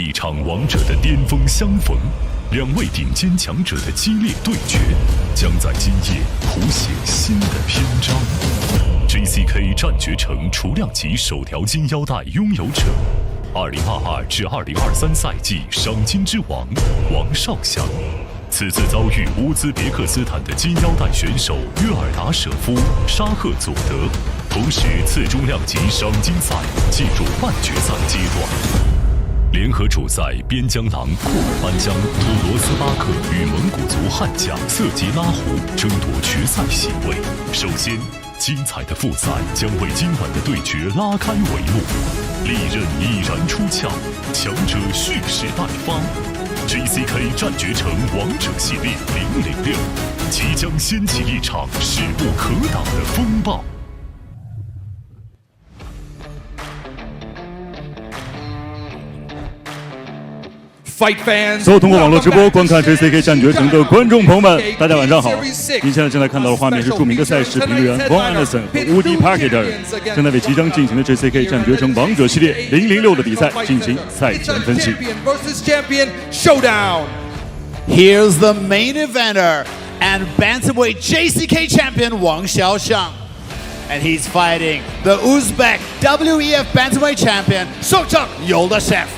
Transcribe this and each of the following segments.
一场王者的巅峰相逢，两位顶尖强者的激烈对决，将在今夜谱写新的篇章。JCK 战绝城雏量级首条金腰带拥有者，2022至2023赛季赏金之王王少祥，此次遭遇乌兹别克斯坦的金腰带选手约尔达舍夫沙赫佐德，同时次中量级赏金赛进入半决赛阶段。联合主赛边疆狼库尔班江土罗斯巴克与蒙古族悍将色吉拉胡争夺决赛席位。首先，精彩的复赛将为今晚的对决拉开帷幕。利刃已然出鞘，强者蓄势待发。JCK 战绝城王者系列006即将掀起一场势不可挡的风暴。所有通过网络直播观看 JCK 战绝城的观众朋友们，大家晚上好！您现在正在看到的画面是著名的赛事评论员 Wang 和 Woody Parker 正在为即将进行的 JCK 战绝城王者系列006的比赛进行赛前分析。Here's the main eventer and Bantamweight JCK champion Wang Xiaoxiang. And he's fighting the Uzbek WEF Bantamweight champion Shokhzod Yoldashev.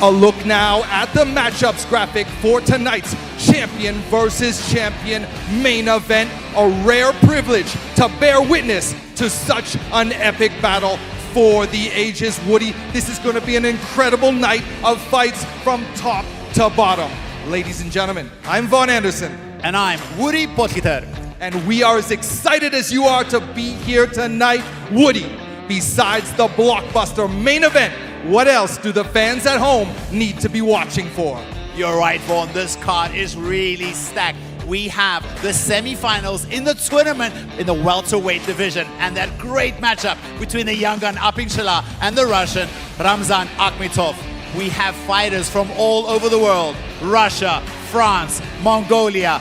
A look now at the matchups graphic for tonight's champion versus champion main event. A rare privilege to bear witness to such an epic battle for the ages. Woody, this is going to be an incredible night of fights from top to bottom. Ladies and gentlemen, I'm Vaughn Anderson. And I'm Woody Potkiter. And we are as excited as you are to be here tonight. Woody, besides the blockbuster main event, what else do the fans at home need to be watching for? You're right, Vaughn. This card is really stacked. We have the semifinals in the tournament in the welterweight division, and that great matchup between the young gun Apingshila and the Russian Ramzan Akmatov. We have fighters from all over the world: Russia, France, Mongolia,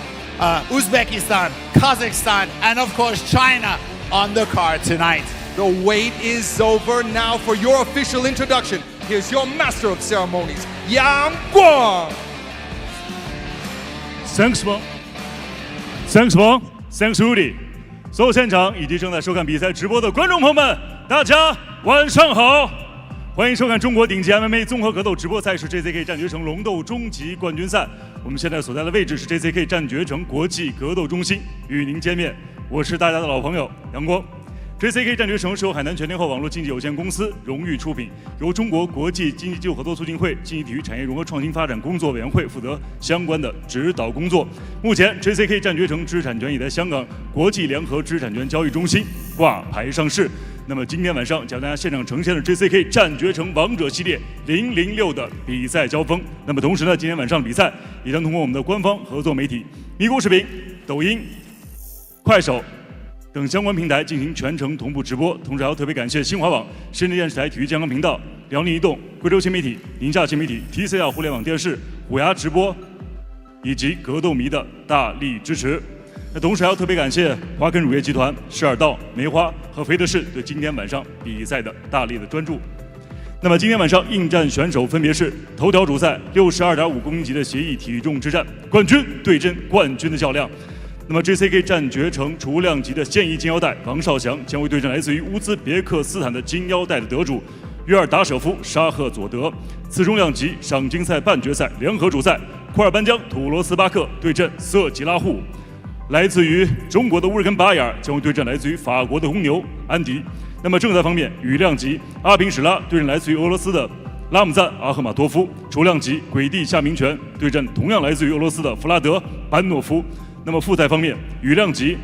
Uzbekistan, Kazakhstan, and of course China on the card tonight. The wait is over. Now for your official introduction, here's your master of ceremonies, Yang Wang. Thanks, Wang. Thanks, Wang. Thanks, Rudy. 所有现场以及正在收看比赛直播的观众朋友们，大家晚上好！欢迎收看中国顶级 MMA 综合格斗直播赛事 JCK 战绝城龙斗终极冠军赛。我们现在所在的位置是 JCK 战绝城国际格斗中心，与您见面。我是大家的老朋友杨光。JCK 战绝城是由海南全天候网络经济有限公司荣誉出品，由中国国际经济技术合作促进会竞技体育产业融合创新发展工作委员会负责相关的指导工作。目前 JCK 战绝城知识产权已在香港国际联合知识产权交易中心挂牌上市。那么今天晚上将大家现场呈现的 JCK 战绝城王者系列006的比赛交锋。那么同时呢，今天晚上的比赛也将通过我们的官方合作媒体咪咕视频、抖音、快手等相关平台进行全程同步直播，同时还要特别感谢新华网、深圳电视台体育健康频道、辽宁移动、贵州新媒体、宁夏新媒体、TCL 互联网电视、虎牙直播以及格斗迷的大力支持。那同时还要特别感谢华肯乳业集团、施尔道、梅花和菲德士对今天晚上比赛的大力的专注。那么今天晚上应战选手分别是头条主赛62.5公斤级的协议体重之战，冠军对阵冠军的较量。那么 JCK 战绝城雏量级的现役金腰带王少祥将会对阵来自于乌兹别克斯坦的金腰带的得主约尔达舍夫沙赫佐德。次中量级赏金赛半决赛联合主赛库尔班江土罗斯巴克对阵色吉拉胡。来自于中国的乌日根巴雅尔将会对阵来自于法国的红牛安迪。那么正赛方面，羽量级阿平史拉对阵来自于俄罗斯的拉姆赞阿赫马托夫。雏量级鬼地夏明权对阵同样来自于俄罗斯的弗拉德班诺夫。那么复赛方面，羽量级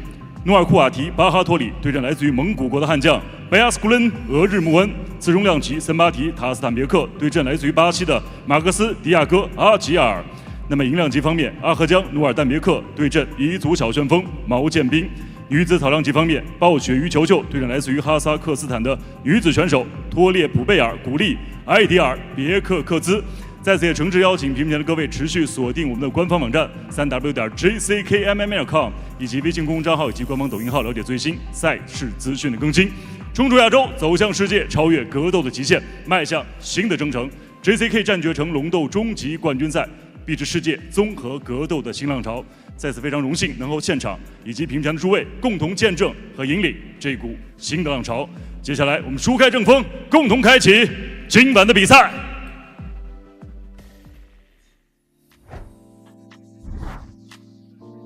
努尔库瓦提巴哈托里对阵来自于蒙古国的悍将贝亚斯库伦俄日穆恩。次中量级森巴提塔斯坦别克对阵来自于巴西的马克斯迪亚哥阿吉尔。那么银量级方面，阿赫江努尔丹别克对阵彝族小旋风毛剑兵。女子草量级方面，暴雪鱼球球对阵来自于哈萨克斯坦的女子选手托列普贝尔古丽埃迪尔别克克兹。在此也诚挚邀请屏幕前的各位持续锁定我们的官方网站3w.jckmma.com 以及微信公众账号以及官方抖音号，了解最新赛事资讯的更新。冲出亚洲，走向世界，超越格斗的极限，迈向新的征程。JCK 战决城龙斗终极冠军赛，臂制世界综合格斗的新浪潮。再次非常荣幸能够现场以及屏前的诸位共同见证和引领这股新的浪潮。接下来我们书开正风，共同开启今晚的比赛。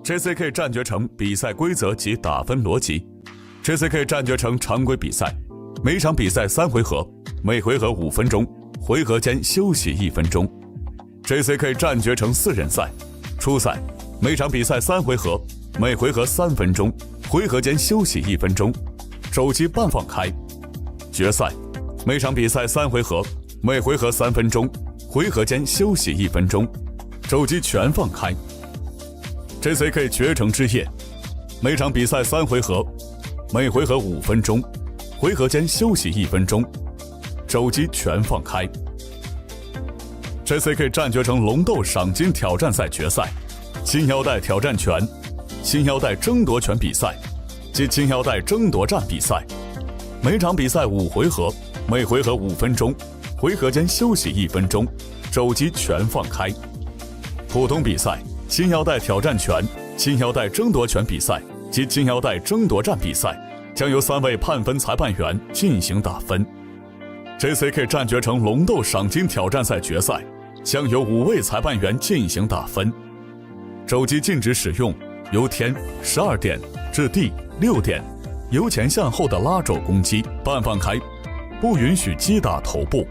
JCK 战决城比赛规则及打分逻辑。JCK 战决城常规比赛，每场比赛3回合，每回合5分钟，回合间休息1分钟。JCK 战决城4人赛，初赛，每场比赛3回合，每回合3分钟，回合间休息1分钟，肘击半放开。决赛，每场比赛3回合，每回合3分钟，回合间休息1分钟，肘击全放开。JCK 决城之夜，每场比赛3回合，每回合5分钟，回合间休息1分钟，肘击全放开。JCK 战决城龙斗赏金挑战赛决赛，金腰带挑战权、金腰带争夺权比赛及金腰带争夺战比赛，每场比赛5回合，每回合5分钟，回合间休息1分钟，肘击全放开。普通比赛，金腰带挑战权、金腰带争夺权比赛及金腰带争夺战比赛将由3位判分裁判员进行打分。JCK 战决城龙斗赏金挑战赛决赛将由5位裁判员进行打分。肘击禁止使用由天12点至地6点，由前向后的拉肘攻击，半放开，不允许击打头部。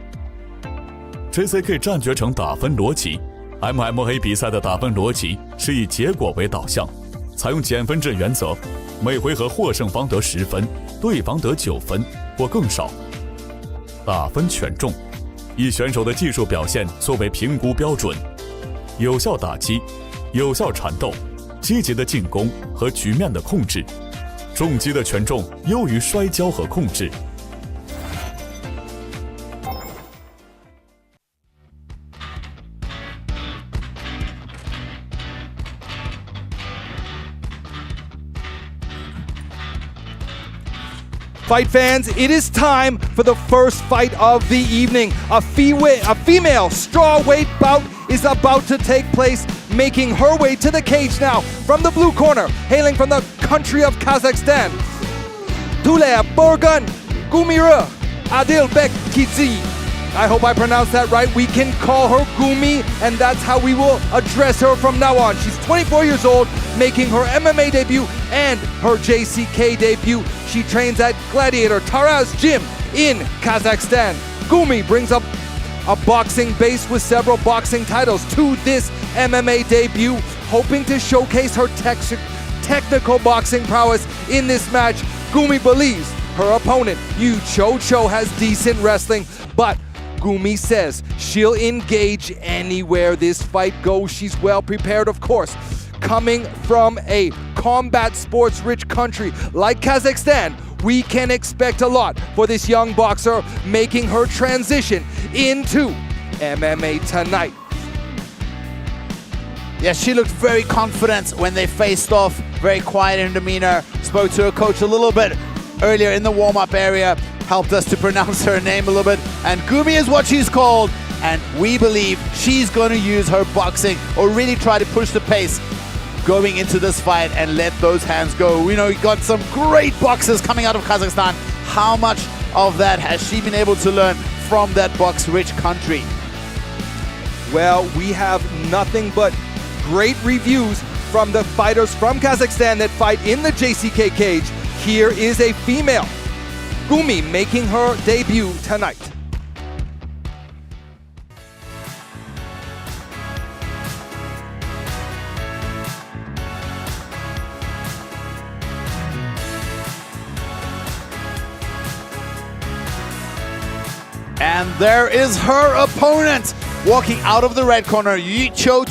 JCK 战决城打分逻辑。MMA 比赛的打分逻辑是以结果为导向，采用减分制原则，每回合获胜方得10分，对方得9分或更少。打分权重，以选手的技术表现作为评估标准，有效打击、有效缠斗、积极的进攻和局面的控制，重击的权重优于摔跤和控制。Fight fans, it is time for the first fight of the evening. A female strawweight bout is about to take place, making her way to the cage now from the blue corner, hailing from the country of Kazakhstan. Tule Burgan Gumira Adilbek Kitsi. I hope I pronounced that right. We can call her Gumi, and that's how we will address her from now on. She's 24 years old, making her MMA debut and her JCK debut. She trains at Gladiator Taraz Gym in Kazakhstan. Gumi brings up a boxing base with several boxing titles to this MMA debut, hoping to showcase her technical boxing prowess in this match. Gumi believes her opponent, Yu Cho, has decent wrestling, but Gumi says she'll engage anywhere this fight goes. She's well prepared, of course. Coming from a combat sports rich country like Kazakhstan, we can expect a lot for this young boxer making her transition into MMA tonight. Yeah, she looked very confident when they faced off, very quiet in demeanor. Spoke to her coach a little bit earlier in the warm-up area, helped us to pronounce her name a little bit. And Gumi is what she's called, and we believe she's going to use her boxing or really try to push the pace going into this fight and let those hands go. We know we got some great boxers coming out of Kazakhstan. How much of that has she been able to learn from that box-rich country? Well, we have nothing but great reviews from the fighters from Kazakhstan that fight in the JCK cage. Here is a female, Gumi, making her debut tonight. And there is her opponent, walking out of the red corner, Yu Cho,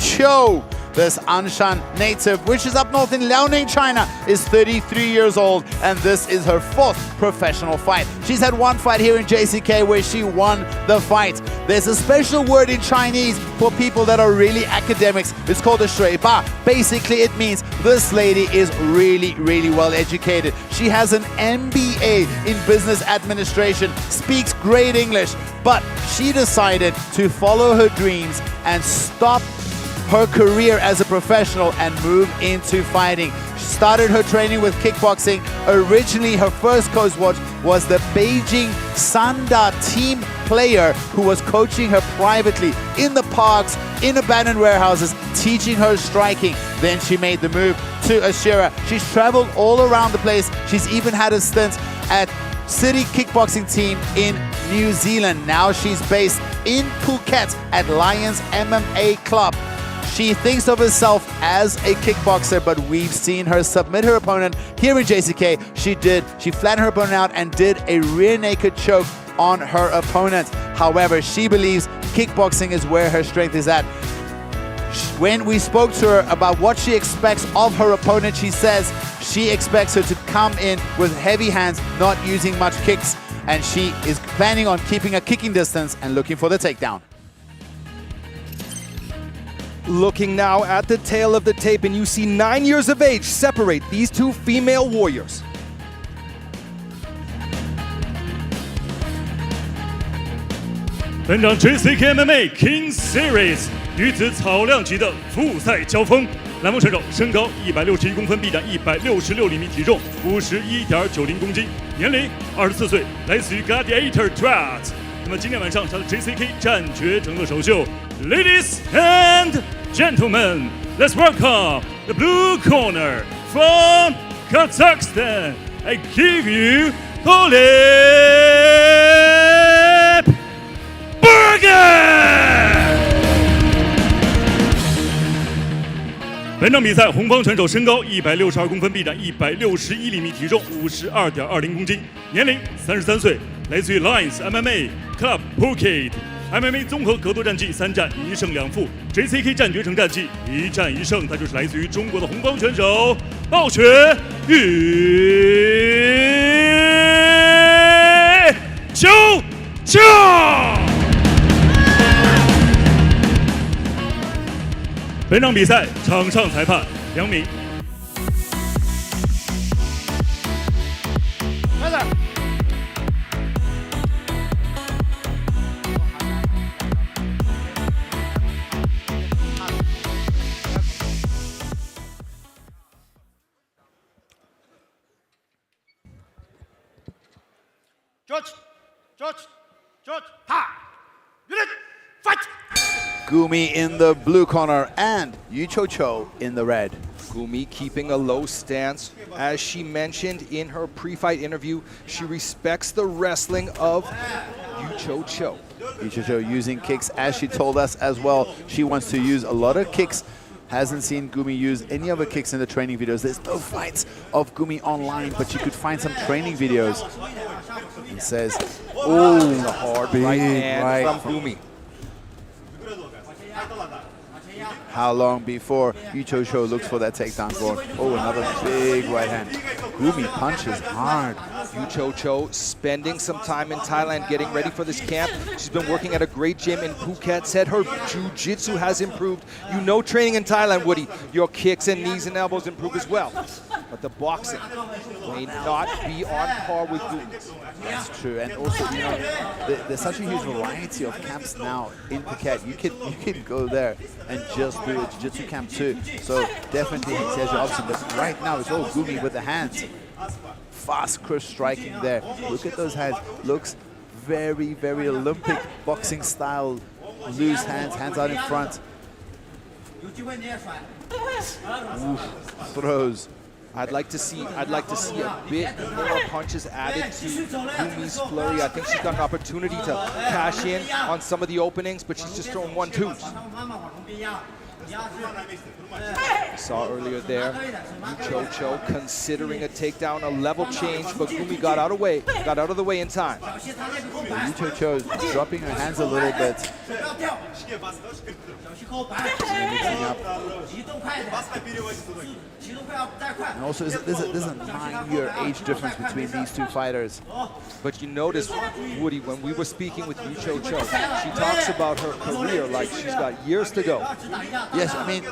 This Anshan native, which is up north in Liaoning, China, is 33 years old, and this is her 4th professional fight. She's had 1 fight here in JCK where she won the fight. There's a special word in Chinese for people that are really academics. It's called a shui ba. Basically, it means this lady is really, really well educated. She has an MBA in business administration, speaks great English, but she decided to follow her dreams and stop her career as a professional and move into fighting. She started her training with kickboxing. Originally, her first coach was the Beijing Sanda team player who was coaching her privately in the parks, in abandoned warehouses, teaching her striking. Then she made the move to Agiar. She's traveled all around the place. She's even had a stint at City Kickboxing Team in New Zealand. Now she's based in Phuket at Lions MMA Club. She thinks of herself as a kickboxer, but we've seen her submit her opponent here in JCK. She flattened her opponent out and did a rear naked choke on her opponent. However, she believes kickboxing is where her strength is at. When we spoke to her about what she expects of her opponent, she says she expects her to come in with heavy hands, not using much kicks, and she is planning on keeping a kicking distance and looking for the takedown. Looking now at the tail of the tape, and you see 9 years of age separate these 2 female warriors.本场 JCK MMA King Series 女子草量级的复赛交锋，蓝锋选手身高161公分，臂展166厘米，体重51.90公斤，年龄24岁，来自于 Gladiator Trot。那么今天晚上他的 JCK 战决整个首秀 ，Ladies and Gentlemen, let's welcome the blue corner from Kazakhstan. I give you Olip Bergen. 本场比赛，红方选手身高162公分，臂展161厘米，体重52.20公斤，年龄33岁，来自于 Lions MMA Club Phuket。MMA 综合格斗战绩3战1胜2负 ，JCK 战决成战绩1战1胜，他就是来自于中国的红方选手暴雪羽球球。本场比赛场上裁判2名。George, ha! Unit, fight! Gumi in the blue corner and Yu Cho in the red. Gumi keeping a low stance. As she mentioned in her pre-fight interview, she respects the wrestling of Yu Cho. Yu Cho using kicks, as she told us as well. She wants to use a lot of kicks. Hasn't seen Gumi use any other kicks in the training videos. There's no fights of Gumi online, but you could find some training videos. He says, oh, a hard right hand from Gumi. How long before Yu Cho looks for that takedown for? Oh, another big right hand. Gumi punches hard. Yu Cho spending some time in Thailand getting ready for this camp. She's been working at a great gym in Phuket. Said her jiu-jitsu has improved. You know, training in Thailand, Woody, your kicks and knees and elbows improve as well. But the boxing may not be on par with Gumi. That's true, and also, you know, there's such a huge variety of camps now in Phuket. You can go there and just do a jiu-jitsu camp too. So definitely he has your option. But right now it's all Gumi with the hands. Fast, crisp striking there. Look at those hands. Looks very, very Olympic boxing style. Loose hands, hands out in front. Oof, throws. I'd like to see a bit more punches added to Gumi's flurry. I think she's got an opportunity to cash in on some of the openings, but she's just throwing 1-2s. We saw earlier there, Cho considering a takedown, a level change, but Gumi got out of the way in time. Cho is dropping her hands a little bit. Mixing up. And also, there's a 9-year age difference between these two fighters. But you notice, Woody, when we were speaking with Cho, she talks about her career like she's got years to go. Yes, I mean,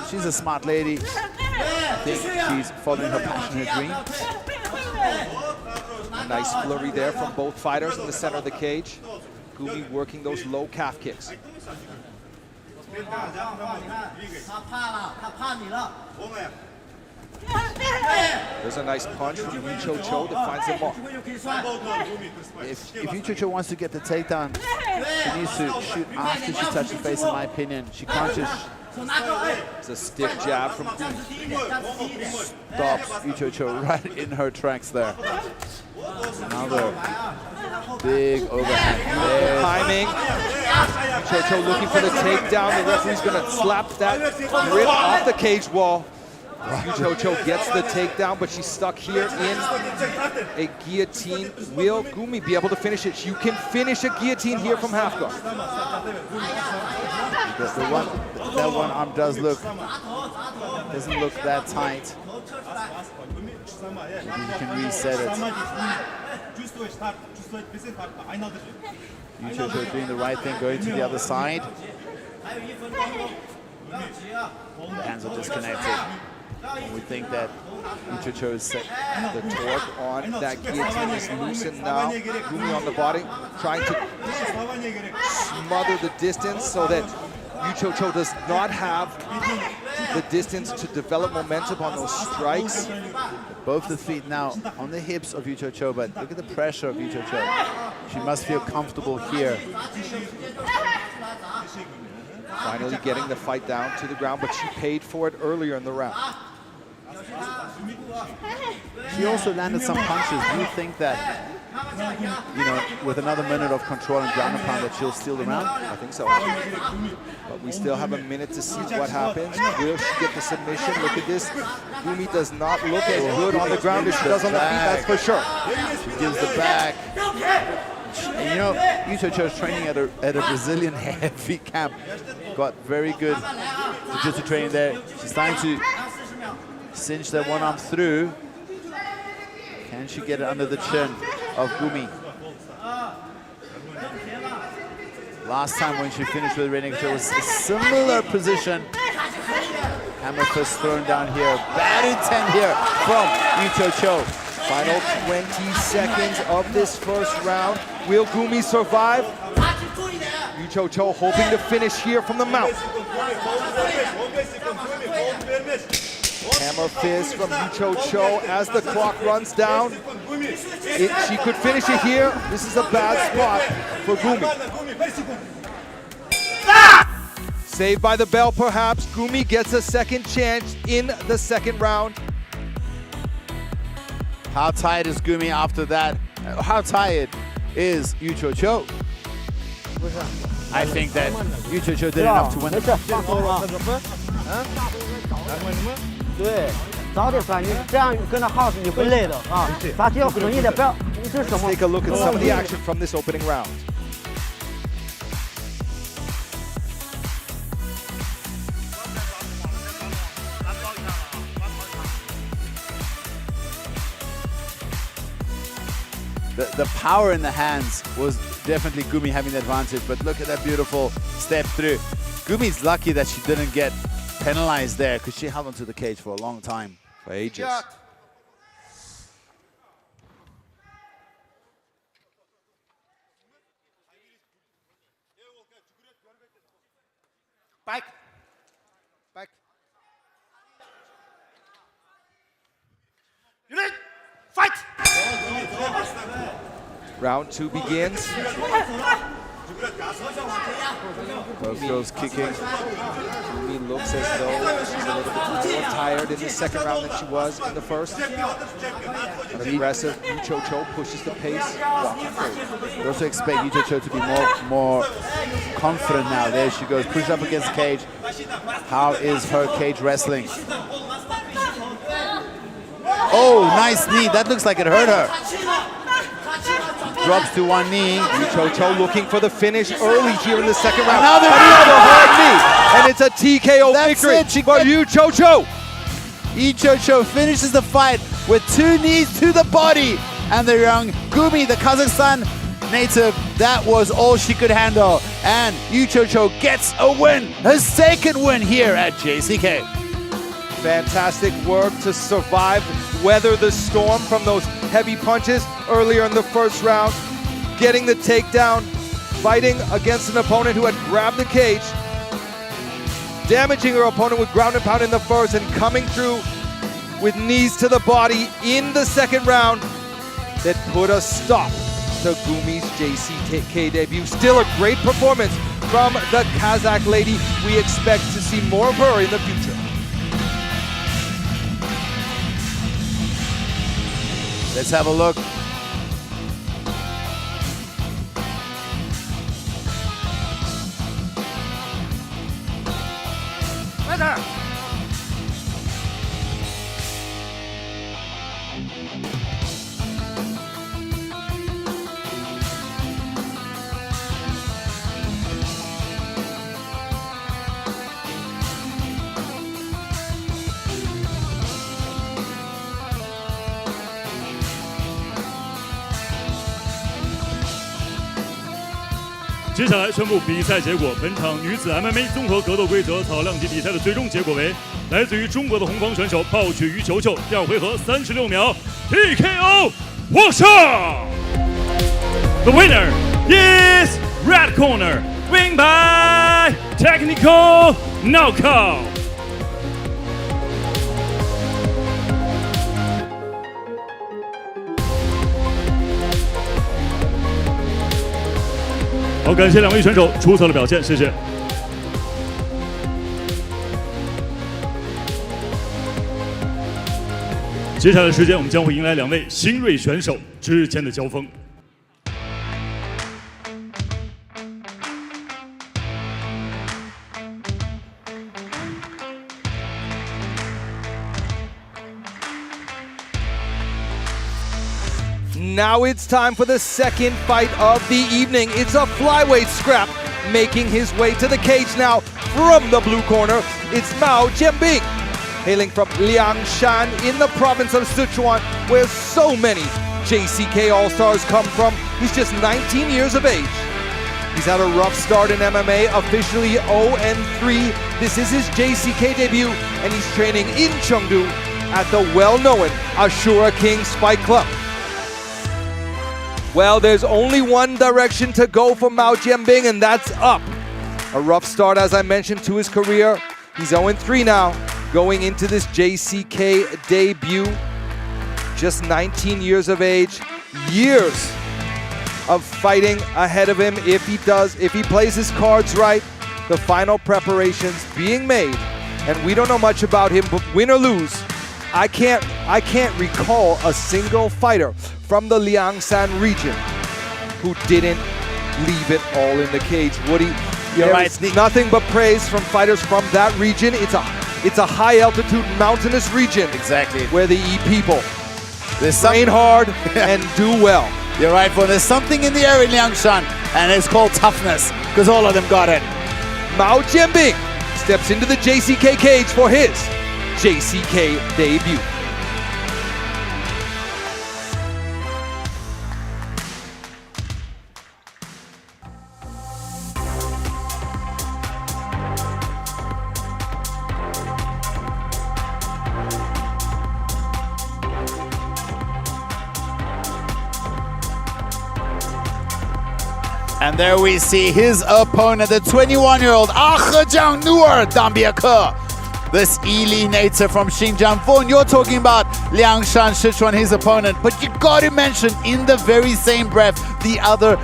she's a smart lady. I think she's following her passion, her dream. A nice flurry there from both fighters in the center of the cage. Gumi working those low calf kicks. There's a nice punch from Cho that finds him off. If Cho wants to get the takedown, she needs to shoot after she touches the face, in my opinion. She can't just... It's a stiff jab from Gumi. Stops Cho right in her tracks there. Another big overhand. Timing. Cho looking for the takedown. The referee's going to slap that grip off the cage wall. Cho gets the takedown, but she's stuck here in a guillotine. Will Gumi be able to finish it? You can finish a guillotine here from half guard. That one arm doesn't look that tight. Maybe you can reset it. Cho doing the right thing, going to the other side. The hands are disconnected. We think that Cho is set. The torque on that guillotine is loosened now. Gumi on the body, trying to smother the distance so that Cho does not have the distance to develop momentum on those strikes. Both the feet now on the hips of Cho, but look at the pressure of Cho. She must feel comfortable here. Finally getting the fight down to the ground, but she paid for it earlier in the round. She also landed some punches. Do you think that, with another minute of control and ground and pound, that she'll steal the round? I think so. But we still have a minute to see what happens. Will she get the submission? Look at this. Gumi does not look as good on the ground as she does on the feet, that's for sure. She gives the back. And Cho is training at a Brazilian heavy camp. Got very good jiu-jitsu training there. She's starting to cinch that one arm through. Can she get it under the chin of Gumi? Last time when she finished with René, it was a similar position. Hammer fist thrown down here. Bad intent here from Cho. Final 20 seconds of this first round. Will Gumi survive? Cho hoping to finish here from the mount. Hammer fist from Cho as the clock runs down. She could finish it here. This is a bad spot for Gumi. Saved by the bell, perhaps. Gumi gets a second chance in the second round. How tired is Gumi after that? How tired is Cho? I think that Cho did enough to win it. 对，早点翻，你这样跟着耗子你会累的啊！发球要狠一点，不要你这是什么？ Take a look at some of the action from this opening round. The power in the hands was definitely Gumi having the advantage, but look at that beautiful step through. Gumi's lucky that she didn't get penalized there because she held onto the cage for a long time. For ages. Back. Unit, fight! Round 2 begins. Both girls kicking. Gumi looks as though she's a a little bit more tired in the second round than she was in the first. But aggressive. Yu Cho pushes the pace, walking forward. You also expect Yu Cho to be more confident now. There she goes, pushed up against the cage. How is her cage wrestling? Oh, nice knee. That looks like it hurt her. Drops to one knee. Yu Cho looking for the finish early here in the second round. Another hard knee, and it's a TKO victory for Yu Cho. Yu Cho finishes the fight with 2 knees to the body. And the young Gumi, the Kazakhstan native, that was all she could handle. And Yu Cho gets a win, her second win here at JCK. Fantastic work to survive, weather the storm from those heavy punches earlier in the first round, getting the takedown, fighting against an opponent who had grabbed the cage, damaging her opponent with ground and pound in the first, and coming through with knees to the body in the second round that put a stop to Gumi's JCK debut. Still a great performance from the Kazakh lady. We expect to see more of her in the future. Let's have a look.接下来宣布比赛结果。本场女子 MMA 综合格斗规则草量级比赛的最终结果为：来自于中国的红方选手爆取于球球，第二回合36秒 TKO 获胜。The winner is red corner, win by technical knockout. 好，感谢2位选手出色的表现，谢谢。接下来的时间，我们将会迎来2位新锐选手之间的交锋。 Now it's time for the second fight of the evening. It's a flyweight scrap. Making his way to the cage now from the blue corner, it's Mao Jianbing. Hailing from Liangshan in the province of Sichuan, where so many JCK All-Stars come from. He's just 19 years of age. He's had a rough start in MMA, officially 0-3. This is his JCK debut, and he's training in Chengdu at the well-known Ashura Kings Fight Club. Well, there's only one direction to go for Mao Jianbing, and that's up. A rough start, as I mentioned, to his career. He's 0-3 now, going into this JCK debut. Just 19 years of age, years of fighting ahead of him if he plays his cards right. The final preparations being made, and we don't know much about him, but win or lose, I can't recall a single fighter from the Liangshan region who didn't leave it all in the cage. Woody, You're right. Nothing but praise from fighters from that region. It's a high altitude mountainous region. Exactly. Where they eat people. There's train hard and do well. You're right, but there's something in the air in Liangshan, and it's called toughness, because all of them got it. Mao Jianbing steps into the JCK cage for his JCK debut. And there we see his opponent, the 21-year-old A-Jang Nuer Dambiake. This Ili native from Xinjiang. You're talking about Liangshan, Sichuan, his opponent, but you got to mention in the very same breath the other,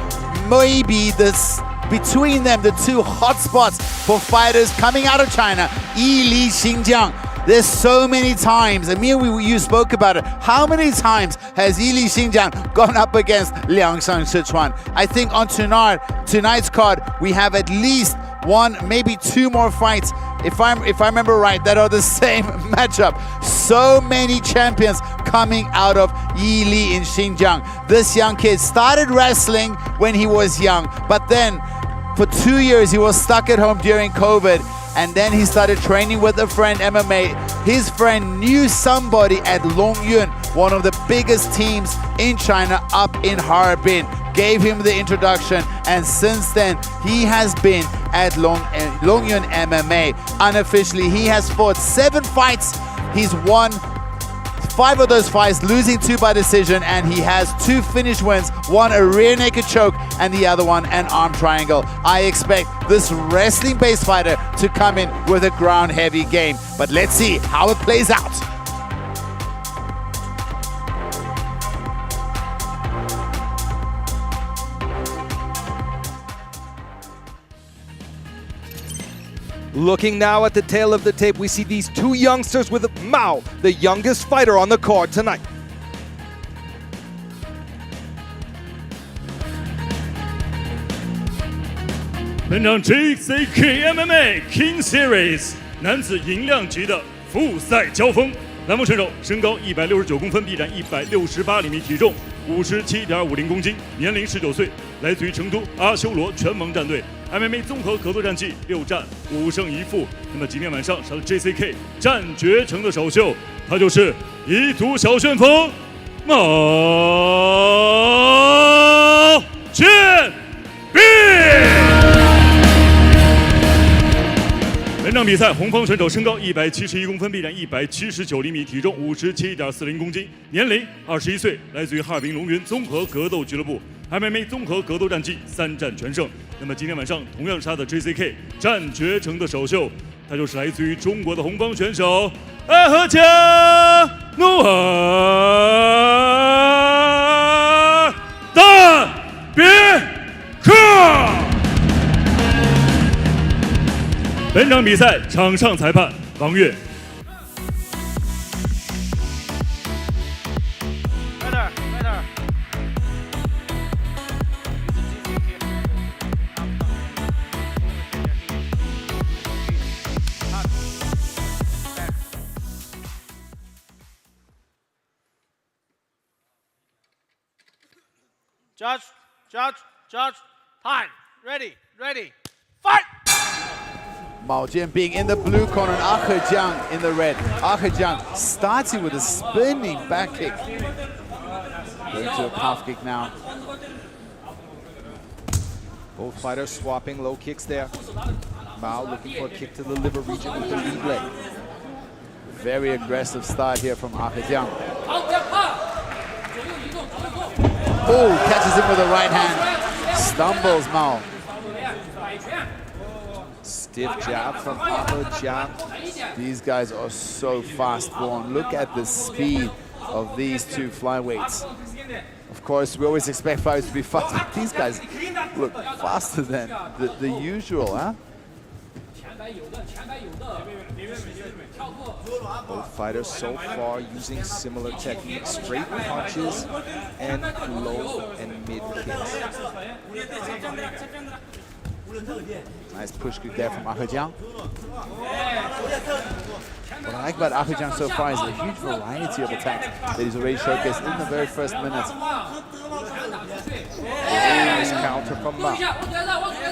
maybe this between them, the two hotspots for fighters coming out of China, Ili Xinjiang. There's so many times, Amir, you spoke about it. How many times has Yili Xinjiang gone up against Liangshan Sichuan? I think on tonight's card, we have at least one, maybe two more fights, if I remember right, that are the same matchup. So many champions coming out of Yili in Xinjiang. This young kid started wrestling when he was young, but then for 2 years he was stuck at home during COVID, and then he started training with a friend, MMA. His friend knew somebody at Longyun, one of the biggest teams in China up in Harbin, gave him the introduction, and since then he has been at Longyun MMA. Unofficially, he has fought 7 fights. He's won 5 of those fights, losing 2 by decision, and he has 2 finish wins, one a rear naked choke and the other one an arm triangle. I expect this wrestling-based fighter to come in with a ground heavy game, but let's see how it plays out. Looking now at the tail of the tape, we see these 2 youngsters with Mao, the youngest fighter on the card tonight.本场 JCK MMA King Series 男子银量级的复赛交锋，栏目选手身高169公分，臂展168厘米，体重57.50公斤，年龄19岁，来自于成都阿修罗拳盟战队。MMA 综合格斗战绩6战5胜1负。那么今天晚上上了 JCK 战绝城的首秀，他就是彝族小旋风毛剑兵。本场比赛，红方选手身高171公分，臂展179厘米，体重57.40公斤，年龄21岁，来自于哈尔滨龙云综合格斗俱乐部。MMA 综合格斗战绩3战全胜。那么今天晚上同样是他的 JCK 战绝城的首秀，他就是来自于中国的红方选手阿合加努尔大别克。本场比赛场上裁判王悦。Judge, time, ready, fight! Mao Jianbing in the blue corner and Agiar in the red. Agiar starting with a spinning back kick. Going to a calf kick now. Both fighters swapping low kicks there. Mao looking for a kick to the liver region with the lead leg. Very aggressive start here from A-Jang. Oh, catches him with the right hand. Stumbles Mao. Stiff jab from A-Jang. These guys are so fast-born. Look at the speed of these 2 flyweights. Of course, we always expect fighters to be fast, but these guys look faster than the usual, huh? Both fighters so far using similar techniques, straight punches and low and mid kicks. Nice push kick there from A-Jang. What I like about A-Jang so far is a huge variety of attacks that he's already showcased in the very first minute. Nice counter from Mao.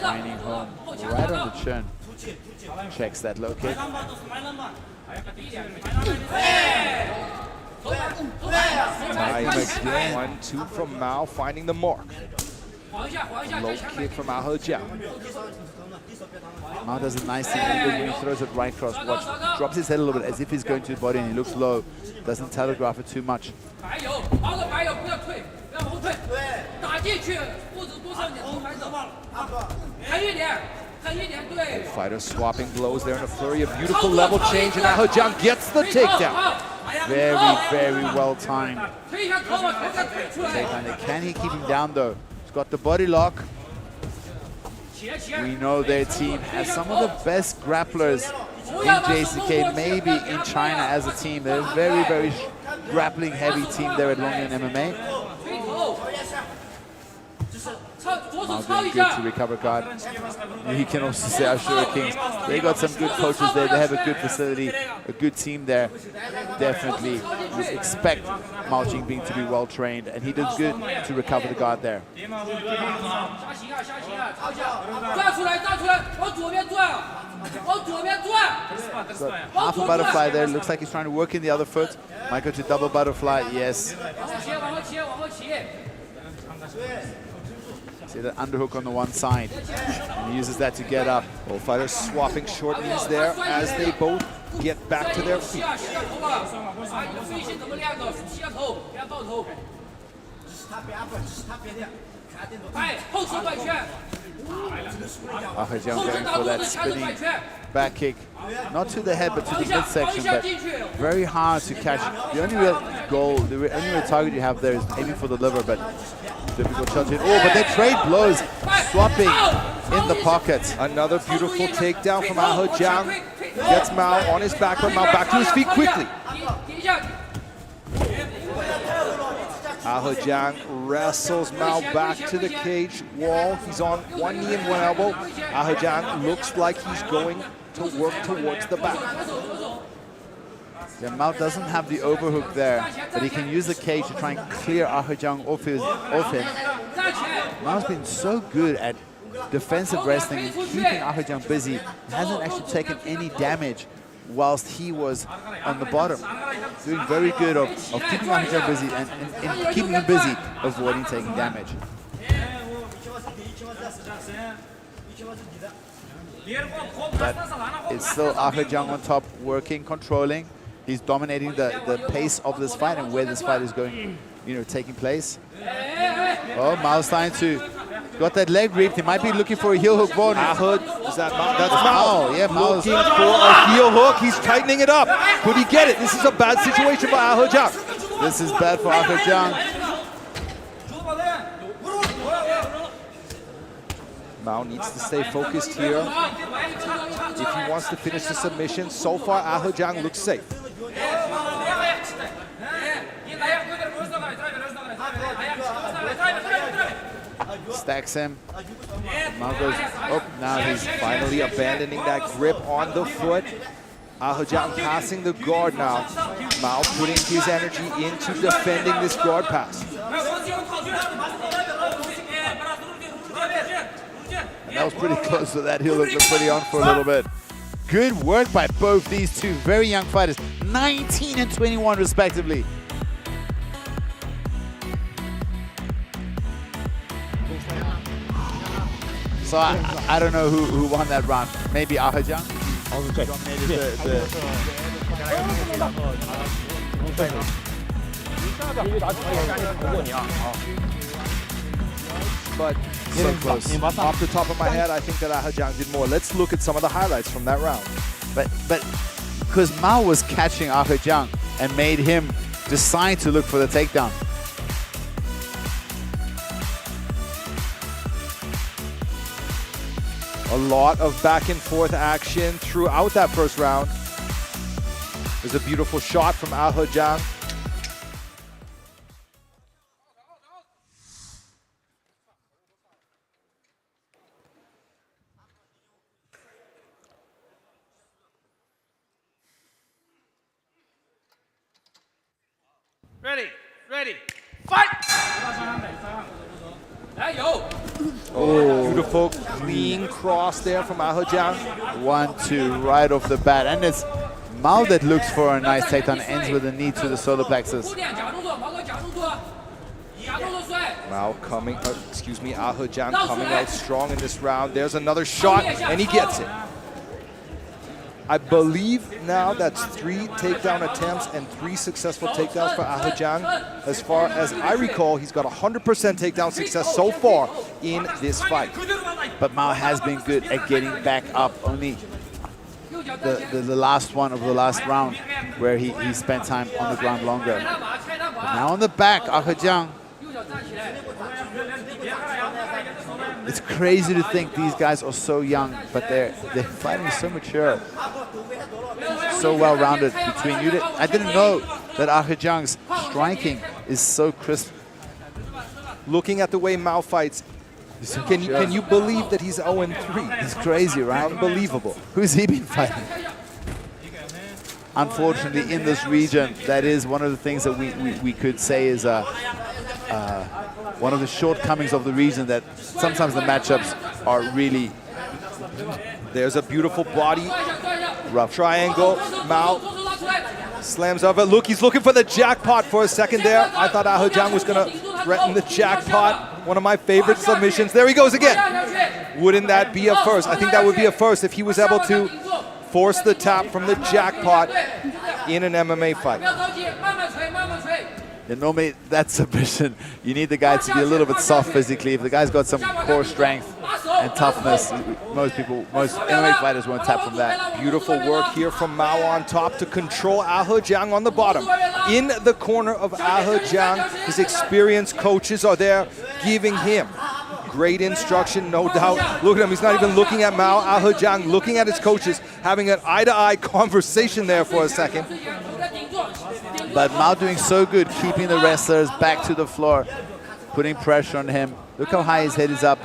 Finding home right on the chin. Checks that low kick. Nice 1-2 from Mao, finding the mark. Low kick from A-Jang. Mao does a nice thing when he throws it right cross. Watch, drops his head a little bit as if he's going to the body and he looks low. Doesn't telegraph it too much. Fighters swapping blows there in a flurry. A beautiful level change, and A-Jang gets the takedown. Very, very well timed. Can he keep him down though? He's got the body lock. We know their team has some of the best grapplers in JCK, maybe in China as a team. They're a very, very grappling heavy team there at Longyang MMA. Mao doing good to recover guard. You can also say Ashura Kings. They got some good coaches there. They have a good facility, a good team there. Definitely would expect Mao Jingbing to be well trained, and he does good to recover the guard there. So half a butterfly there. Looks like he's trying to work in the other foot. Might go to double butterfly. Yes. See that underhook on the one side, and he uses that to get up. Both fighters swapping short knees there as they both get back to their feet. A-Jang going for that spinning back kick, not to the head but to the midsection, but very hard to catch. The only real goal, the only real target you have there is aiming for the liver, but difficult shot in. Oh, but they trade blows, swapping in the pocket. Another beautiful takedown from A-Jang. Gets Mao on his back, but Mao back to his feet quickly. A-Jang wrestles Mao back to the cage wall. He's on one knee and one elbow. A-Jang looks like he's going to work towards the back. Yeah, Mao doesn't have the overhook there, but he can use the cage to try and clear A-Jang off him. Mao's been so good at defensive wrestling and keeping A-Jang busy. He hasn't actually taken any damage whilst he was on the bottom. Doing very good of keeping A-Jang busy and keeping him busy, avoiding taking damage. But it's still A-Jang on top, working, controlling. He's dominating the pace of this fight and where this fight is going, taking place. Oh, Mao's starting to got that leg ripped. He might be looking for a heel hook. Is that Mao? That's Mao. Yeah, Mao's looking for a heel hook. He's tightening it up. Could he get it? This is a bad situation for A-Jang. This is bad for A-Jang. Mao needs to stay focused here if he wants to finish the submission. So far, A-Jang looks safe. Stacks him. Mao goes, now he's Finally abandoning that grip on the foot. A-Jang passing the guard now. Mao putting his energy into defending this guard pass. And that was pretty close to that heel hook. Looked pretty on for a little bit. Good work by both these two very young fighters, 19 and 21 respectively. So I don't know who won that round. Maybe A-Jang dominated But so close. Off the top of my head, I think that A-Jang did more. Let's look at some of the highlights from that round. But because Mao was catching A-Jang and made him decide to look for the takedown. A lot of back and forth action throughout that first round. There's a beautiful shot from A-Jang. Ready, fight! Oh, beautiful clean cross there from A-Jang. 1-2 right off the bat, and it's Mao that looks for a nice takedown. Ends with a knee to the solar plexus. Mao coming, A-Jang coming out strong in this round. There's another shot, and he gets it. I believe now that's 3 takedown attempts and 3 successful takedowns for A-Jang. As far as I recall, he's got 100% takedown success so far in this fight. But Mao has been good at getting back up. Only the last one of the last round where he spent time on the ground longer. But now on the back, A-Jang. It's crazy to think these guys are so young, but they're fighting so mature. so well-rounded between you. I didn't know that Agiar's striking is so crisp. Looking at the way Mao fights, can you believe that he's 0-3? It's crazy, right? Unbelievable. Who's he been fighting? Unfortunately, in this region, that is one of the things that we could say is one of the shortcomings of the region, that sometimes the matchups are really There's a beautiful body rough. triangle. Mao slams over. Look, he's looking for the jackpot for a second there. I thought A-Jang was going to threaten the jackpot. One of my favorite submissions. There he goes again. Wouldn't that be a first? I think that would be a first if he was able to force the tap from the jackpot in an MMA fight. And normally, that submission, you need the guy to be a little bit soft physically. If the guy's got some core strength and toughness, most MMA fighters won't tap from that. Beautiful work here from Mao on top to control A-Jang on the bottom. In the corner of A-Jang, his experienced coaches are there giving him great instruction, no doubt. Look at him, he's not even looking at Mao. A-Jang looking at his coaches, having an eye-to-eye conversation there for a second. But Mao doing so good, keeping the wrestlers back to the floor, putting pressure on him. Look how high his head is up.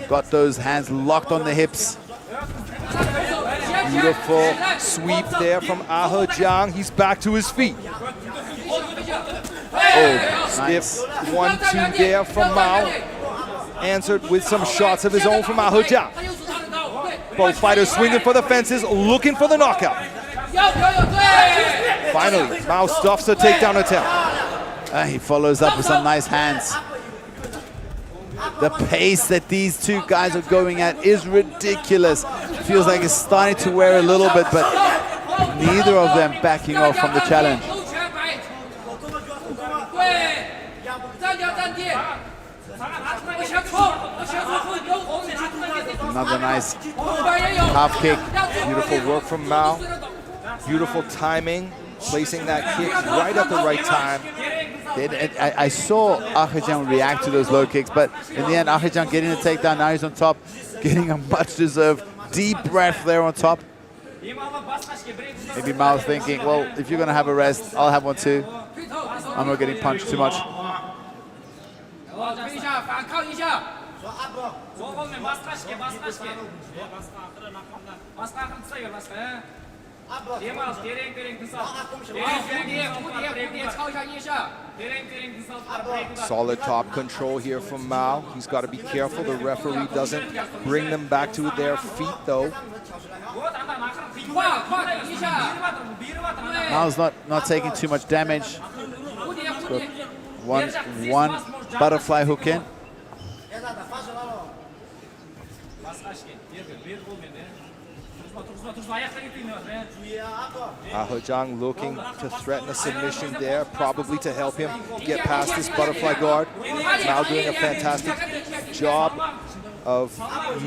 Got those hands locked on the hips. Beautiful sweep there from A-Jang. He's back to his feet. Oh, Stiff 1-2 there from Mao. Answered with some shots of his own from A-Jang. Both fighters swinging for the fences, looking for the knockout. Finally, Mao stuffs a takedown attempt. He follows up with some nice hands. The pace that these two guys are going at is ridiculous. Feels like it's starting to wear a little bit, but neither of them backing off from the challenge. Another nice half kick. Beautiful work from Mao. Beautiful timing, placing that kick right at the right time. I saw A-Jang react to those low kicks, but in the end, A-Jang getting the takedown. Now he's on top, getting a much-deserved deep breath there on top. Maybe Mao's thinking, well, if you're going to have a rest, I'll have one too. I'm not getting punched too much. Solid top control here from Mao. He's got to be careful the referee doesn't bring them back to their feet though. Mao's not taking too much damage. One butterfly hook in. A-Jang looking to threaten a submission there, probably to help him get past this butterfly guard. Mao doing a fantastic job of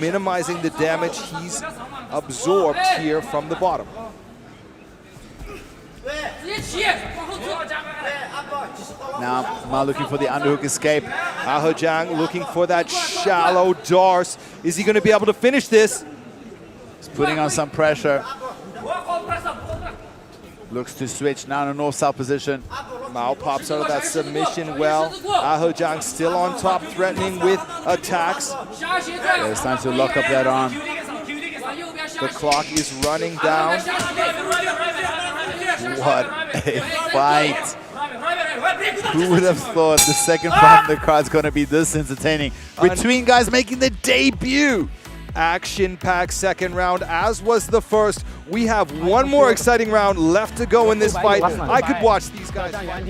minimizing the damage he's absorbed here from the bottom. Now Mao looking for the underhook escape. A-Jang looking for that shallow darce. Is he going to be able to finish this? He's putting on some pressure. Looks to switch now in a north-south position. Mao pops out of that submission well. A-Jang still on top, threatening with attacks. Yeah, it's time to lock up that arm. The clock is running down. What a fight. Who would have thought the second fight in the card is going to be this entertaining? Between guys making their debut. Action-packed second round, as was the first. We have one more exciting round left to go in this fight. I could watch these guys fight.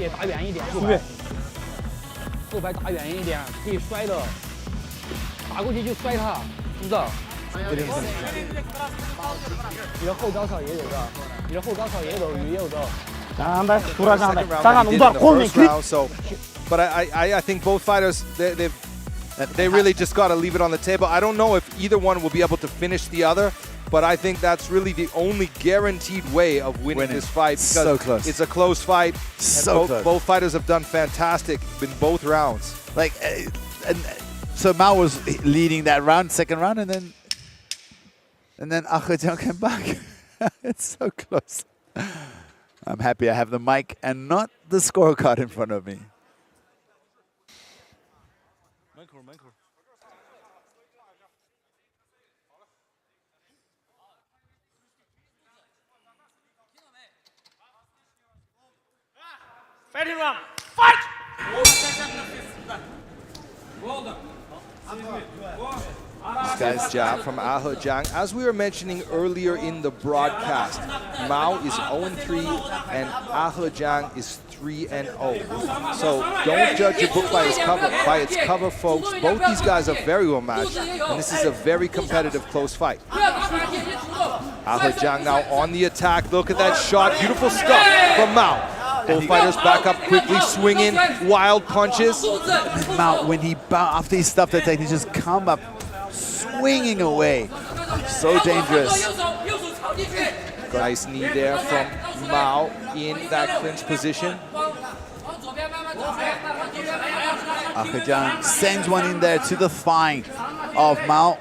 But I think both fighters, they really just got to leave it on the table. I don't know if either one will be able to finish the other, but I think that's really the only guaranteed way of winning this fight, because so close. It's a close fight. So close. Both fighters have done fantastic in both rounds. Like, so Mao was leading that round, second round, and then A-Jang came back. It's so close. I'm happy I have the mic and not the scorecard in front of me. Fighting round. Fight! Nice jab from A-Jang. As we were mentioning earlier in the broadcast, Mao is 0-3 and A-Jang is 3-0. So don't judge a book by its cover, folks. Both these guys are very well matched, and this is a very competitive, close fight. A-Jang now on the attack. Look at that shot. Beautiful stuff from Mao. Both fighters back up quickly, swinging wild punches. Mao, when after he stopped the technique, just come up swinging away. So dangerous. Nice knee there from Mao in that clinch position. A-Jang sends one in there to the thigh of Mao.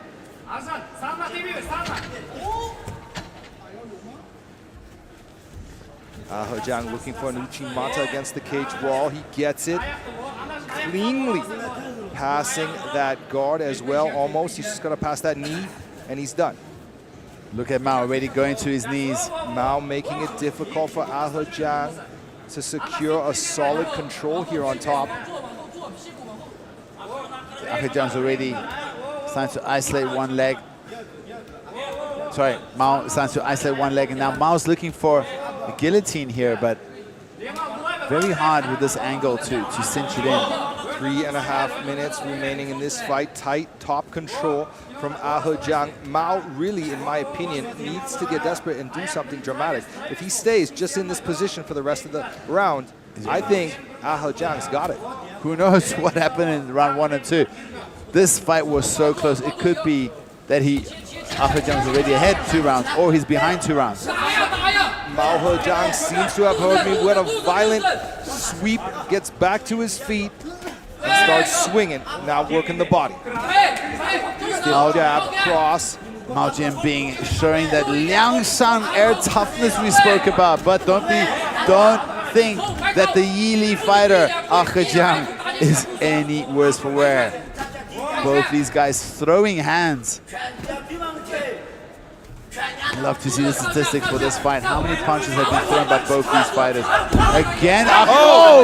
A-Jang looking for an Uchimata against the cage wall. He gets it cleanly, passing that guard as well. Almost, he's just gonna pass that knee, and he's done. Look at Mao already going to his knees. Mao making it difficult for A-Jang to secure a solid control here on top. A-Jang's already starting to isolate one leg. Sorry, Mao starting to isolate one leg, and now Mao's looking for a guillotine here, but very hard with this angle to cinch it in. 3.5 minutes remaining in this fight. Tight top control from A-Jang. Mao really, in my opinion, needs to get desperate and do something dramatic. If he stays just in this position for the rest of the round, I think A-Jang's got it. Who knows what happened in round 1 and 2. This fight was so close. It could be that A-Jang's already ahead 2 rounds, or he's behind 2 rounds. A-Jang seems to have heard me with a violent sweep, gets back to his feet, and starts swinging, now working the body. Still jab, cross. Mao Jianbing showing that Liangshan air toughness we spoke about, but don't think that the Yili fighter A-Jang is any worse for wear. Both these guys throwing hands. I'd love to see the statistics for this fight. How many punches have been thrown by both these fighters? Again,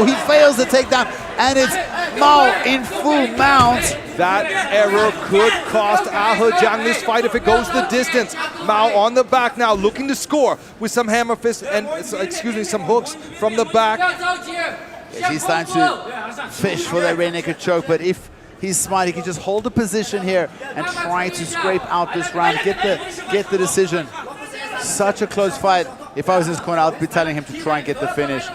he fails the takedown, and it's Mao in full mount. That error could cost A-Jang this fight if it goes the distance. Mao on the back now, looking to score with some hammer fists and, some hooks from the back. He's starting to fish for that rear naked choke, but if he's smart, he can just hold the position here and try to scrape out this round, get the decision. Such a close fight. If I was in his corner, I'd be telling him to try and get the finish.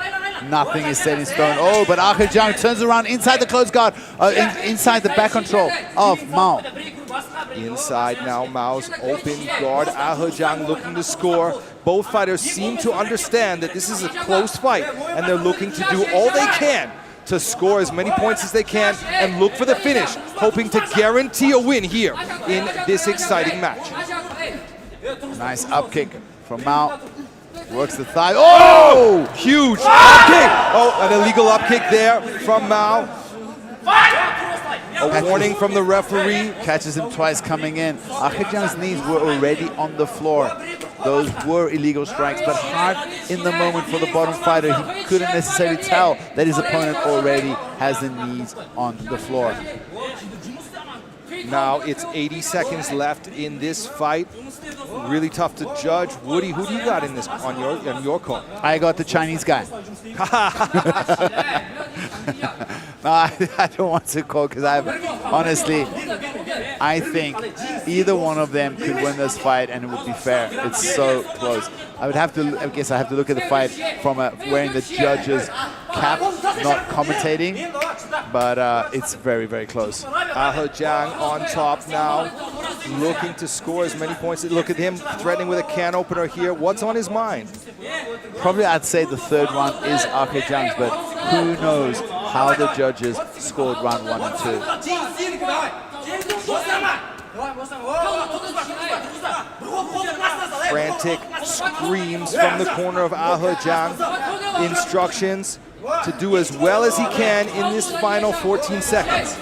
Nothing is set in stone. Oh, but A-Jang turns around inside the close guard, inside the back control of Mao. Inside now, Mao's open guard. A-Jang looking to score. Both fighters seem to understand that this is a close fight, and they're looking to do all they can to score as many points as they can and look for the finish, hoping to guarantee a win here in this exciting match. Nice up kick from Mao. Works the thigh. Oh! Huge up kick! Oh, an illegal up kick there from Mao. A warning from the referee. Catches him twice coming in. A-Jang's knees were already on the floor. Those were illegal strikes, but hard in the moment for the bottom fighter. He couldn't necessarily tell that his opponent already has the knees on the floor. Now it's 80 seconds left in this fight. Really tough to judge. Woody, who do you got in this on your corner? I got the Chinese guy. No, I don't want to call because I think either one of them could win this fight and it would be fair. It's so close. I guess I have to look at the fight from wearing the judge's cap, not commentating, but it's very, very close. A-Jang on top now, looking to score as many points. Look at him threatening with a can opener here. What's on his mind? Probably I'd say the third one is A-Jang's, but who knows how the judges scored round 1 and 2. Frantic screams from the corner of A-Jang. Instructions to do as well as he can in this final 14 seconds.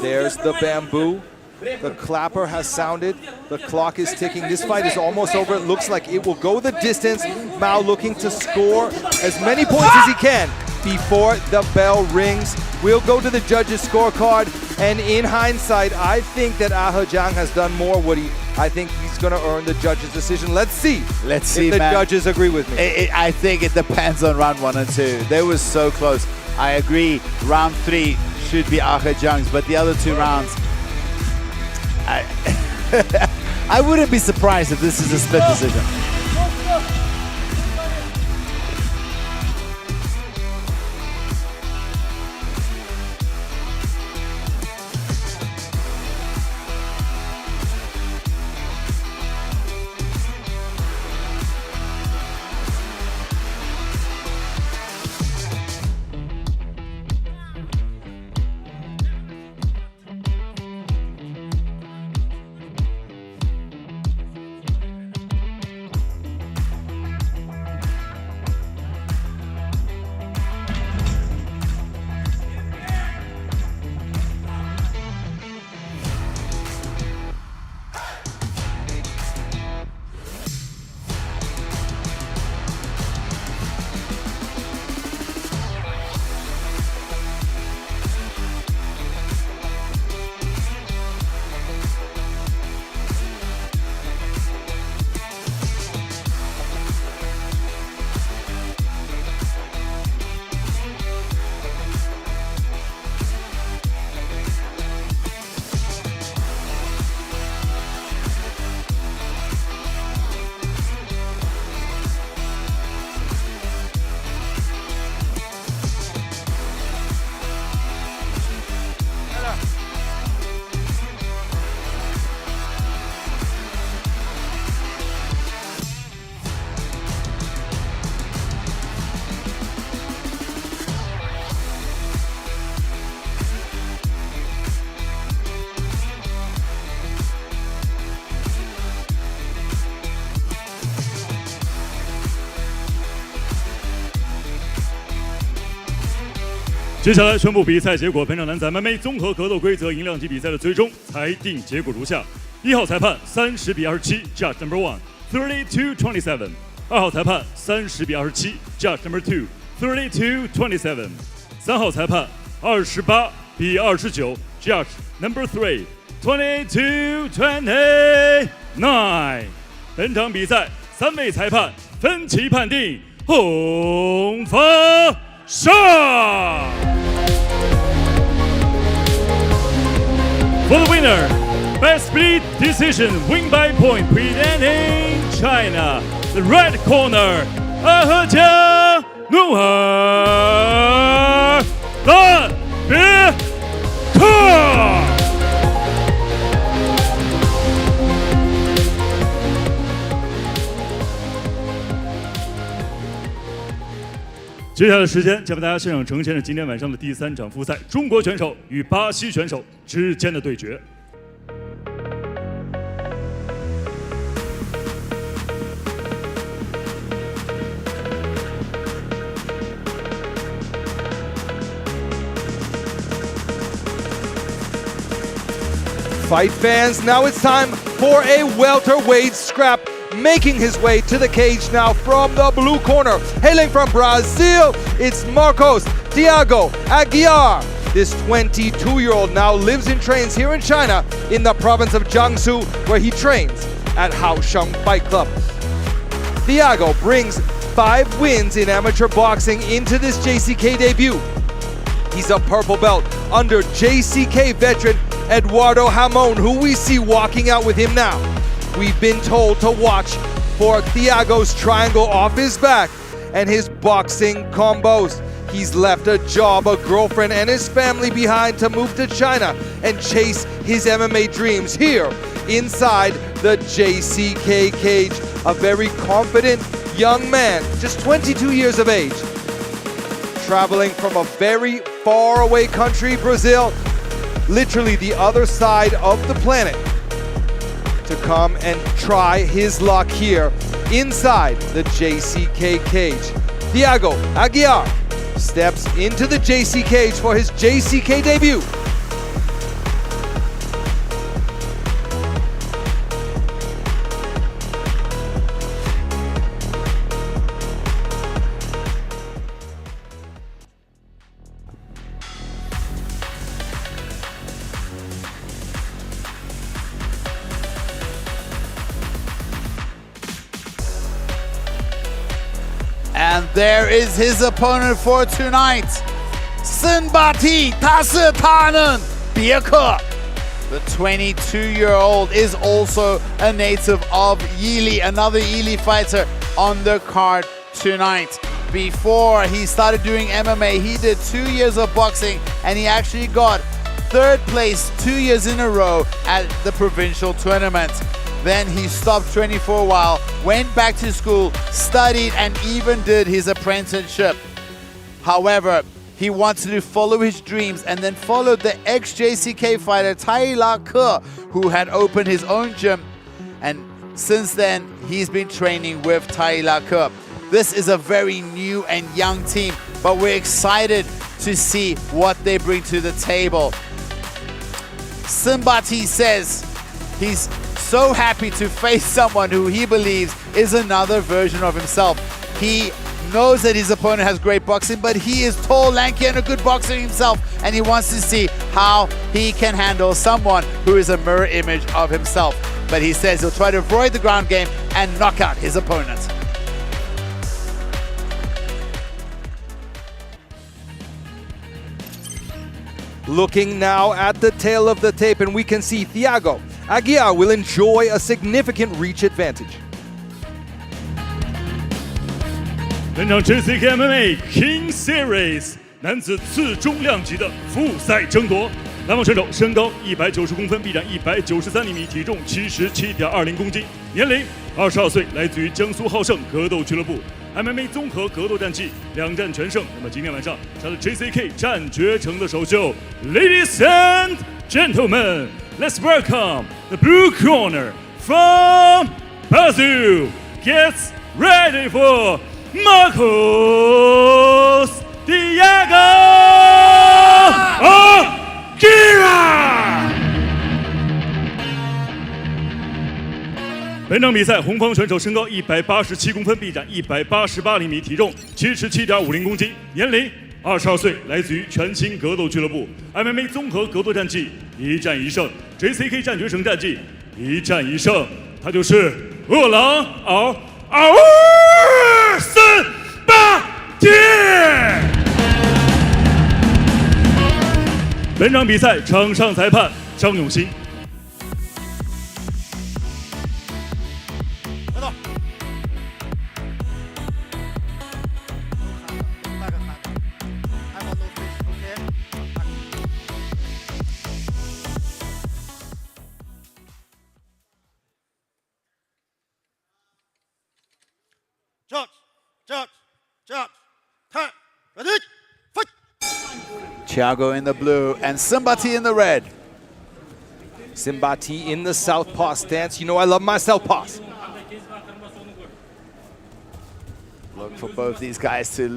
There's the bamboo. The clapper has sounded. The clock is ticking. This fight is almost over. It looks like it will go the distance. Mao looking to score as many points as he can before the bell rings. We'll go to the judges' scorecard, and in hindsight, I think that A-Jang has done more. I think he's going to earn the judges' decision. Let's see. Let's see, if the man. judges agree with me. I think it depends on round 1 and 2. They were so close. I agree. Round 3 should be A-Jang's, but the other 2 rounds, I wouldn't be surprised if this is a split decision.接下来宣布比赛结果，本场男子 MMA 综合格斗规则赢两级比赛的最终裁定结果如下：1号裁判30比27 ，Judge number 1 32-27； 2号裁判30比27 ，Judge number 2 32-27； 3号裁判28比29 ，Judge number 3 22-29。本场比赛3位裁判分歧判定，红方胜。For the winner, by split decision, win by point, presenting China, the red corner, A-Jang努尔大别克。接下来的时间，将为大家现场呈现的今天晚上的第3场复赛，中国选手与巴西选手之间的对决。Fight fans, now it's time for a welterweight scrap. Making his way to the cage now from the blue corner, hailing from Brazil, it's Marcos Thiago Agiar. This 22-year-old now lives and trains here in China in the province of Jiangsu, where he trains at Haosheng Fight Club. Thiago brings 5 wins in amateur boxing into this JCK debut. He's a purple belt under JCK veteran Eduardo Hamon, who we see walking out with him now. We've been told to watch for Thiago's triangle off his back and his boxing combos. He's left a job, a girlfriend, and his family behind to move to China and chase his MMA dreams here inside the JCK cage. A very confident young man, just 22 years of age, traveling from a very far away country, Brazil, literally the other side of the planet, to come and try his luck here inside the JCK cage. Thiago Agiar steps into the JCK cage for his JCK debut. And there is his opponent for tonight. Simba T, 他是他人别克. The 22-year-old is also a native of Yili, another Yili fighter on the card tonight. Before he started doing MMA, he did 2 years of boxing, and he actually got 3rd place 2 years in a row at the provincial tournament. Then he stopped training for a while, went back to school, studied, and even did his apprenticeship. However, he wanted to follow his dreams and then followed the ex-JCK fighter Lahu, who had opened his own gym. And since then, he's been training with Lahu. This is a very new and young team, but we're excited to see what they bring to the table. Simbati says he's so happy to face someone who he believes is another version of himself. He knows that his opponent has great boxing, but he is tall, lanky, and a good boxer himself, and he wants to see how he can handle someone who is a mirror image of himself. But he says he'll try to avoid the ground game and knock out his opponent. Looking now at the tail of the tape, and we can see Thiago Agiar will enjoy a significant reach advantage. 本场 JCK MMA King Series 男子次中量级的复赛争夺，南方选手身高190公分，臂展193厘米，体重77.20公斤，年龄22岁，来自于江苏浩盛格斗俱乐部。MMA 综合格斗战绩2战全胜。那么今天晚上他的 JCK 战决城的首秀 ，Ladies and gentlemen, let's welcome the blue corner from Brazil. Gets ready for Marcos Thiago Agiar. 本场比赛，红方选手身高187公分，臂展188厘米，体重77.50公斤，年龄22岁，来自于全新格斗俱乐部。MMA 综合格斗战绩1战1胜 ，JCK 战决城战绩1战1胜，他就是饿狼森巴蒂。本场比赛场上裁判张永新。Thiago in the blue and Simbati in the red. Simbati in the southpaw stance. You know I love my southpaws. Look for both these guys to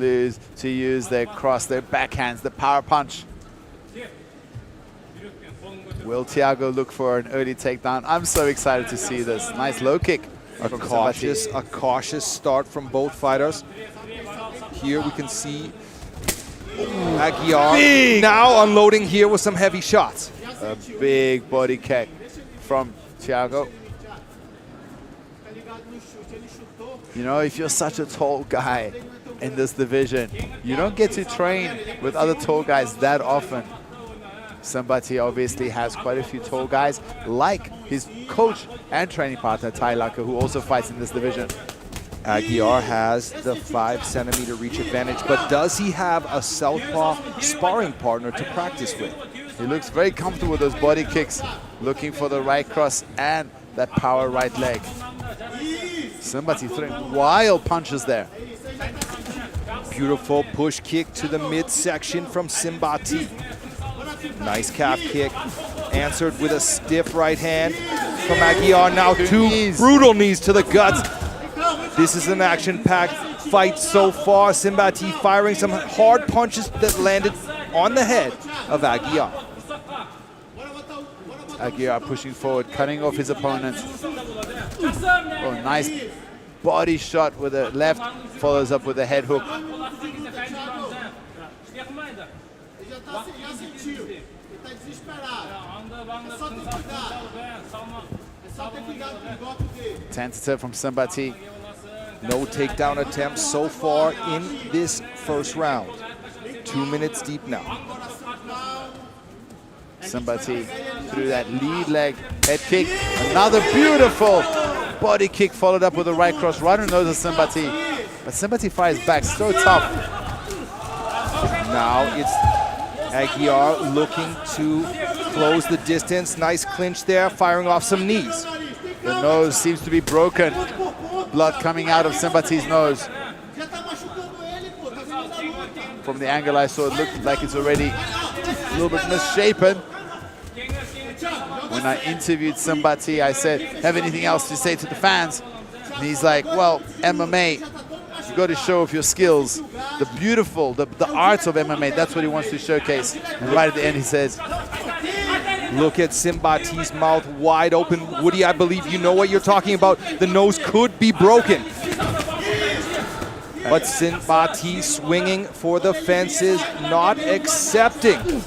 use their cross, their backhands, the power punch. Will Thiago look for an early takedown? I'm so excited to see this. Nice low kick. A cautious start from both fighters. Here we can see Agiar now unloading here with some heavy shots. A big body kick from Thiago. You know, if you're such a tall guy in this division, you don't get to train with other tall guys that often. Simbati obviously has quite a few tall guys, like his coach and training partner, Lahu, who also fights in this division. Agiar has the 5-centimeter reach advantage, but does he have a southpaw sparring partner to practice with? He looks very comfortable with those body kicks, looking for the right cross and that power right leg. Simbati throwing wild punches there. Beautiful push kick to the midsection from Simbati. Nice calf kick, answered with a stiff right hand from Agiar. Now two brutal knees to the guts. This is an action-packed fight so far. Simba firing some hard punches that landed on the head of Agiar. Agiar pushing forward, cutting off his opponent. Oh, nice body shot with a left, follows up with a head hook. Tentative from Simba. No takedown attempts so far in this first round. 2 minutes deep now. Simba through that lead leg head kick. Another beautiful body kick followed up with a right cross right on the nose of Simba. But Simba fires back so tough. Now it's Agiar looking to close the distance. Nice clinch there, firing off some knees. The nose seems to be broken. Blood coming out of Simba's nose. From the angle I saw, it looked like it's already a little bit misshapen. When I interviewed Simba, I said, have anything else to say to the fans? And he's like, well, MMA, you got to show off your skills. The beautiful, the arts of MMA, that's what he wants to showcase. And right at the end he says, look at Simbati's mouth wide open. Woody, I believe you know what you're talking about. The nose could be broken. But Simbati swinging for the fences, not accepting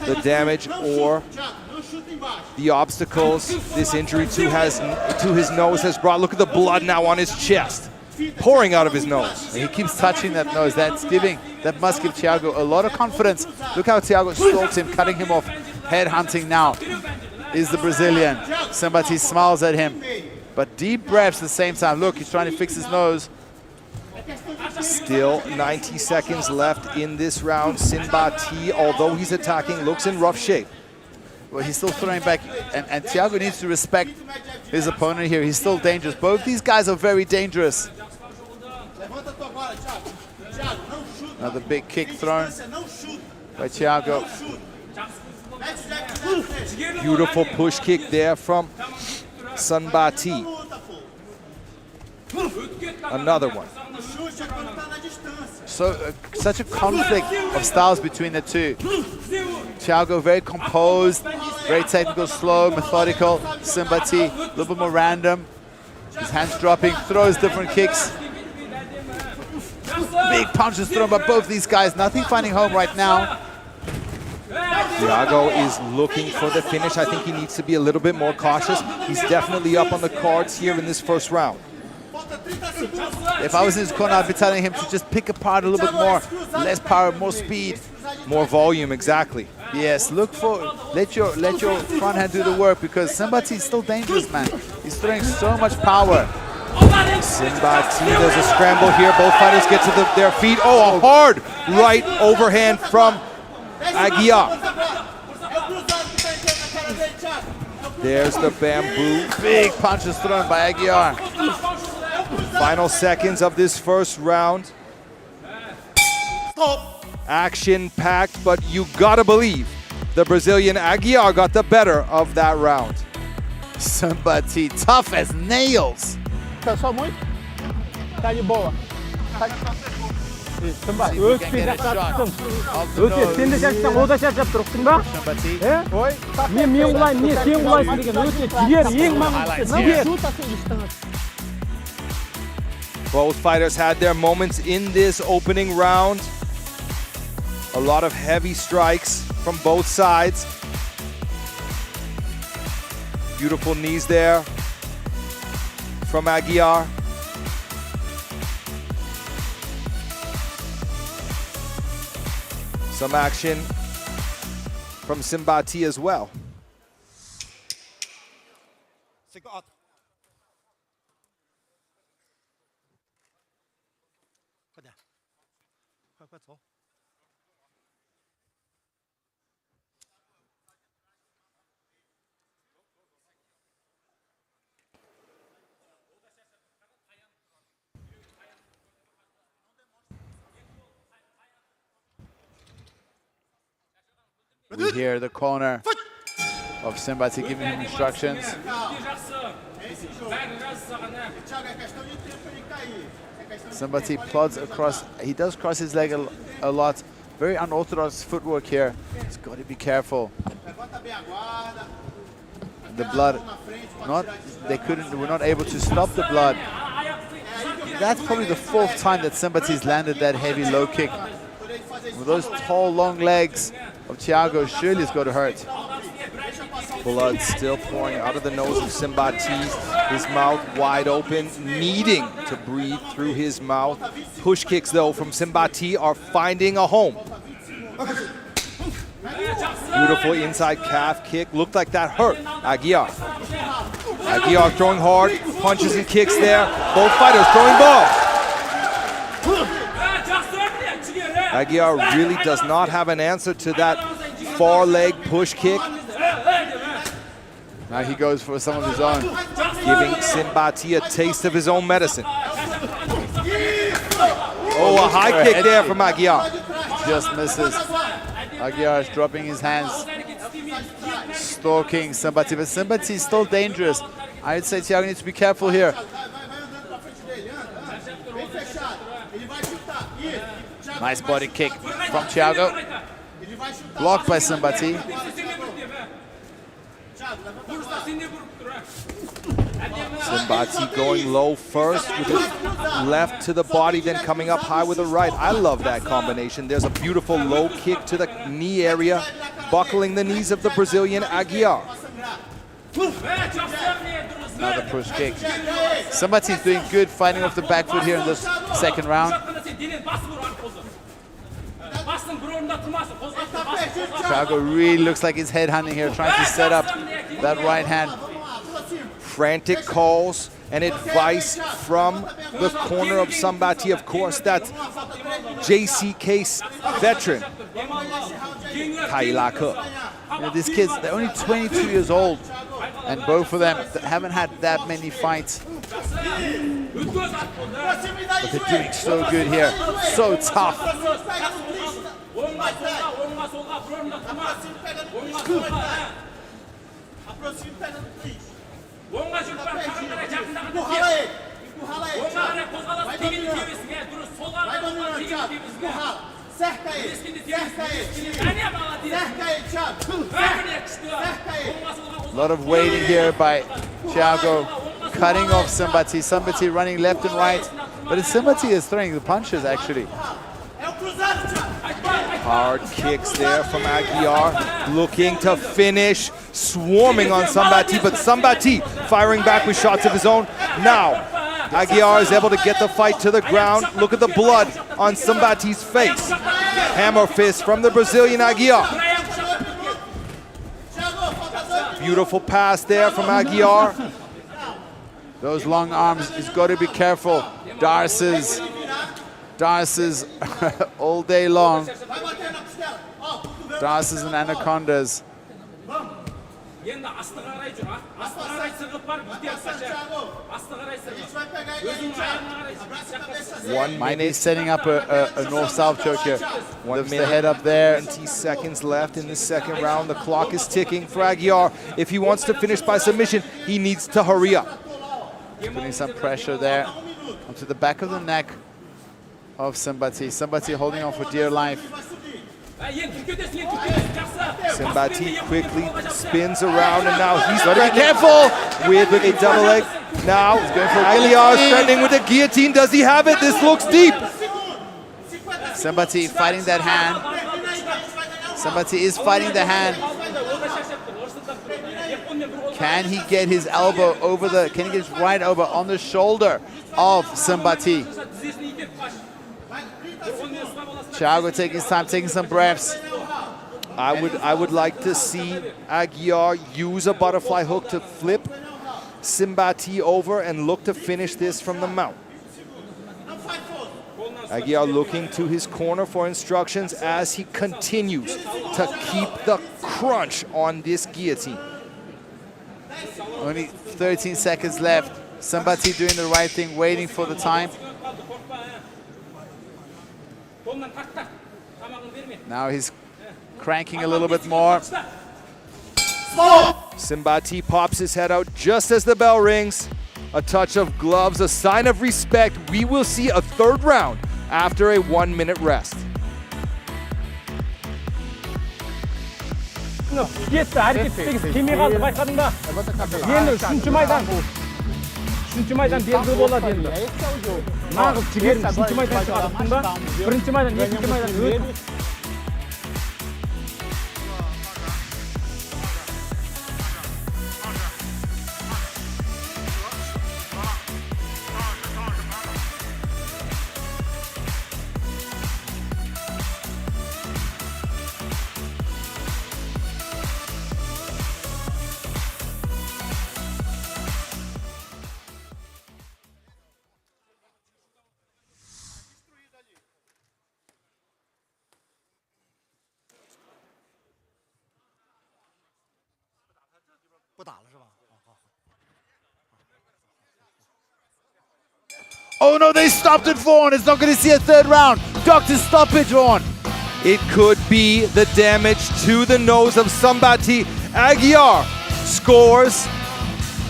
the damage or the obstacles this injury to his nose has brought. Look at the blood now on his chest, pouring out of his nose. He keeps touching that nose. That must give Thiago a lot of confidence. Look how Thiago stalks him, cutting him off. Head hunting now is the Brazilian. Somebody smiles at him, but deep breaths at the same time. Look, he's trying to fix his nose. Still 90 seconds left in this round. Simbati, although he's attacking, looks in rough shape. Well, he's still throwing back, and Thiago needs to respect his opponent here. He's still dangerous. Both these guys are very dangerous. Another big kick thrown by Thiago. Beautiful push kick there from Simbati. Another one. So such a conflict of styles between the two. Thiago very composed, very technical, slow, methodical. Simbati a little bit more random. His hands dropping, throws different kicks. Big punches thrown by both these guys. Nothing finding home right now. Thiago is looking for the finish. I think he needs to be a little bit more cautious. He's definitely up on the cards here in this first round. If I was in his corner, I'd be telling him to just pick apart a little bit more. Less power, more speed. More volume, exactly. Yes, let your front hand do the work, because Simbati's still dangerous, man. He's throwing so much power. Simbati, there's a scramble here. Both fighters get to their feet. Oh, a hard right overhand from Agiar. There's the bamboo. Big punches thrown by Agiar. Final seconds of this first round. Action-packed, but you gotta believe the Brazilian Agiar got the better of that round. Simbati, tough as nails. Cansou muito? Tá de boa. Simba, sen de şaştın, o da şaşıp durursun da. Men улай, sen ulaysın деген öte жігер, ең маңыздысы жігер. Both fighters had their moments in this opening round. A lot of heavy strikes from both sides. Beautiful knees there from Agiar. Some action from Simbati as well. We hear the corner of Simbati giving him instructions. Simbati plods across. He does cross his leg a lot. Very unorthodox footwork here. He's got to be careful. The blood, we're not able to stop the blood. That's probably the 4th time that Simbati's landed that heavy low kick. With those tall, long legs of Thiago, surely it's got to hurt. Blood still pouring out of the nose of Simbati. His mouth wide open, needing to breathe through his mouth. Push kicks, though, from Simbati are finding a home. Beautiful inside calf kick. Looked like that hurt Agiar. Agiar throwing hard, punches and kicks there. Both fighters throwing balls. Agiar really does not have an answer to that far leg push kick. Now he goes for some of his own. Giving Simbati a taste of his own medicine. Oh, a high kick there from Agiar. Just misses. Agiar is dropping his hands, stalking Simbati, but Simbati is still dangerous. I'd say Thiago needs to be careful here. Nice body kick from Thiago. Blocked by Simbati. Simbati going low first with the left to the body, then coming up high with the right. I love that combination. There's a beautiful low kick to the knee area, buckling the knees of the Brazilian Agiar. Another push kick. Simbati's doing good fighting off the back foot here in this 2nd round. Thiago really looks like he's headhunting here, trying to set up that right hand. Frantic calls and advice from the corner of Simbati. Of course, that's JCK veteran, Kailaka. You know, these kids, they're only 22 years old, and both of them haven't had that many fights. But they're doing so good here, so tough. A lot of waiting here by Thiago, cutting off Simbati. Simbati running left and right, but Simbati is throwing the punches actually. Hard kicks there from Agiar, looking to finish, swarming on Simbati, but Simbati firing back with shots of his own. Now, Agiar is able to get the fight to the ground. Look at the blood on Simbati's face. Hammer fist from the Brazilian Agiar. Beautiful pass there from Agiar. Those long arms, he's got to be careful. Darces all day long. Darces and anacondas. Might be setting up a north-south choke here. Lifts the head up there. 20 seconds left in the 2nd round. The clock is ticking for Agiar. If he wants to finish by submission, he needs to hurry up. Putting some pressure there onto the back of the neck of Simbati. Simbati holding on for dear life. Simbati quickly spins around, and now he's got to be careful with a double leg. Now Agiar is threatening with the guillotine. Does he have it? This looks deep. Simbati fighting that hand. Simbati is fighting the hand. Can he get his elbow over can he get his right elbow on the shoulder of Simbati? Thiago taking his time, taking some breaths. I would like to see Agiar use a butterfly hook to flip Simbati over and look to finish this from the mount. Agiar looking to his corner for instructions as he continues to keep the crunch on this guillotine. Only 13 seconds left. Simbati doing the right thing, waiting for the time. Now he's cranking a little bit more. Simba pops his head out just as the bell rings. A touch of gloves, a sign of respect. We will see a third round after a 1-minute rest. Yetti, hareket ettik. Kimi kaldı, başladın da. Yeni, üçüncü maydan. Üçüncü maydan belli болады енді. Nağız жігерін üçüncü maydan çıkarttın da. Birinci maydan, екінші maydan өтіп. Oh no, they stopped it, Vaughn. It's not going to see a third round. Doctor, stop it, Vaughn. It could be the damage to the nose of somebody. Agiar scores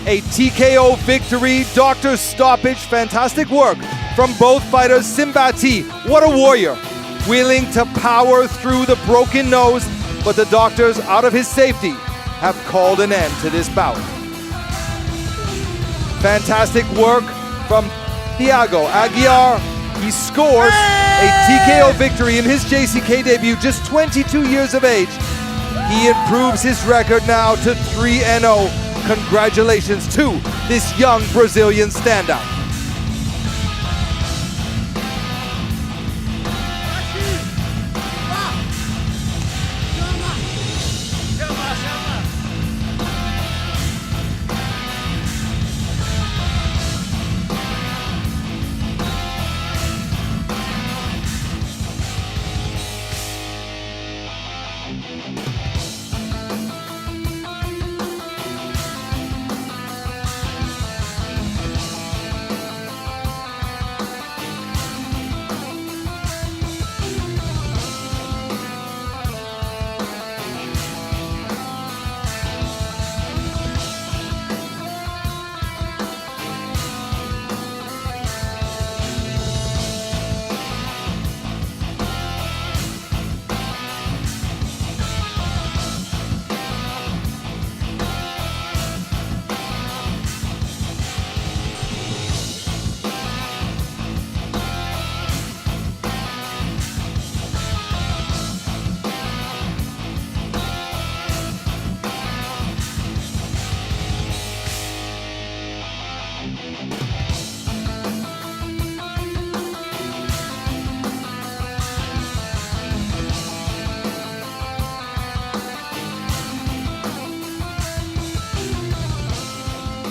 a TKO victory. Doctor stoppage. Fantastic work from both fighters. Simbati, what a warrior. Willing to power through the broken nose, but the doctors, out of his safety, have called an end to this bout. Fantastic work from Thiago Agiar. He scores a TKO victory in his JCK debut, just 22 years of age. He improves his record now to 3-0. Congratulations to this young Brazilian standout.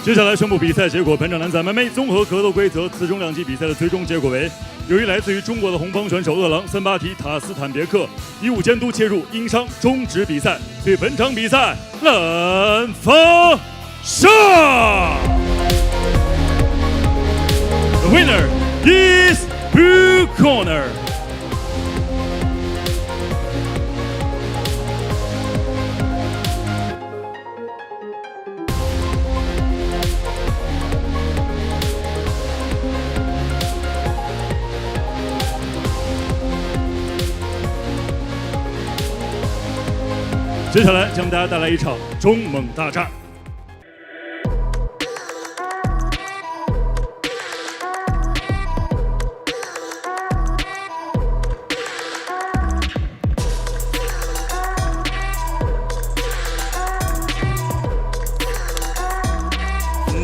接下来宣布比赛结果。本场男子 MMA 综合格斗规则，此种两级比赛的最终结果为：由于来自于中国的红方选手饿狼森巴提塔斯坦别克以武监督切入，因伤终止比赛，对本场比赛蓝方胜。The winner is blue corner. 接下来将为大家带来一场中猛大战。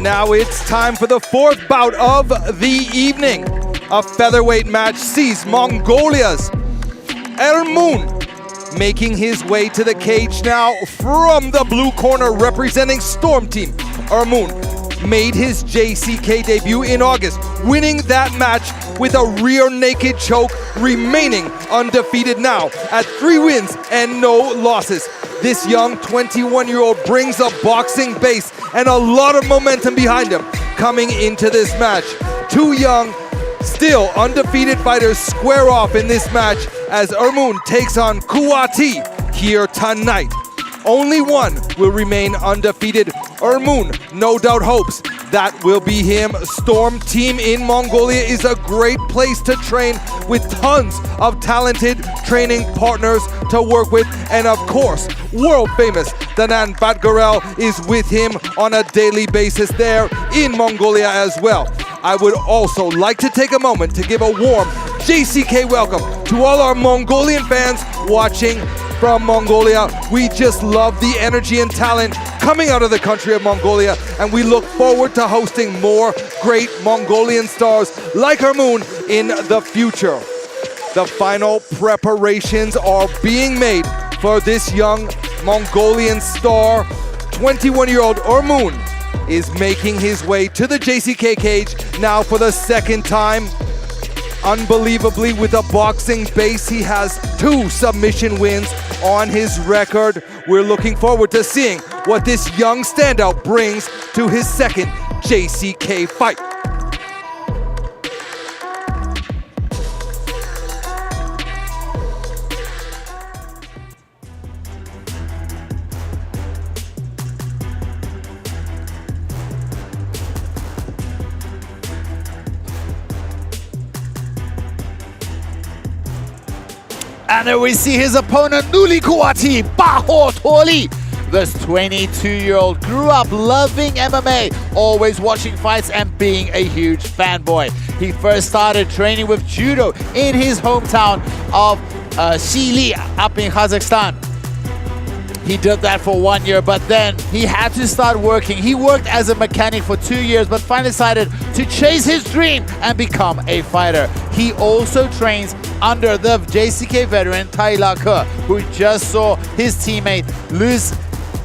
Now it's time for the fourth bout of the evening. A featherweight match sees Mongolia's Ermun making his way to the cage now from the blue corner, representing Storm Team. Ermun made his JCK debut in August, winning that match with a rear naked choke, remaining undefeated now at 3 wins and no losses. This young 21-year-old brings a boxing base and a lot of momentum behind him coming into this match. Two young, still undefeated fighters square off in this match as Ermun takes on Kuati. here tonight. Only one will remain undefeated. Ermun no doubt hopes that will be him. Storm Team in Mongolia is a great place to train with tons of talented training partners to work with. And of course, world famous Danan Batgarel is with him on a daily basis there in Mongolia as well. I would also like to take a moment to give a warm JCK welcome to all our Mongolian fans watching from Mongolia. We just love the energy and talent coming out of the country of Mongolia, and we look forward to hosting more great Mongolian stars like Ermun in the future. The final preparations are being made for this young Mongolian star. 21-year-old Ermun is making his way to the JCK cage now for the second time. Unbelievably, with a boxing base, he has 2 submission wins on his record. We're looking forward to seeing what this young standout brings to his second JCK fight. And then we see his opponent, Nuli Kuati, Baho Toli. This 22-year-old grew up loving MMA, always watching fights and being a huge fanboy. He first started training with judo in his hometown of Shili up in Kazakhstan. He did that for 1 year, but then he had to start working. He worked as a mechanic for 2 years, but finally decided to chase his dream and become a fighter. He also trains under the JCK veteran Lahu, who just saw his teammate lose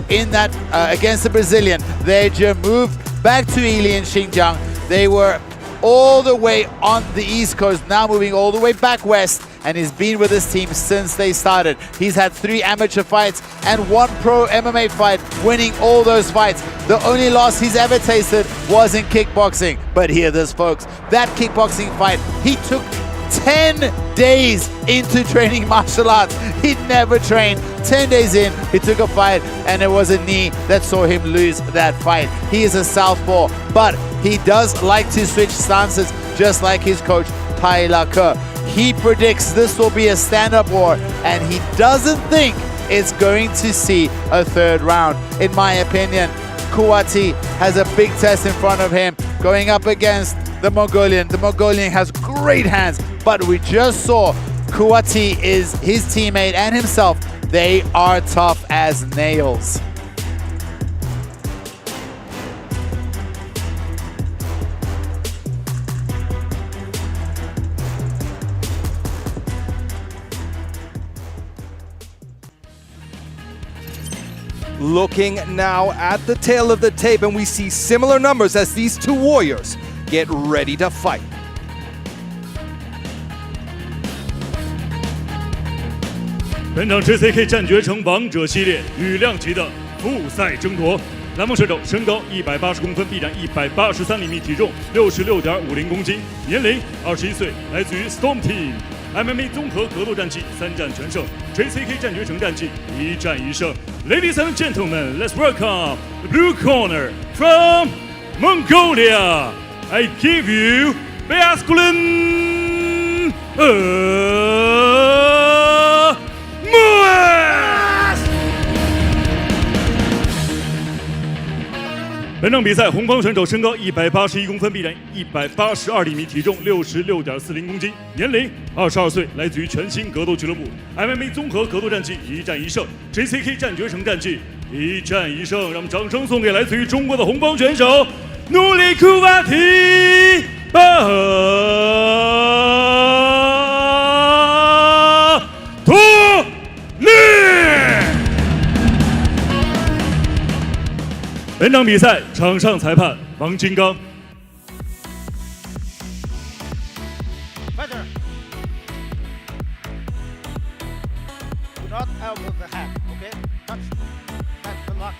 in that against the Brazilian. They just moved back to Ili in Xinjiang. They were all the way on the East Coast, now moving all the way back west, and he's been with his team since they started. He's had 3 amateur fights and 1 pro MMA fight, winning all those fights. The only loss he's ever tasted was in kickboxing. But hear this, folks, that kickboxing fight, he took 10 days into training martial arts. He'd never trained. 10 days in, he took a fight, and it was a knee that saw him lose that fight. He is a southpaw, but he does like to switch stances, just like his coach, Lahu. He predicts this will be a stand-up war, and he doesn't think it's going to see a 3rd round. In my opinion, Kuati has a big test in front of him, going up against the Mongolian. The Mongolian has great hands, but we just saw Kuati is his teammate and himself. They are tough as nails. Looking now at the tail of the tape, and we see similar numbers as these 2 warriors get ready to fight.本场 JCK 战决成王者系列羽量级的复赛争夺。蓝锋选手身高180公分，臂展183厘米，体重66.50公斤，年龄21岁，来自于 Storm Team。MMA 综合格斗战绩3战全胜 ，JCK 战决成战绩1战1胜。Ladies and gentlemen, let's welcome the blue corner from Mongolia. I give you masculine Moas. 本场比赛，红方选手身高181公分，臂展182厘米，体重66.40公斤，年龄22岁，来自于全新格斗俱乐部。MMA 综合格斗战绩1战1胜 ，JCK 战决成战绩1战1胜。让我们掌声送给来自于中国的红方选手努力库瓦提巴托利。本场比赛场上裁判王金刚。Fighter. Do not elbow the hand, okay? Touch. That's the lock.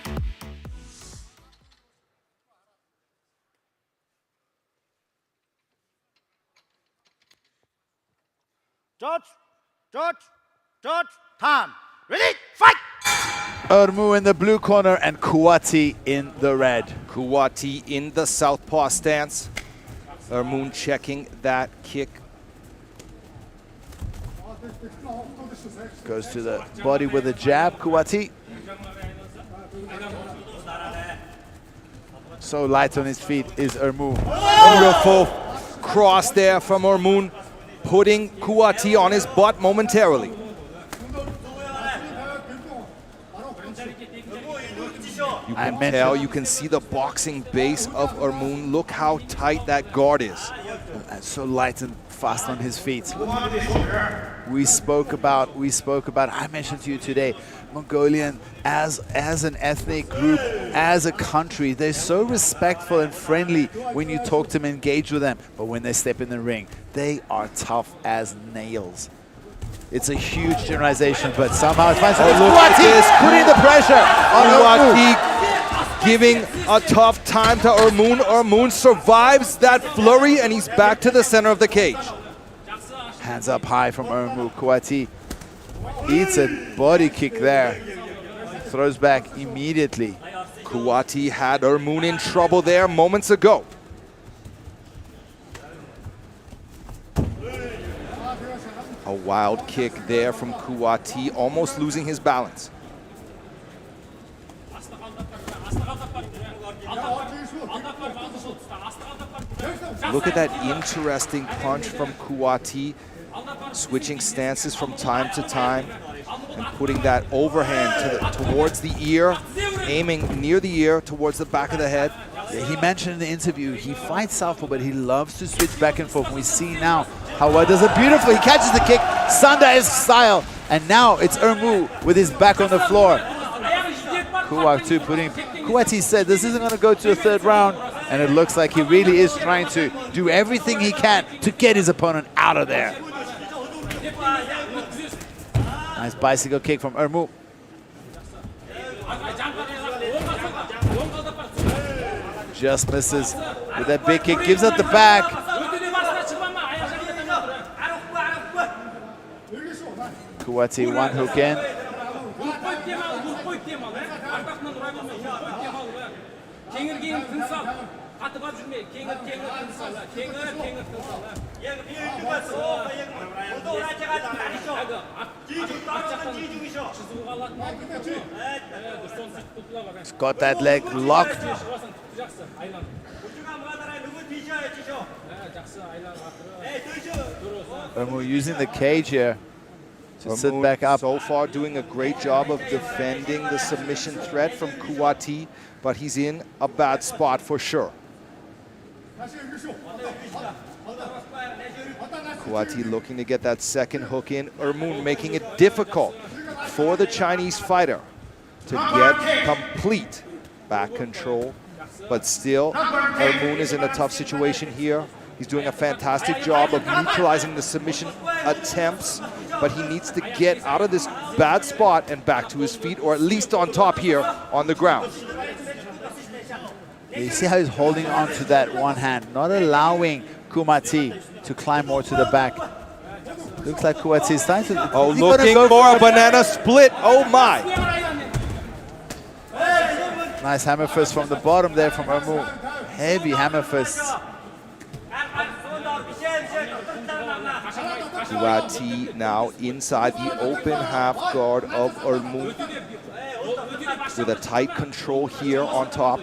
Judge. Time. Ready? Fight! Ermu in the blue corner and Kuati in the red. Kuati in the southpaw stance. Ermun checking that kick. Goes to the body with a jab, Kuati. So light on his feet is Ermu. Beautiful cross there from Ermun, putting Kuati on his butt momentarily. You can tell, you can see the boxing base of Ermun. Look how tight that guard is. So light and fast on his feet. We spoke about, I mentioned to you today, Mongolian as an ethnic group, as a country, they're so respectful and friendly when you talk to them, engage with them. But when they step in the ring, they are tough as nails. It's a huge generalization, but somehow it finds Kuati putting the pressure on Kuati giving a tough time to Ermun. Ermun survives that flurry and he's back to the center of the cage. Hands up high from Ermu. Kuati eats a body kick there. Throws back immediately. Kuati had Ermun in trouble there moments ago. A wild kick there from Kuati, almost losing his balance. Look at that interesting punch from Kuati, switching stances from time to time and putting that overhand towards the ear, aiming near the ear towards the back of the head. Yeah, he mentioned in the interview he fights southpaw, but he loves to switch back and forth. We see now how does it beautifully. He catches the kick, Sanda-esque style, and now it's Ermu with his back on the floor. Kuati said this isn't going to go to a third round, and it looks like he really is trying to do everything he can to get his opponent out of there. Nice bicycle kick from Ermu. Just misses with that big kick, gives up the back. Kuati one hook in. He's got that leg locked. Ermu using the cage here to sit back up. So far doing a great job of defending the submission threat from Kuati, but he's in a bad spot for sure. Kuati looking to get that second hook in. Ermun making it difficult for the Chinese fighter to get complete back control. But still, Ermun is in a tough situation here. He's doing a fantastic job of neutralizing the submission attempts, but he needs to get out of this bad spot and back to his feet, or at least on top here on the ground. You see how he's holding on to that one hand, not allowing Kuati to climb more to the back. Looks like Kuati is starting to... Oh, looking for a banana split. Oh, my. Nice hammer fist from the bottom there from Ermu. Heavy hammer fists. Kuati now inside the open half guard of Ermu with a tight control here on top.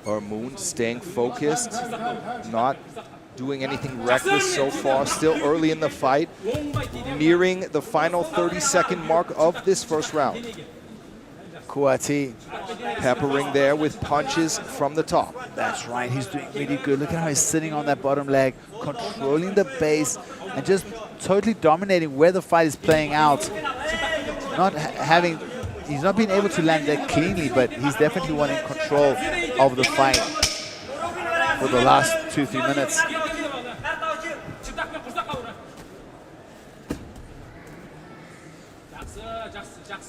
Ermu staying focused, not doing anything reckless so far, still early in the fight, nearing the final 30-second mark of this first round. Kuati peppering there with punches from the top. That's right, he's doing really good. Look at how he's sitting on that bottom leg, controlling the base, and just totally dominating where the fight is playing out. He's not been able to land that cleanly, but he's definitely wanting control of the fight for the last 2-3 minutes.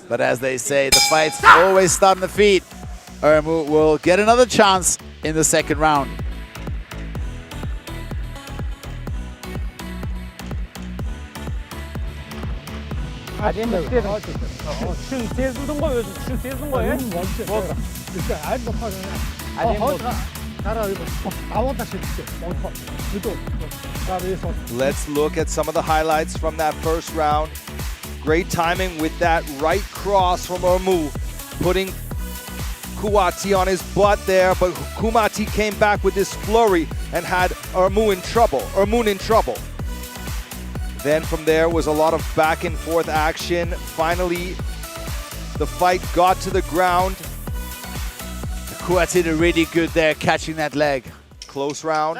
But as they say, the fights always start on the feet. Ermu will get another chance in the second round. Şun sezildin koy özün, şun sezdin koy. Let's look at some of the highlights from that first round. Great timing with that right cross from Ermu, putting Kuati on his butt there, but Kuati came back with this flurry and had Ermu in trouble. Then from there was a lot of back and forth action. Finally, the fight got to the ground. Kuati did really good there, catching that leg. Close round.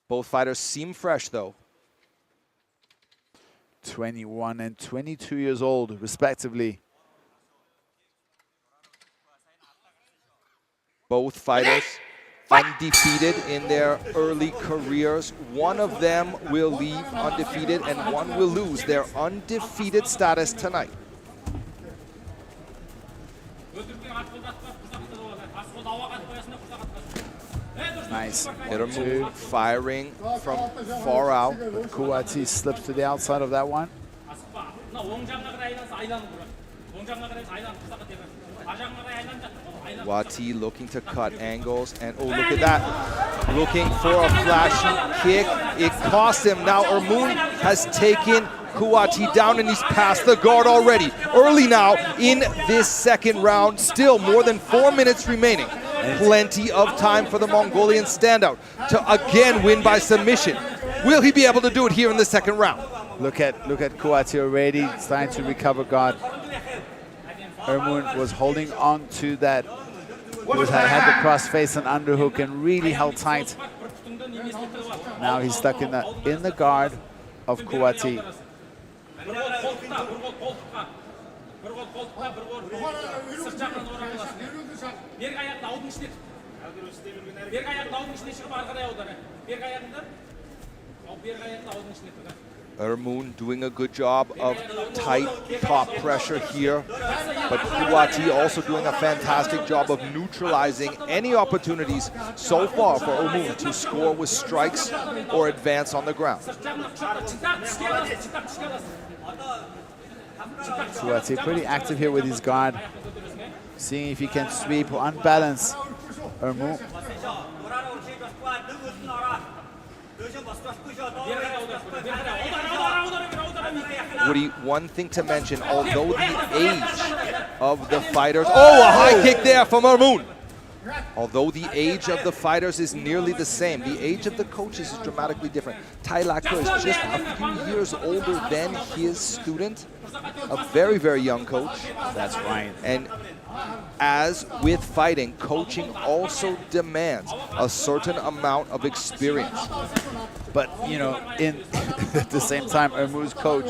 Both fighters seem fresh though. 21 and 22 years old, respectively. Both fighters undefeated in their early careers. One of them will leave undefeated and one will lose their undefeated status tonight. Nice. Heru firing from far out. Kuati slips to the outside of that one. Kuati looking to cut angles, and oh, look at that. Looking for a flashy kick. It cost him. Now Ermu has taken Kuati down and he's past the guard already. Early now in this second round, still more than 4 minutes remaining. Plenty of time for the Mongolian standout to again win by submission. Will he be able to do it here in the second round? Look at Kuati already starting to recover guard. Ermu was holding on to that. He had the cross face and underhook and really held tight. Now he's stuck in the guard of Kuati. Ermu doing a good job of tight top pressure here, but Kuati also doing a fantastic job of neutralizing any opportunities so far for Ermu to score with strikes or advance on the ground. Kuati pretty active here with his guard, seeing if he can sweep or unbalance Ermu. Woody, one thing to mention, although the age of the fighters... Oh, a high kick there from Ermu. Although the age of the fighters is nearly the same, the age of the coaches is dramatically different. Tai Lako is just a few years older than his student, a very, very young coach. That's right. And as with fighting, coaching also demands a certain amount of experience. But, you know, at the same time, Ermu's coach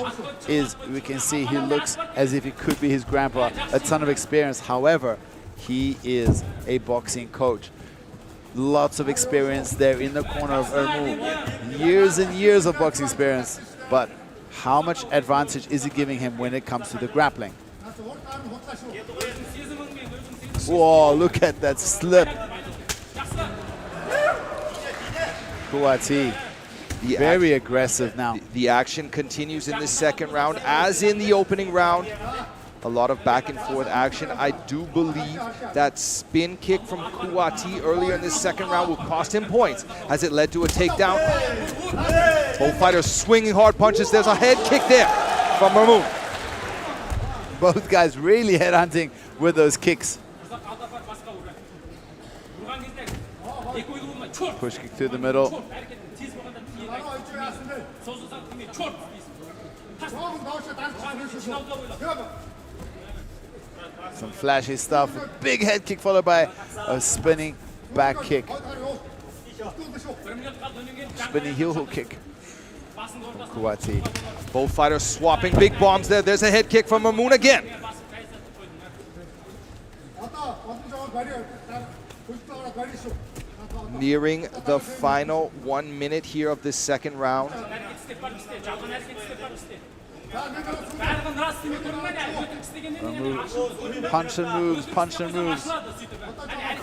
is, we can see he looks as if he could be his grandpa, a ton of experience. However, he is a boxing coach. Lots of experience there in the corner of Ermu. Years and years of boxing experience. But how much advantage is he giving him when it comes to the grappling? Whoa, look at that slip. Kuati, very aggressive now. The action continues in the second round, as in the opening round. A lot of back and forth action. I do believe that spin kick from Kuati earlier in this second round will cost him points, as it led to a takedown. Both fighters swinging hard punches. There's a head kick there from Ermu. Both guys really headhunting with those kicks. Push kick through the middle. Some flashy stuff. Big head kick followed by a spinning back kick. Spinning heel hook kick from Kuati. Both fighters swapping big bombs there. There's a head kick from Ermu again. Nearing the final 1 minute here of this second round. Punch and moves, punch and moves.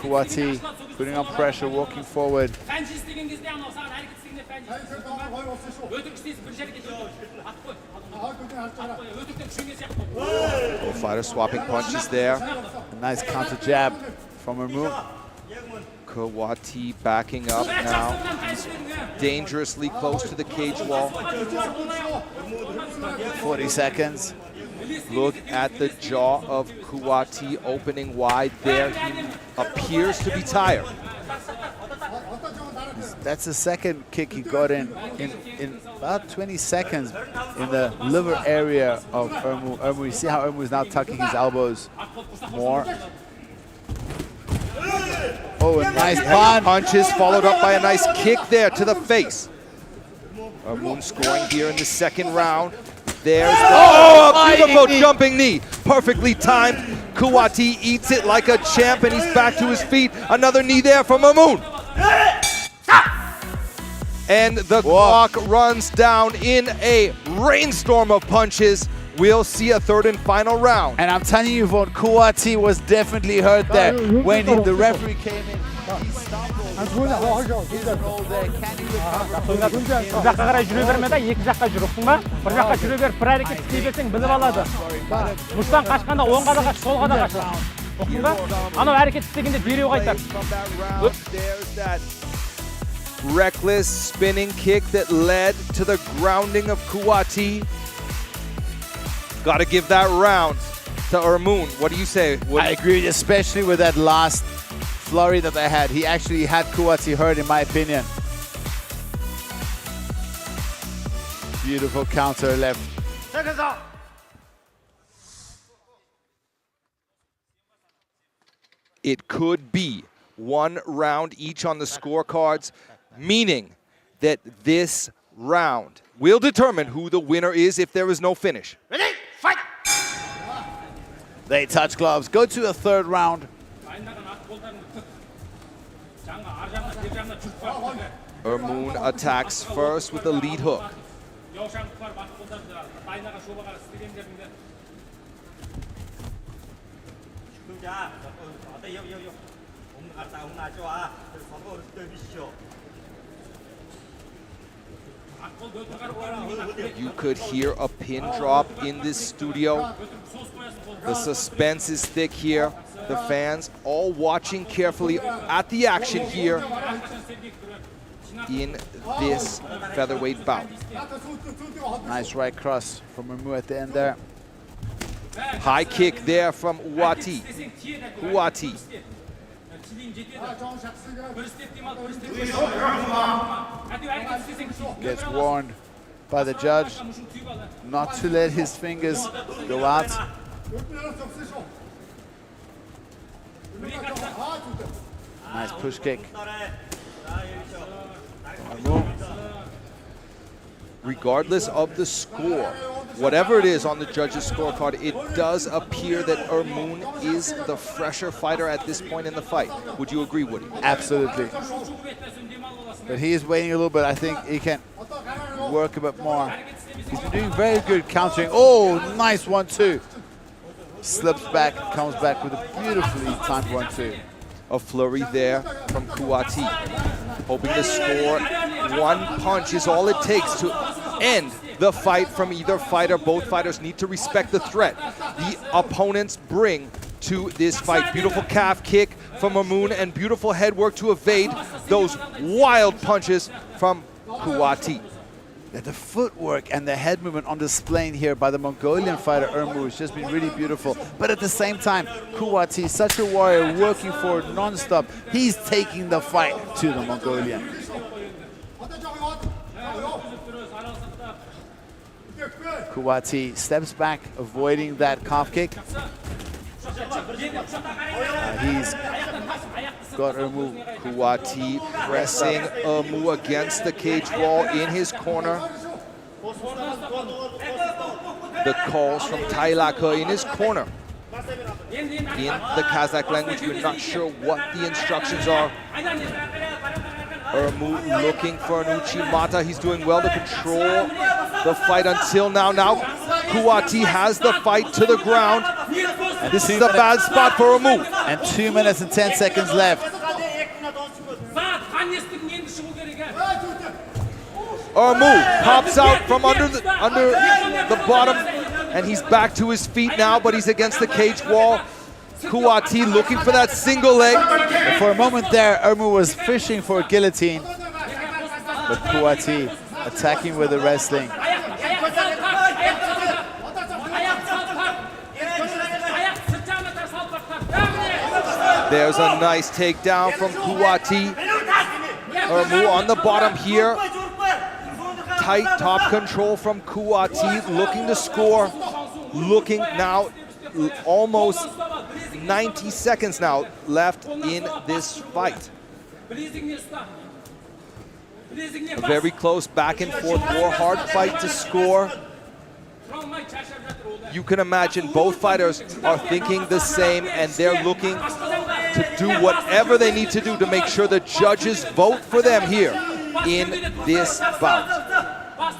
Kuati putting on pressure, walking forward. Both fighters swapping punches there. A nice counter jab from Heru. Kuati backing up now. He's dangerously close to the cage wall. 40 seconds. Look at the jaw of Kuati opening wide there. He appears to be tired. That's the second kick he got in about 20 seconds in the liver area of Heru. You see how Heru is now tucking his elbows more. Oh, a nice punch. Punches followed up by a nice kick there to the face. Heru scoring here in the second round. There's the a beautiful jumping knee. Perfectly timed. Kuati eats it like a champ and he's back to his feet. Another knee there from Heru. And the clock runs down in a rainstorm of punches. We'll see a third and final round. And I'm telling you, Vaughn, Kuati was definitely hurt there. When the referee came in, he stumbled. His roll there. Can he recover? Bir жаққа қарай жүре берме да, екі жаққа жүр, ұқтың ба? Bir жаққа жүре беріп, бір әрекет істей берсең біліп алады. Мұштан қашқанда оңға да қаш, солға да қаш. Ұқтың ба? Анау әрекет істегенде дереу қайтар. There's that reckless spinning kick that led to the grounding of Kuati. Got to give that round to Heru. What do you say? I agree, especially with that last flurry that they had. He actually had Kuati hurt, in my opinion. Beautiful counter left. It could be 1 round each on the scorecards, meaning that this round will determine who the winner is if there is no finish. Ready? Fight! They touch gloves. Go to a third round. Heru attacks first with a lead hook. You could hear a pin drop in this studio. The suspense is thick here. The fans all watching carefully at the action here in this featherweight bout. Nice right cross from Heru at the end there. High kick there from Kuati. Gets warned by the judge not to let his fingers go out. Nice push kick. Regardless of the score, whatever it is on the judges' scorecard, it does appear that Heru is the fresher fighter at this point in the fight. Would you agree, Woody? Absolutely. But he is waiting a little bit. I think he can work a bit more. He's been doing very good countering. Oh, nice 1-2. Slips back, comes back with a beautifully timed 1-2. A flurry there from Kuati. Hoping to score. 1 punch is all it takes to end the fight from either fighter. Both fighters need to respect the threat the opponents bring to this fight. Beautiful calf kick from Heru and beautiful head work to evade those wild punches from Kuati. The footwork and the head movement on display here by the Mongolian fighter Heru has just been really beautiful. But at the same time, Kuati, such a warrior, working forward non-stop. He's taking the fight to the Mongolian. Kuati steps back, avoiding that calf kick. He's got Heru. Kuati pressing Heru against the cage wall in his corner. The calls from Tailaka in his corner. In the Kazakh language, we're not sure what the instructions are. Heru looking for an Uchimata. He's doing well to control the fight until now. Now Kuati has the fight to the ground. And this is a bad spot for Heru. And 2 minutes and 10 seconds left. Heru pops out from under the bottom, and he's back to his feet now, but he's against the cage wall. Kuati looking for that single leg. And for a moment there, Heru was fishing for a guillotine, but Kuati attacking with the wrestling. There's a nice takedown from Kuati. Heru on the bottom here. Tight top control from Kuati, looking to score. Looking now, almost 90 seconds now left in this fight. A very close back and forth war, hard fight to score. You can imagine both fighters are thinking the same, and they're looking to do whatever they need to do to make sure the judges vote for them here in this bout.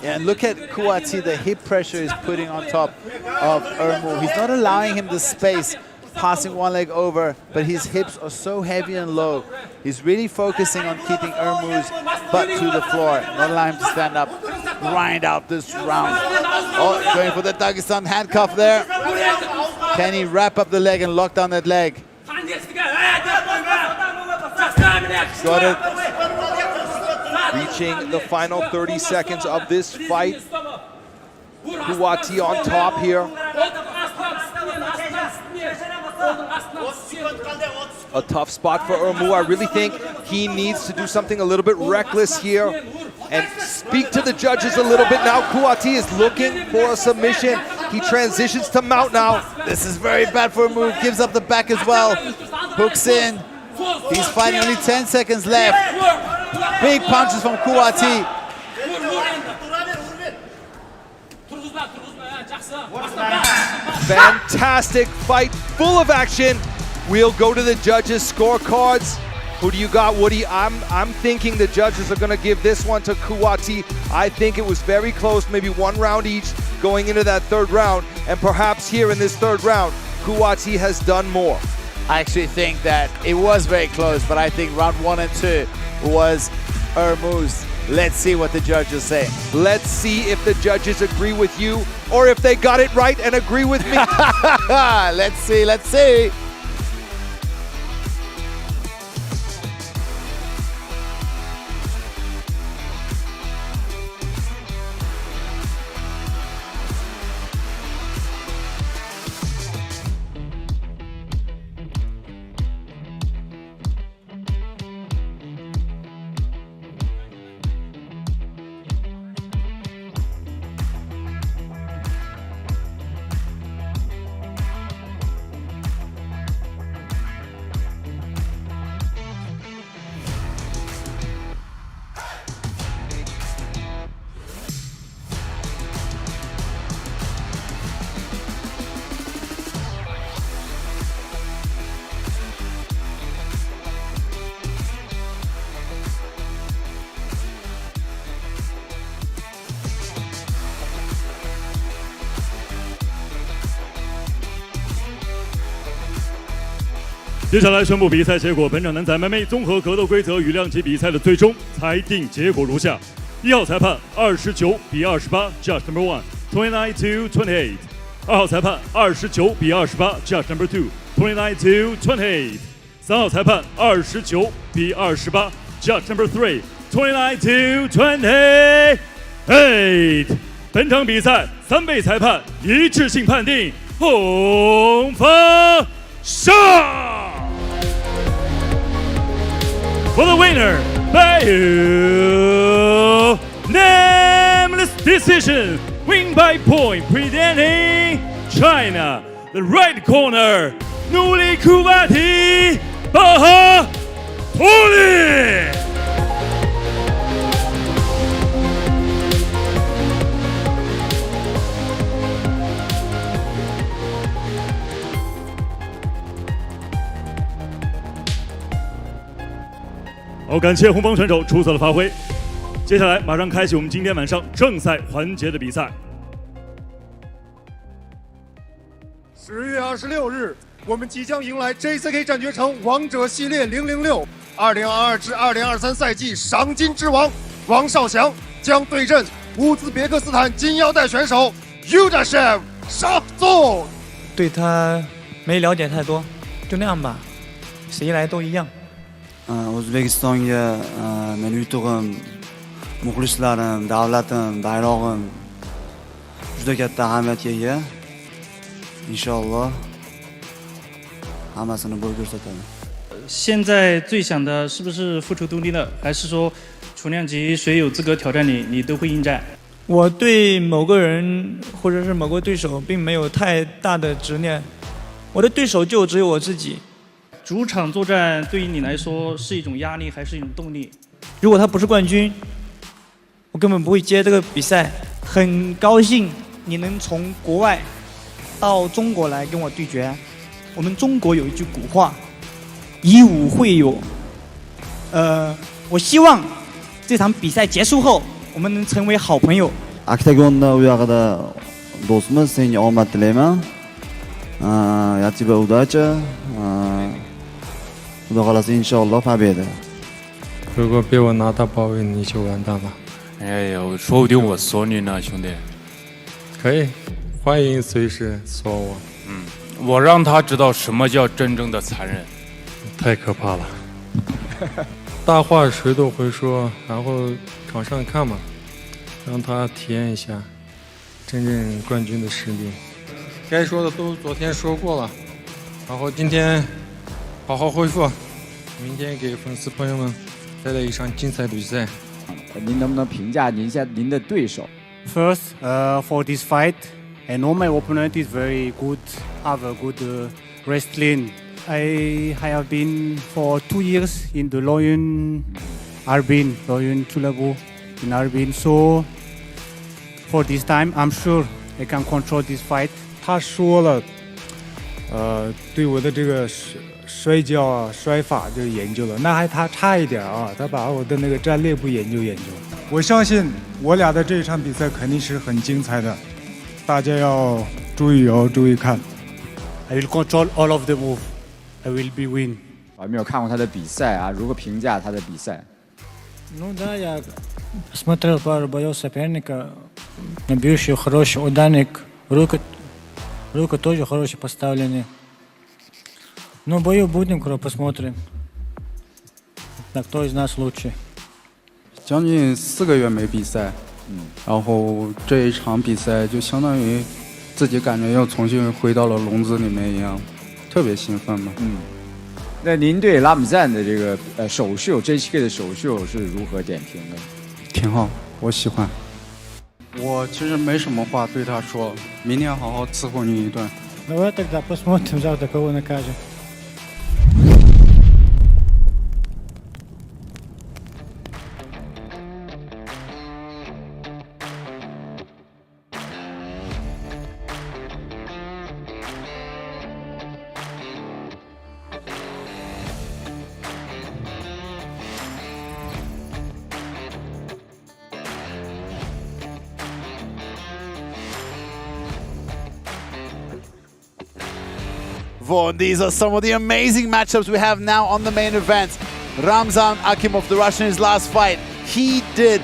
Yeah, and look at Kuati, the hip pressure he's putting on top of Heru. He's not allowing him the space, passing one leg over, but his hips are so heavy and low. He's really focusing on keeping Heru's butt to the floor, not allowing him to stand up, grind out this round. Oh, going for the Dagestan handcuff there. Can he wrap up the leg and lock down that leg? Got it. Reaching the final 30 seconds of this fight. Kuati on top here. A tough spot for Heru. I really think he needs to do something a little bit reckless here and speak to the judges a little bit now. Kuati is looking for a submission. He transitions to mount now. This is very bad for Heru. Gives up the back as well. Hooks in. He's fighting, only 10 seconds left. Big punches from Kuati. Fantastic fight, full of action. We'll go to the judges' scorecards. Who do you got, Woody? I'm thinking the judges are gonna give this one to Kuati. I think it was very close, maybe one round each going into that third round. And perhaps here in this third round, Kuati has done more. I actually think that it was very close, but I think round 1 and 2 was Heru's. Let's see what the judges say. Let's see if the judges agree with you or if they got it right and agree with me. Let's see, let's see.接下来宣布比赛结果。本场男子 MMA 综合格斗规则与量级比赛的最终裁定结果如下：1号裁判29比28 ，Judge number 1 29 to 28；2号裁判29比28 ，Judge number 2 29 to 28；3号裁判29比28 ，Judge number 3 29 to 28。本场比赛3位裁判一致性判定，红方胜。For the winner, by unanimous decision, win by point, presenting China. The right corner, Nuli Kuati, Baha Tuli. 好，感谢红方选手出色的发挥。接下来马上开启我们今天晚上正赛环节的比赛。10月26日，我们即将迎来 JCK 战绝城王者系列006 2022至2023赛季赏金之王王少祥将对阵乌兹别克斯坦金腰带选手 Shokhzod。对他没了解太多，就那样吧，谁来都一样。O'zbekistonga meni yutug'im, muxlislarim, davlatim, bayrog'im juda katta ahamiyatga ega. Inshaalloh hammasini bo'y ko'rsataman. 现在最想的是不是复仇东帝了，还是说重量级谁有资格挑战你，你都会应战？我对某个人或者是某个对手并没有太大的执念，我的对手就只有我自己。主场作战对于你来说是一种压力还是一种动力？如果他不是冠军，我根本不会接这个比赛。很高兴你能从国外到中国来跟我对决。我们中国有一句古话，以武会友。我希望这场比赛结束后，我们能成为好朋友。Oktagonda u yoqida do'stimiz, senga omad tilayman. Я тебе удачи. Xudo xolasa inshaalloh победа. 如果被我拿到包位，你就完蛋了。哎呀，说不定我锁你呢，兄弟。可以，欢迎随时锁我。我让他知道什么叫真正的残忍。太可怕了。大话谁都会说，然后场上看嘛，让他体验一下真正冠军的实力。该说的都昨天说过了，然后今天好好恢复，明天给粉丝朋友们带来一场精彩比赛。您能不能评价您的对手 ？First, for this fight, I know my opponent is very good, have a good wrestling. I have been for 2 years in the Lion Chulabu in Arbin. So for this time, I'm sure I can control this fight. 他说了，对我的这个摔跤啊、摔法就研究了，那还他差一点啊，他把我的那个战略部研究。我相信我俩的这一场比赛肯定是很精彩的，大家要注意看。I will control all of the move. I will be win. 我还没有看过他的比赛啊，如何评价他的比赛？ Ну да, я смотрел пару боев соперника. Бьющий хороший ударник, рука тоже хорошие поставлены. Ну, бою будем, посмотрим. На кто из нас лучше. 将近4个月没比赛，然后这一场比赛就相当于自己感觉又重新回到了笼子里面一样，特别兴奋嘛。那您对拉姆赞的这个首秀 JCK 的首秀是如何点评的？挺好，我喜欢。我其实没什么话对他说，明天好好伺候你一顿。Давай тогда посмотрим завтра, кого накажем. Vaughn, these are some of the amazing matchups we have now on the main event. Ramzan Akimov, the Russian, in his last fight, he did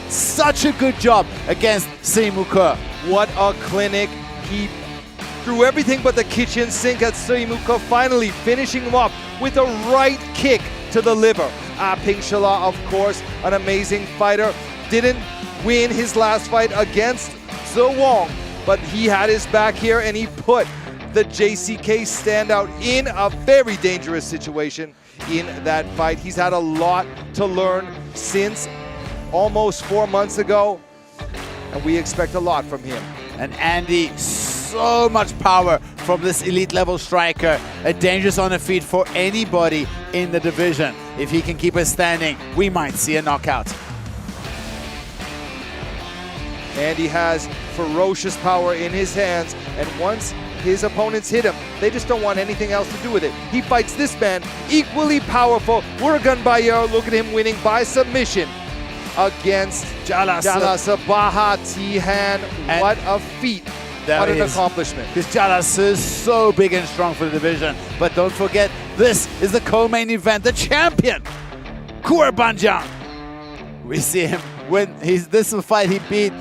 such a good job against Seimuka. What a clinic. He threw everything but the kitchen sink at Seimuka, finally finishing him off with a right kick to the liver. Apingshila, of course, an amazing fighter. Didn't win his last fight against Wang, but he had his back here and he put the JCK standout in a very dangerous situation in that fight. He's had a lot to learn since almost 4 months ago, and we expect a lot from him. And Andy, so much power from this elite level striker. A dangerous on the feet for anybody in the division. If he can keep us standing, we might see a knockout. Andy has ferocious power in his hands, and once his opponents hit him, they just don't want anything else to do with it. He fights this man, equally powerful, Kurban Bayar. Look at him winning by submission. against Jalasa Baha Tihan. What a feat. What an accomplishment. Because Jalasa is so big and strong for the division. But don't forget, this is the co-main event. The champion, Kurban. We see him win. This fight he beat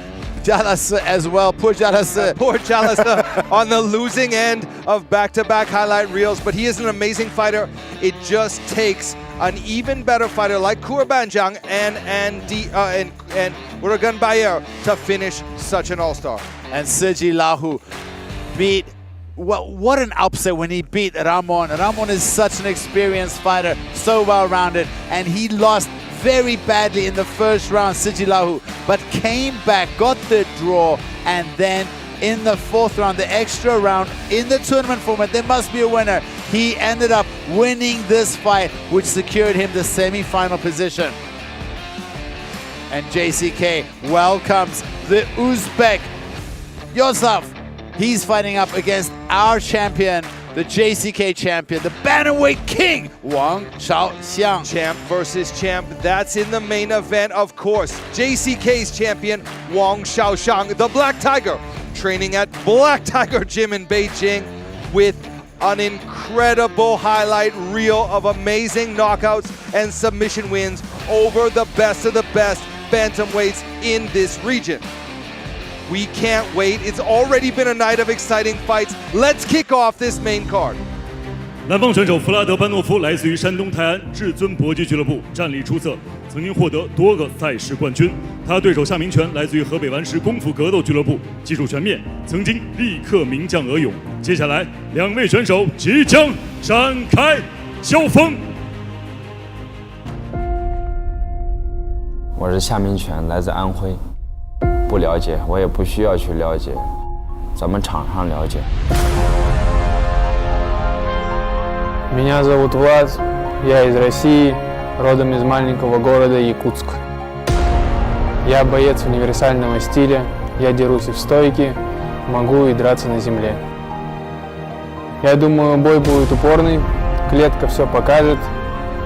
Jalasa as well. Poor Jalasa. Poor Jalasa on the losing end of back-to-back highlight reels. But he is an amazing fighter. It just takes an even better fighter like Kurban and Urgan Bayar to finish such an all-star. And Sergi Lahu beat, what an upset when he beat Ramon. Ramon is such an experienced fighter, so well-rounded, and he lost very badly in the first round, Sergi Lahu, but came back, got the draw, and then in the fourth round, the extra round, in the tournament format, there must be a winner. He ended up winning this fight, which secured him the semi-final position. And JCK welcomes the Uzbek Yosef. He's fighting up against our champion, the JCK champion, the bantamweight king, Wang Shaoxiang. Champ versus champ, that's in the main event, of course. JCK's champion, Wang Shaoxiang, the Black Tiger, training at Black Tiger Gym in Beijing with an incredible highlight reel of amazing knockouts and submission wins over the best of the best bantamweights in this region. We can't wait. It's already been a night of exciting fights. Let's kick off this main card. 南方选手弗拉德·班诺夫来自于山东泰安至尊搏击俱乐部，战力出色，曾经获得多个赛事冠军。他对手夏明权来自于河北顽石功夫格斗俱乐部，技术全面，曾经力克名将俄勇。接下来，两位选手即将展开交锋。我是夏明权，来自安徽。不了解，我也不需要去了解，咱们场上了解。Меня зовут Vlad, я из России, родом из маленького города Якутск. Я боец универсального стиля, я дерусь и в стойке, могу и драться на земле. Я думаю, бой будет упорный, клетка все покажет.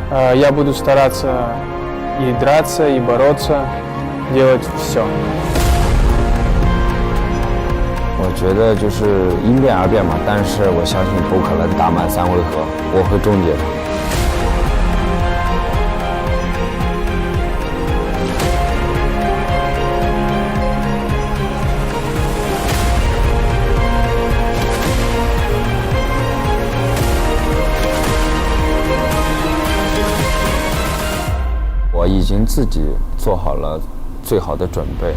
Я буду стараться и драться, и бороться, делать все. 我觉得就是因变而变嘛，但是我相信不可能打满3回合，我会终结它。我已经自己做好了最好的准备。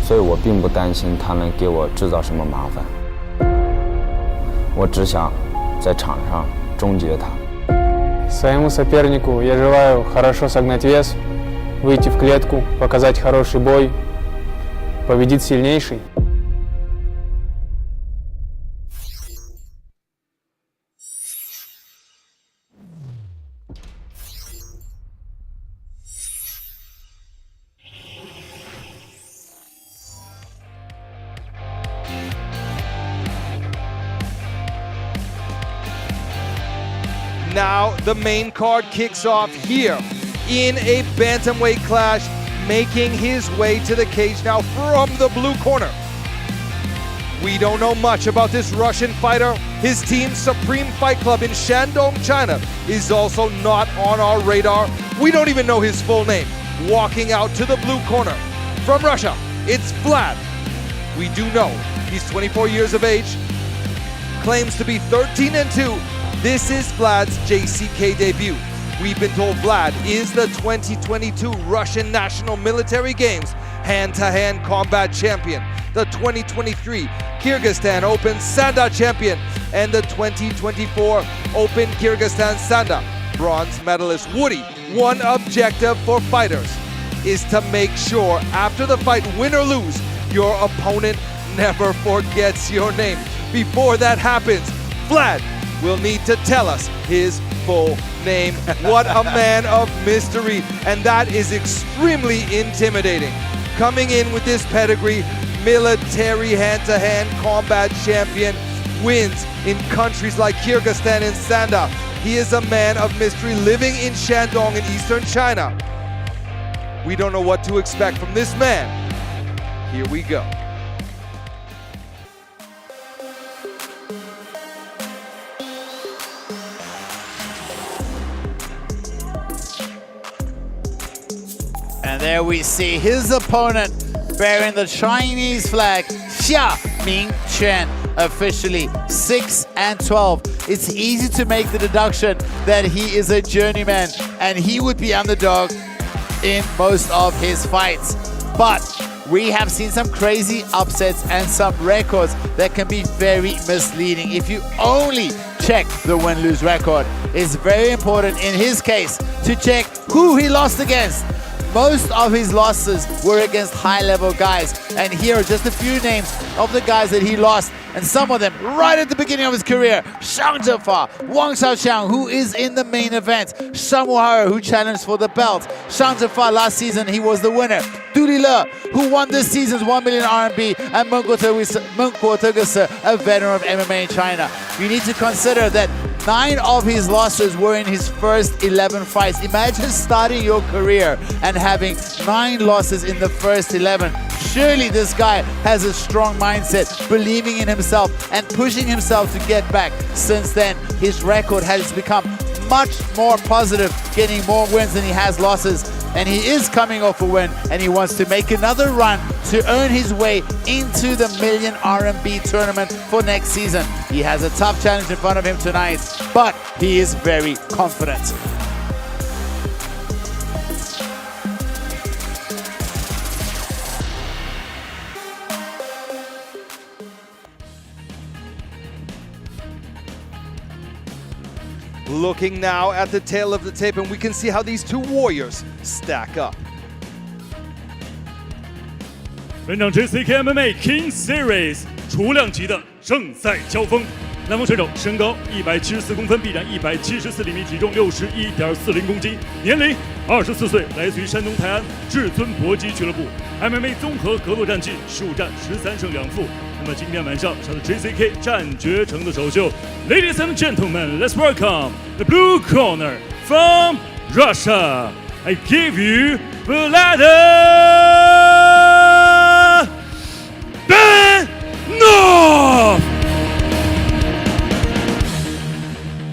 所以我并不担心他能给我制造什么麻烦，我只想在场上终结他。Своему сопернику я желаю хорошо согнать вес, выйти в клетку, показать хороший бой, победит сильнейший. Now the main card kicks off here in a bantamweight clash, making his way to the cage now from the blue corner. We don't know much about this Russian fighter. His team, Supreme Fight Club in Shandong, China, is also not on our radar. We don't even know his full name. Walking out to the blue corner from Russia, it's Vlad. We do know he's 24 years of age, claims to be 13-2. This is Vlad's JCK debut. We've been told Vlad is the 2022 Russian National Military Games hand-to-hand combat champion, the 2023 Kyrgyzstan Open Sanda champion, and the 2024 Open Kyrgyzstan Sanda bronze medalist. Woody, one objective for fighters is to make sure after the fight, win or lose, your opponent never forgets your name. Before that happens, Vlad will need to tell us his full name. What a man of mystery, and that is extremely intimidating. Coming in with this pedigree, military hand-to-hand combat champion, wins in countries like Kyrgyzstan and Sanda. He is a man of mystery living in Shandong in eastern China. We don't know what to expect from this man. Here we go. And there we see his opponent bearing the Chinese flag, Ming, officially 6-12. It's easy to make the deduction that he is a journeyman and he would be underdog in most of his fights. But we have seen some crazy upsets and some records that can be very misleading. If you only check the win-lose record, it's very important in his case to check who he lost against. Most of his losses were against high-level guys, and here are just a few names of the guys that he lost, and some of them right at the beginning of his career. Shang Zhefa, Wang Xiaoqiang, who is in the main event. Heru, who challenged for the belt. Shang Zhefa last season, he was the winner. Le, who won this season's 1 million RMB, and Meng Guotegese, a veteran of MMA in China. You need to consider that 9 of his losses were in his first 11 fights. Imagine starting your career and having 9 losses in the first 11. Surely this guy has a strong mindset, believing in himself and pushing himself to get back. Since then, his record has become much more positive, getting more wins than he has losses. And he is coming off a win, and he wants to make another run to earn his way into the million RMB tournament for next season. He has a tough challenge in front of him tonight, but he is very confident. Looking now at the tail of the tape, and we can see how these two warriors stack up. 本场 JCK MMA King Series 雏量级的正赛交锋，南方选手身高174公分，臂展174厘米，体重61.40公斤，年龄24岁，来自于山东泰安至尊搏击俱乐部 ，MMA 综合格斗战绩15战13胜2负。那么今天晚上上的 JCK 战决城的首秀 ，Ladies and gentlemen, let's welcome the blue corner from Russia. I give you Vlad.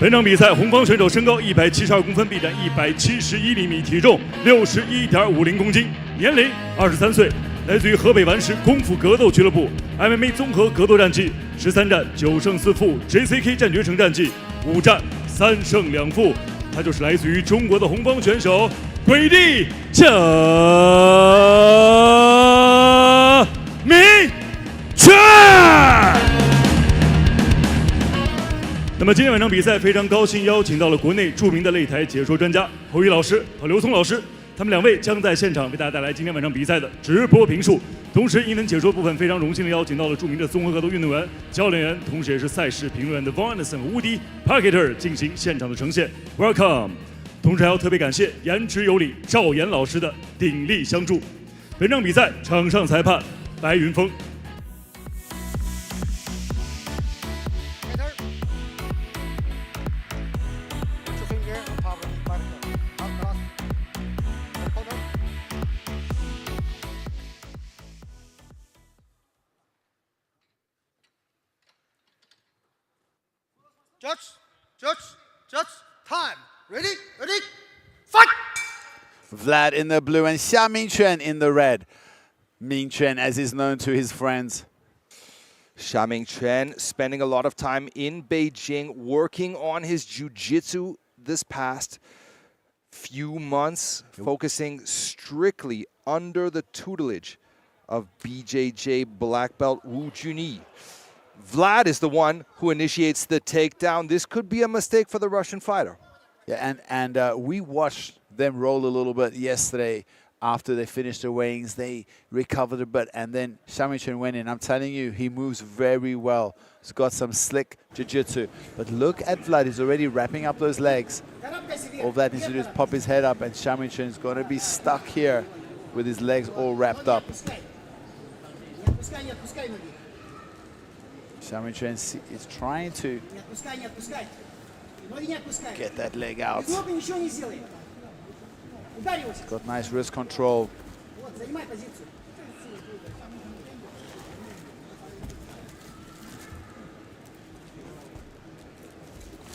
本场比赛，红方选手身高172公分，臂展171厘米，体重61.50公斤，年龄23岁，来自于河北顽石功夫格斗俱乐部 MMA 综合格斗战绩13战9胜4负 ，JCK 战决城战绩5战3胜2负。他就是来自于中国的红方选手鬼帝蒋明权。那么今天晚上比赛非常高兴邀请到了国内著名的擂台解说专家侯宇老师和刘聪老师，他们2位将在现场为大家带来今天晚上比赛的直播评述。同时，英文解说部分非常荣幸的邀请到了著名的综合格斗运动员、教练员，同时也是赛事评论员的 Von Anderson 和 Woody Parketer 进行现场的呈现。Welcome！ 同时还要特别感谢颜值有理赵岩老师的鼎力相助。本场比赛场上裁判白云峰。Judge, time. Ready, fight! Vlad in the blue and Xia Mingquan in the red. Mingquan, as is known to his friends. Xia Mingquan spending a lot of time in Beijing working on his jiu-jitsu this past few months, focusing strictly under the tutelage of BJJ black belt Wu Junyi. Vlad is the one who initiates the takedown. This could be a mistake for the Russian fighter. Yeah, and we watched them roll a little bit yesterday after they finished their weigh-ins. They recovered a bit, and then Xia Mingquan went in. I'm telling you, he moves very well. He's got some slick jiu-jitsu. But look at Vlad. He's already wrapping up those legs. All Vlad needs to do is pop his head up, and Xia Mingquan is going to be stuck here with his legs all wrapped up. Xia Mingquan is trying to get that leg out. Got nice wrist control.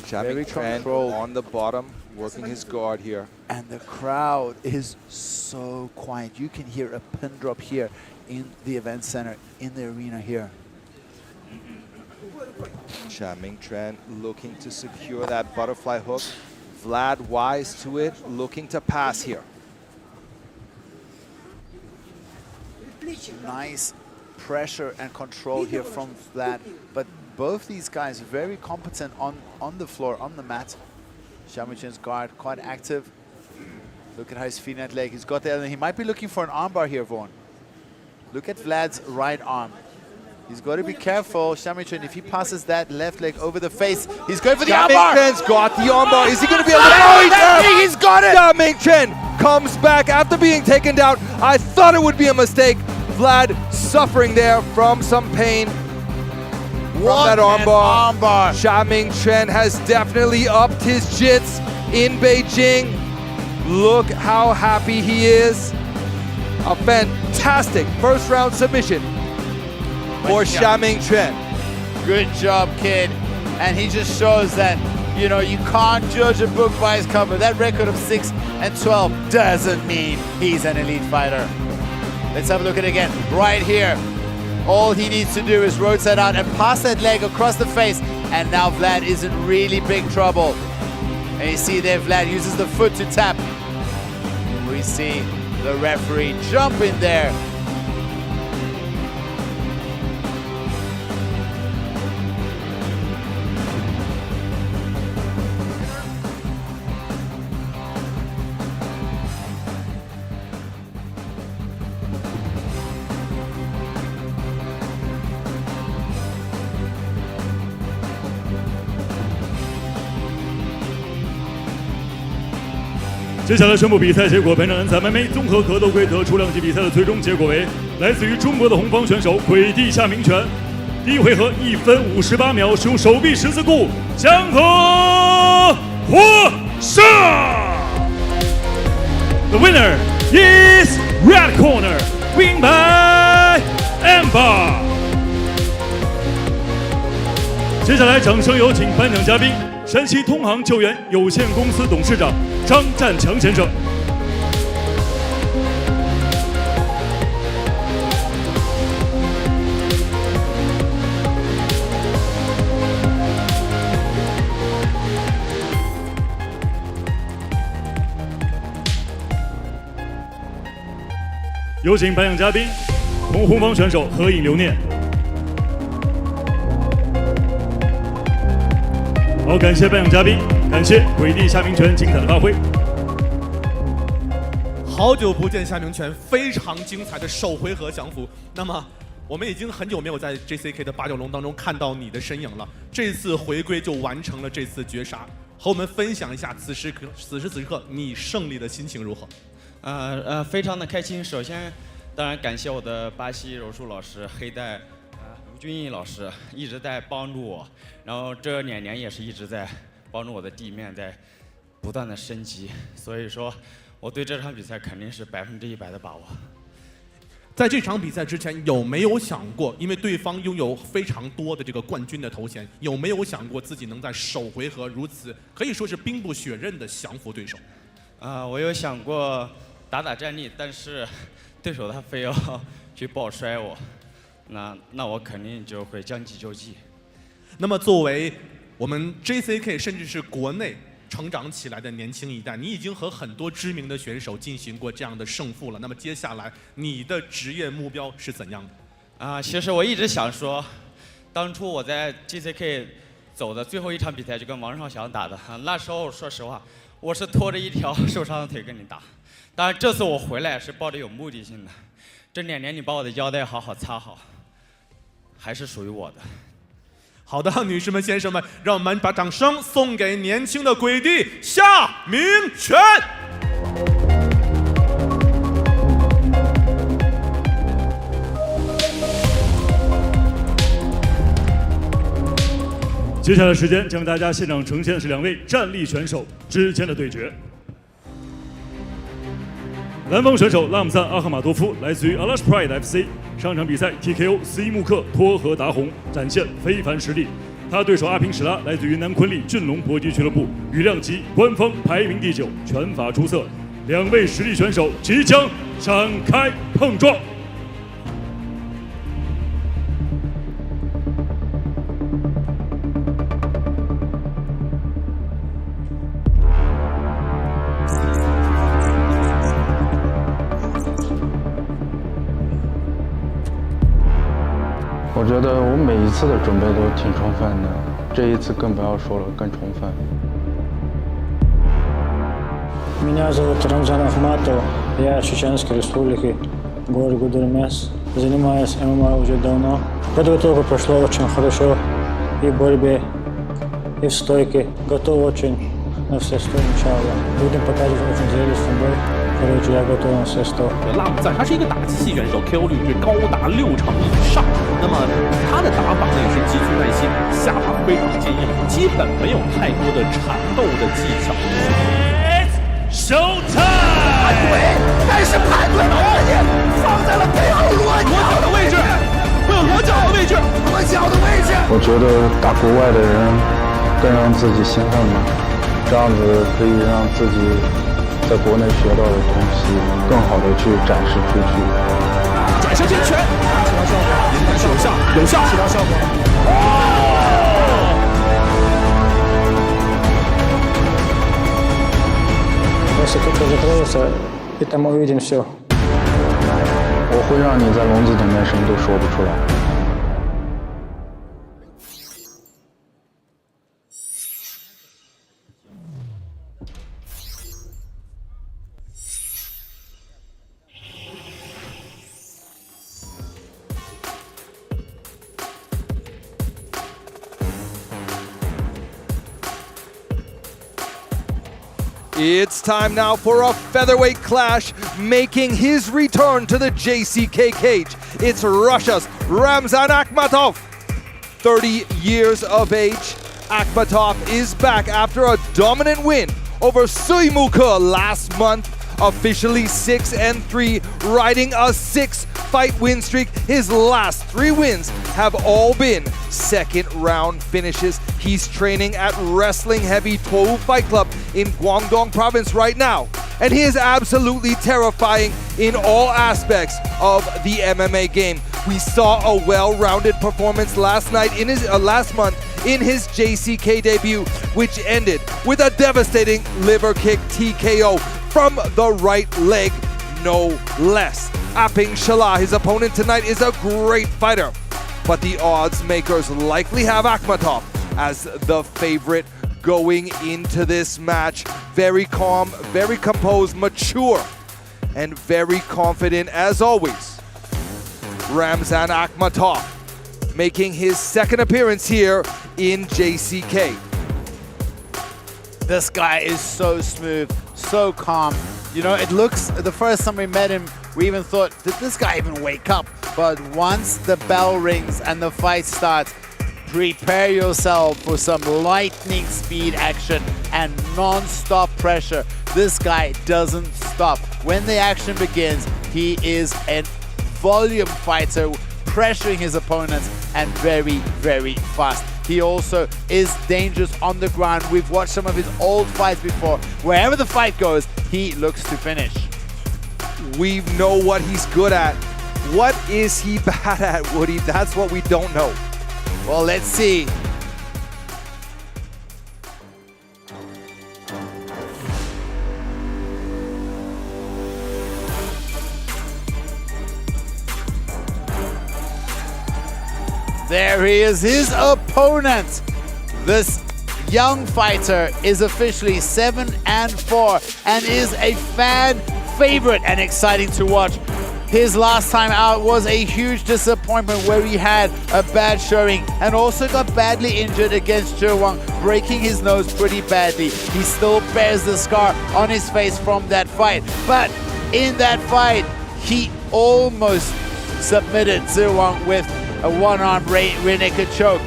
Very controlled on the bottom, working his guard here. And the crowd is so quiet. You can hear a pin drop here in the event center, in the arena here. Ming looking to secure that butterfly hook. Vlad wise to it, looking to pass here. Nice pressure and control here from Vlad, but both these guys very competent on the floor, on the mat. Shamichen's guard quite active. Look at how he's feeding that leg. He's got the other. He might be looking for an armbar here, Vaughn. Look at Vlad's right arm. He's got to be careful, Shamichin. If he passes that left leg over the face, he's going for the armbar. Shamichen's got the armbar. Is he going to be able to? Oh, he's got it. Shamichin comes back after being taken down. I thought it would be a mistake. Vlad suffering there from some pain. From that armbar. Shamichin has definitely upped his jits in Beijing. Look how happy he is. A fantastic first round submission for Shamichin. Good job, kid. And he just shows that, you know, you can't judge a book by his cover. That record of 6-12 doesn't mean he's an elite fighter. Let's have a look at it again. Right here. All he needs to do is rotate out and pass that leg across the face. And now Vlad is in really big trouble. And you see there, Vlad uses the foot to tap. We see the referee jump in there.接下来宣布比赛结果。本场人才MMA综合格斗规则出量级比赛的最终结果为：来自于中国的红方选手鬼地夏明权，第一回合1分58秒，使用手臂十字固将可获胜。The winner is red corner, win by Amber。接下来掌声有请颁奖嘉宾。山西通航救援有限公司董事长张占强先生。有请颁奖嘉宾同红方选手合影留念。好，感谢颁奖嘉宾，感谢鬼地夏明权精彩的发挥。好久不见夏明权，非常精彩的首回合降服。那么，我们已经很久没有在 JCK 的八角笼当中看到你的身影了。这次回归就完成了这次绝杀，和我们分享一下此时此刻你胜利的心情如何？非常的开心。首先，当然感谢我的巴西柔术老师黑带。吴俊义老师一直在帮助我，然后这2年也是一直在帮助我的地面在不断的升级，所以说我对这场比赛肯定是100%的把握。在这场比赛之前，有没有想过，因为对方拥有非常多的这个冠军的头衔，有没有想过自己能在首回合如此可以说是兵不血刃的降服对手？我有想过打战力，但是对手他非要去抱摔我。那我肯定就会将计就计。那么作为我们 JCK 甚至是国内成长起来的年轻一代，你已经和很多知名的选手进行过这样的胜负了。那么接下来你的职业目标是怎样的？其实我一直想说，当初我在 JCK 走的最后一场比赛就跟王少祥打的，那时候说实话，我是拖着一条受伤的腿跟你打。当然这次我回来是抱着有目的性的，这2年你把我的腰带好好擦好。还是属于我的。好的，女士们、先生们，让我们把掌声送给年轻的鬼地夏明权。接下来时间将大家现场呈现的是2位站立选手之间的对决。蓝方选手拉姆赞·阿赫马多夫来自于 Alash Pride FC， 上场比赛 TKO 斯伊穆克托和达红，展现非凡实力。他对手阿平史拉来自于南昆里俊龙搏击俱乐部，羽量级官方排名第9，拳法出色。两位实力选手即将展开碰撞。我觉得我每一次的准备都挺充分的，这一次更不要说了，更充分。Меня зовут Рамзан Ахматов, я из Чеченской республики, город Гудермес. Занимаюсь ММА уже давно. Подготовка прошла очень хорошо и в борьбе, и в стойке. Готов очень на все 100, иншаллах. Будем показывать очень зрелищный бой. Короче, я готов на все 100. 拉姆赞他是一个打击系选手 ，KO 率是高达60%以上。那么他的打法呢也是极具耐心，下巴非常坚硬，基本没有太多的缠斗的技巧。Showtime！ 盘腿，但是盘腿把自己放在了背后裸脚的位置，裸脚的位置，裸脚的位置。我觉得打国外的人更让自己兴奋嘛，这样子可以让自己在国内学到的东西更好的去展示出去。转身接拳，起到效果，有效，有效，起到效果。Если только закроется, и там увидим все. 我会让你在笼子里面什么都说不出来。It's time now for a featherweight clash, making his return to the JCK cage. It's Russia's Ramzan Akmatov. 30 years of age, Akmatov is back after a dominant win over Suimuka last month, officially 6-3, riding a 6-fight win streak. His last 3 wins have all been second-round finishes. He's training at Wrestling Heavy Tohu Fight Club in Guangdong Province right now, and he is absolutely terrifying in all aspects of the MMA game. We saw a well-rounded performance last month in his JCK debut, which ended with a devastating liver kick TKO from the right leg, no less. Apingshila, his opponent tonight, is a great fighter, but the odds makers likely have Akmatov as the favorite going into this match. Very calm, very composed, mature, and very confident as always. Ramzan Akmatov making his second appearance here in JCK. This guy is so smooth, so calm. You know, it looks, the first time we met him, we even thought, did this guy even wake up? But once the bell rings and the fight starts, prepare yourself for some lightning speed action and non-stop pressure. This guy doesn't stop. When the action begins, he is a volume fighter, pressuring his opponents and very, very fast. He also is dangerous on the ground. We've watched some of his old fights before. Wherever the fight goes, he looks to finish. We know what he's good at. What is he bad at, Woody? That's what we don't know. Well, let's see. There he is, his opponent. This young fighter is officially 7-4 and is a fan favorite and exciting to watch. His last time out was a huge disappointment where he had a bad showing and also got badly injured against Wang, breaking his nose pretty badly. He still bears the scar on his face from that fight. But in that fight, he almost submitted Wang with a one-arm rear naked choke.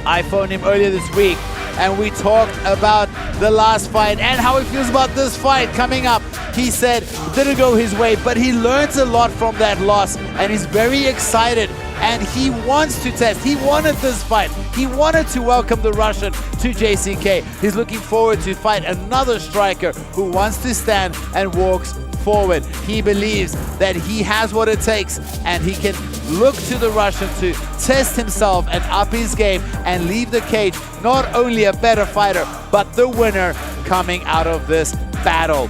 I phoned him earlier this week and we talked about the last fight and how he feels about this fight coming up. He said it didn't go his way, but he learns a lot from that loss, and he's very excited, and he wants to test. He wanted this fight. He wanted to welcome the Russian to JCK. He's looking forward to fight another striker who wants to stand and walks forward. He believes that he has what it takes, and he can look to the Russian to test himself and up his game and leave the cage not only a better fighter, but the winner coming out of this battle.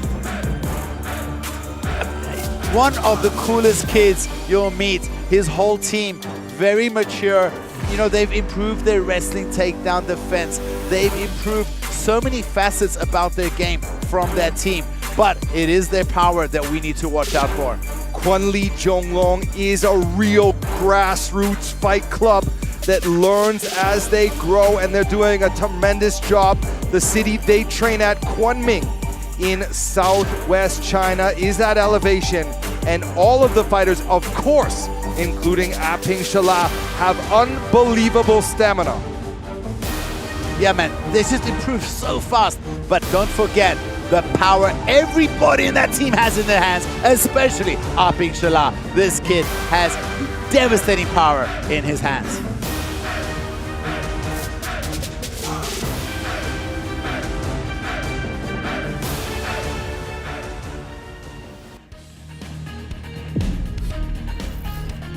One of the coolest kids you'll meet. His whole team, very mature. You know, they've improved their wrestling takedown defense. They've improved so many facets about their game from that team. But it is their power that we need to watch out for. Kwanli Zhonglong is a real grassroots fight club that learns as they grow, and they're doing a tremendous job. The city they train at, Kunming, in southwest China, is at elevation, and all of the fighters, of course, including Apingshila, have unbelievable stamina. Yeah, man, they just improved so fast. But don't forget the power everybody in that team has in their hands, especially Apingshila. This kid has devastating power in his hands.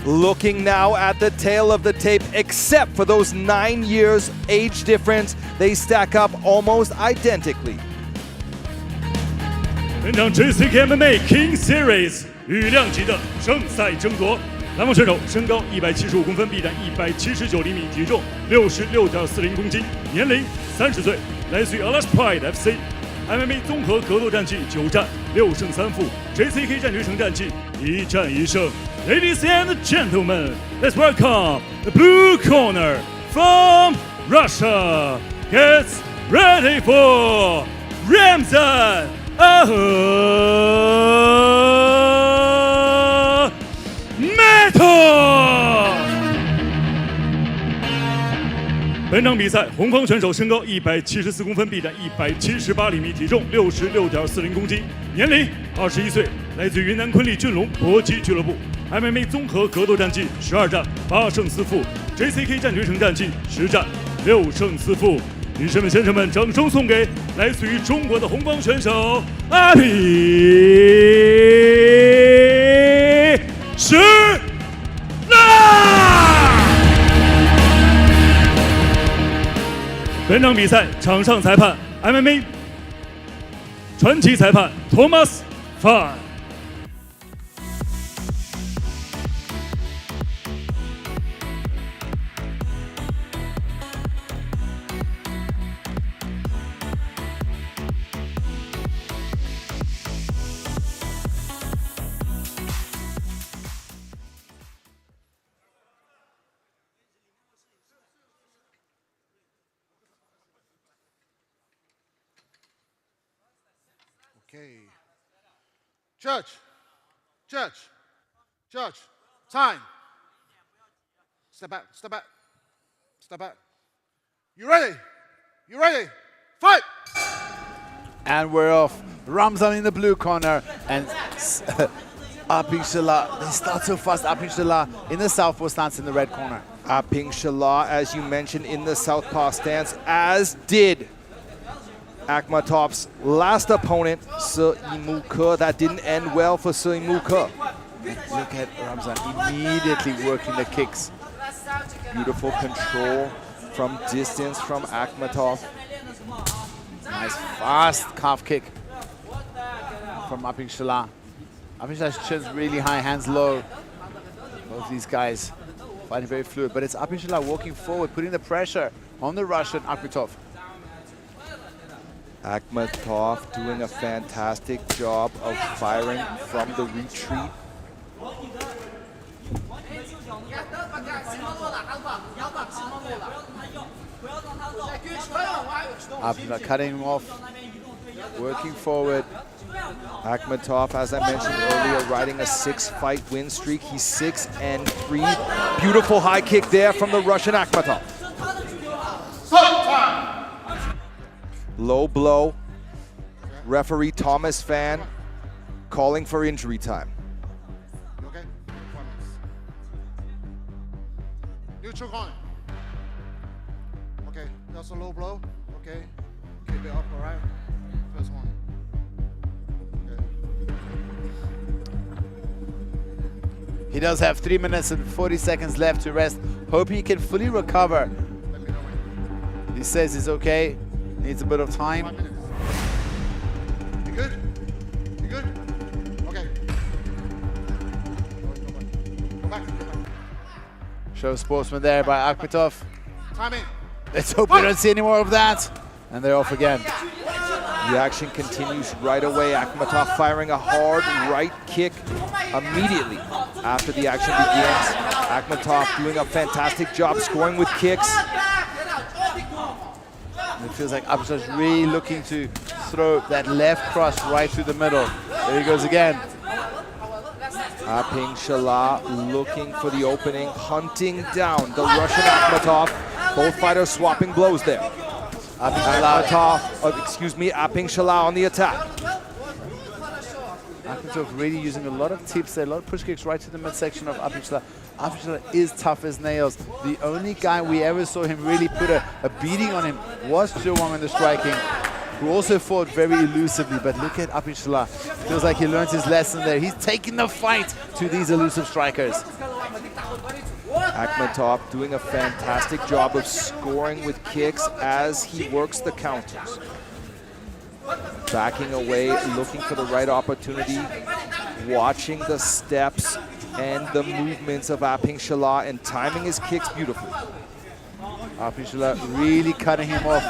Looking now at the tail of the tape, except for those 9 years age difference, they stack up almost identically. 本场 JCK MMA King Series 羽量级的正赛争夺，南方选手身高175公分，臂展179厘米，体重66.40公斤，年龄30岁，来自于 Alas Pride FC。MMA 综合格斗战绩9战6胜3负 ，JCK 战决胜战绩1战1胜。Ladies and gentlemen, let's welcome the blue corner from Russia. Gets ready for Ramzan Ahmedov. 本场比赛，红方选手身高174公分，臂展178厘米，体重66.40公斤，年龄21岁，来自云南昆力俊龙搏击俱乐部。MMA 综合格斗战绩12战8胜4负 ，JCK 战决胜战绩10战6胜4负。女士们、先生们，掌声送给来自于中国的红方选手阿比什拉。本场比赛场上裁判 MMA 传奇裁判 Thomas Fan。Okay. Judge. Time. Step back. Step back. You ready? Fight! And we're off. Ramzan in the blue corner, and Apingshila. They start so fast. Apingshila in the southpaw stance in the red corner. Apingshila, as you mentioned, in the southpaw stance, as did Akmatov's last opponent, Se Imuke. That didn't end well for Se Imuke. Look at Ramzan immediately working the kicks. Beautiful control from distance from Akmatov. Nice fast calf kick from Apingshila. Apingshila chin's really high, hands low. Both these guys fighting very fluid, but it's Apingshila walking forward, putting the pressure on the Russian Akmatov. Akmatov doing a fantastic job of firing from the retreat. Apingshila cutting him off, working forward. Akmatov, as I mentioned earlier, riding a 6-fight win streak. He's 6-3. Beautiful high kick there from the Russian Akmatov. Low blow. Referee Thomas Fan calling for injury time. Okay. Neutral corner. Okay, that's a low blow. Okay. Keep it up, all right? First one. He does have 3 minutes and 40 seconds left to rest. Hope he can fully recover. He says he's okay, needs a bit of time. 5 minutes. You good? You good? Okay. Go back. Show sportsman there by Akmatov. Time in. Let's hope we don't see any more of that. And they're off again. The action continues right away. Akmatov firing a hard right kick immediately after the action begins. Akmatov doing a fantastic job scoring with kicks. And it feels like Apingshila is really looking to throw that left cross right through the middle. There he goes again. Apingshila looking for the opening, hunting down the Russian Akmatov. Both fighters swapping blows there. Apingshila on the attack. Akmatov really using a lot of tips there, a lot of push kicks right to the midsection of Apingshila. Apingshila is tough as nails. The only guy we ever saw him really put a beating on him was Wang in the striking, who also fought very elusively. But look at Apingshila. Feels like he learned his lesson there. He's taking the fight to these elusive strikers. Akmatov doing a fantastic job of scoring with kicks as he works the counters. Backing away, looking for the right opportunity, watching the steps and the movements of Apingshila and timing his kicks beautifully. Apingshila really cutting him off,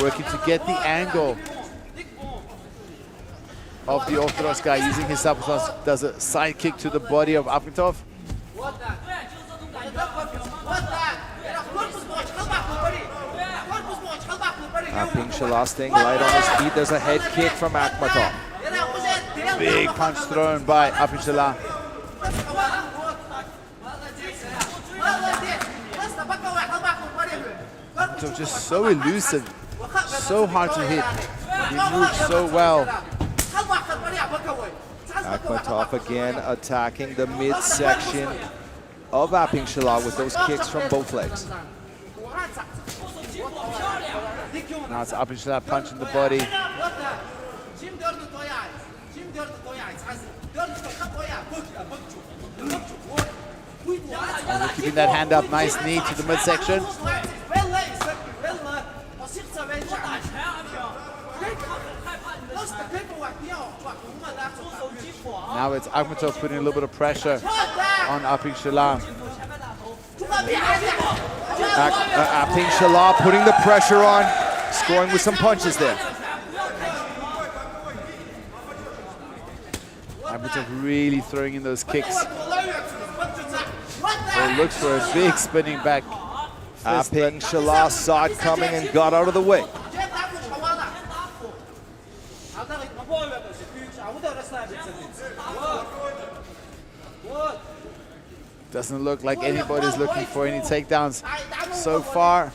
working to get the angle of the orthodox guy, using his substance, does a side kick to the body of Akmatov. Apingshila staying light on his feet. There's a head kick from Akmatov. Big punch thrown by Apingshila. Akmatov just so elusive, so hard to hit. He moves so well. Akmatov again attacking the midsection of Apingshila with those kicks from both legs. Now it's Apingshila punching the body. And keeping that hand up, nice knee to the midsection. Now it's Akmatov putting a little bit of pressure on Apingshila. Apingshila putting the pressure on, scoring with some punches there. Akmatov really throwing in those kicks. So it looks for a big spinning back. Apingshila saw it coming and got out of the way. Doesn't look like anybody's looking for any takedowns so far.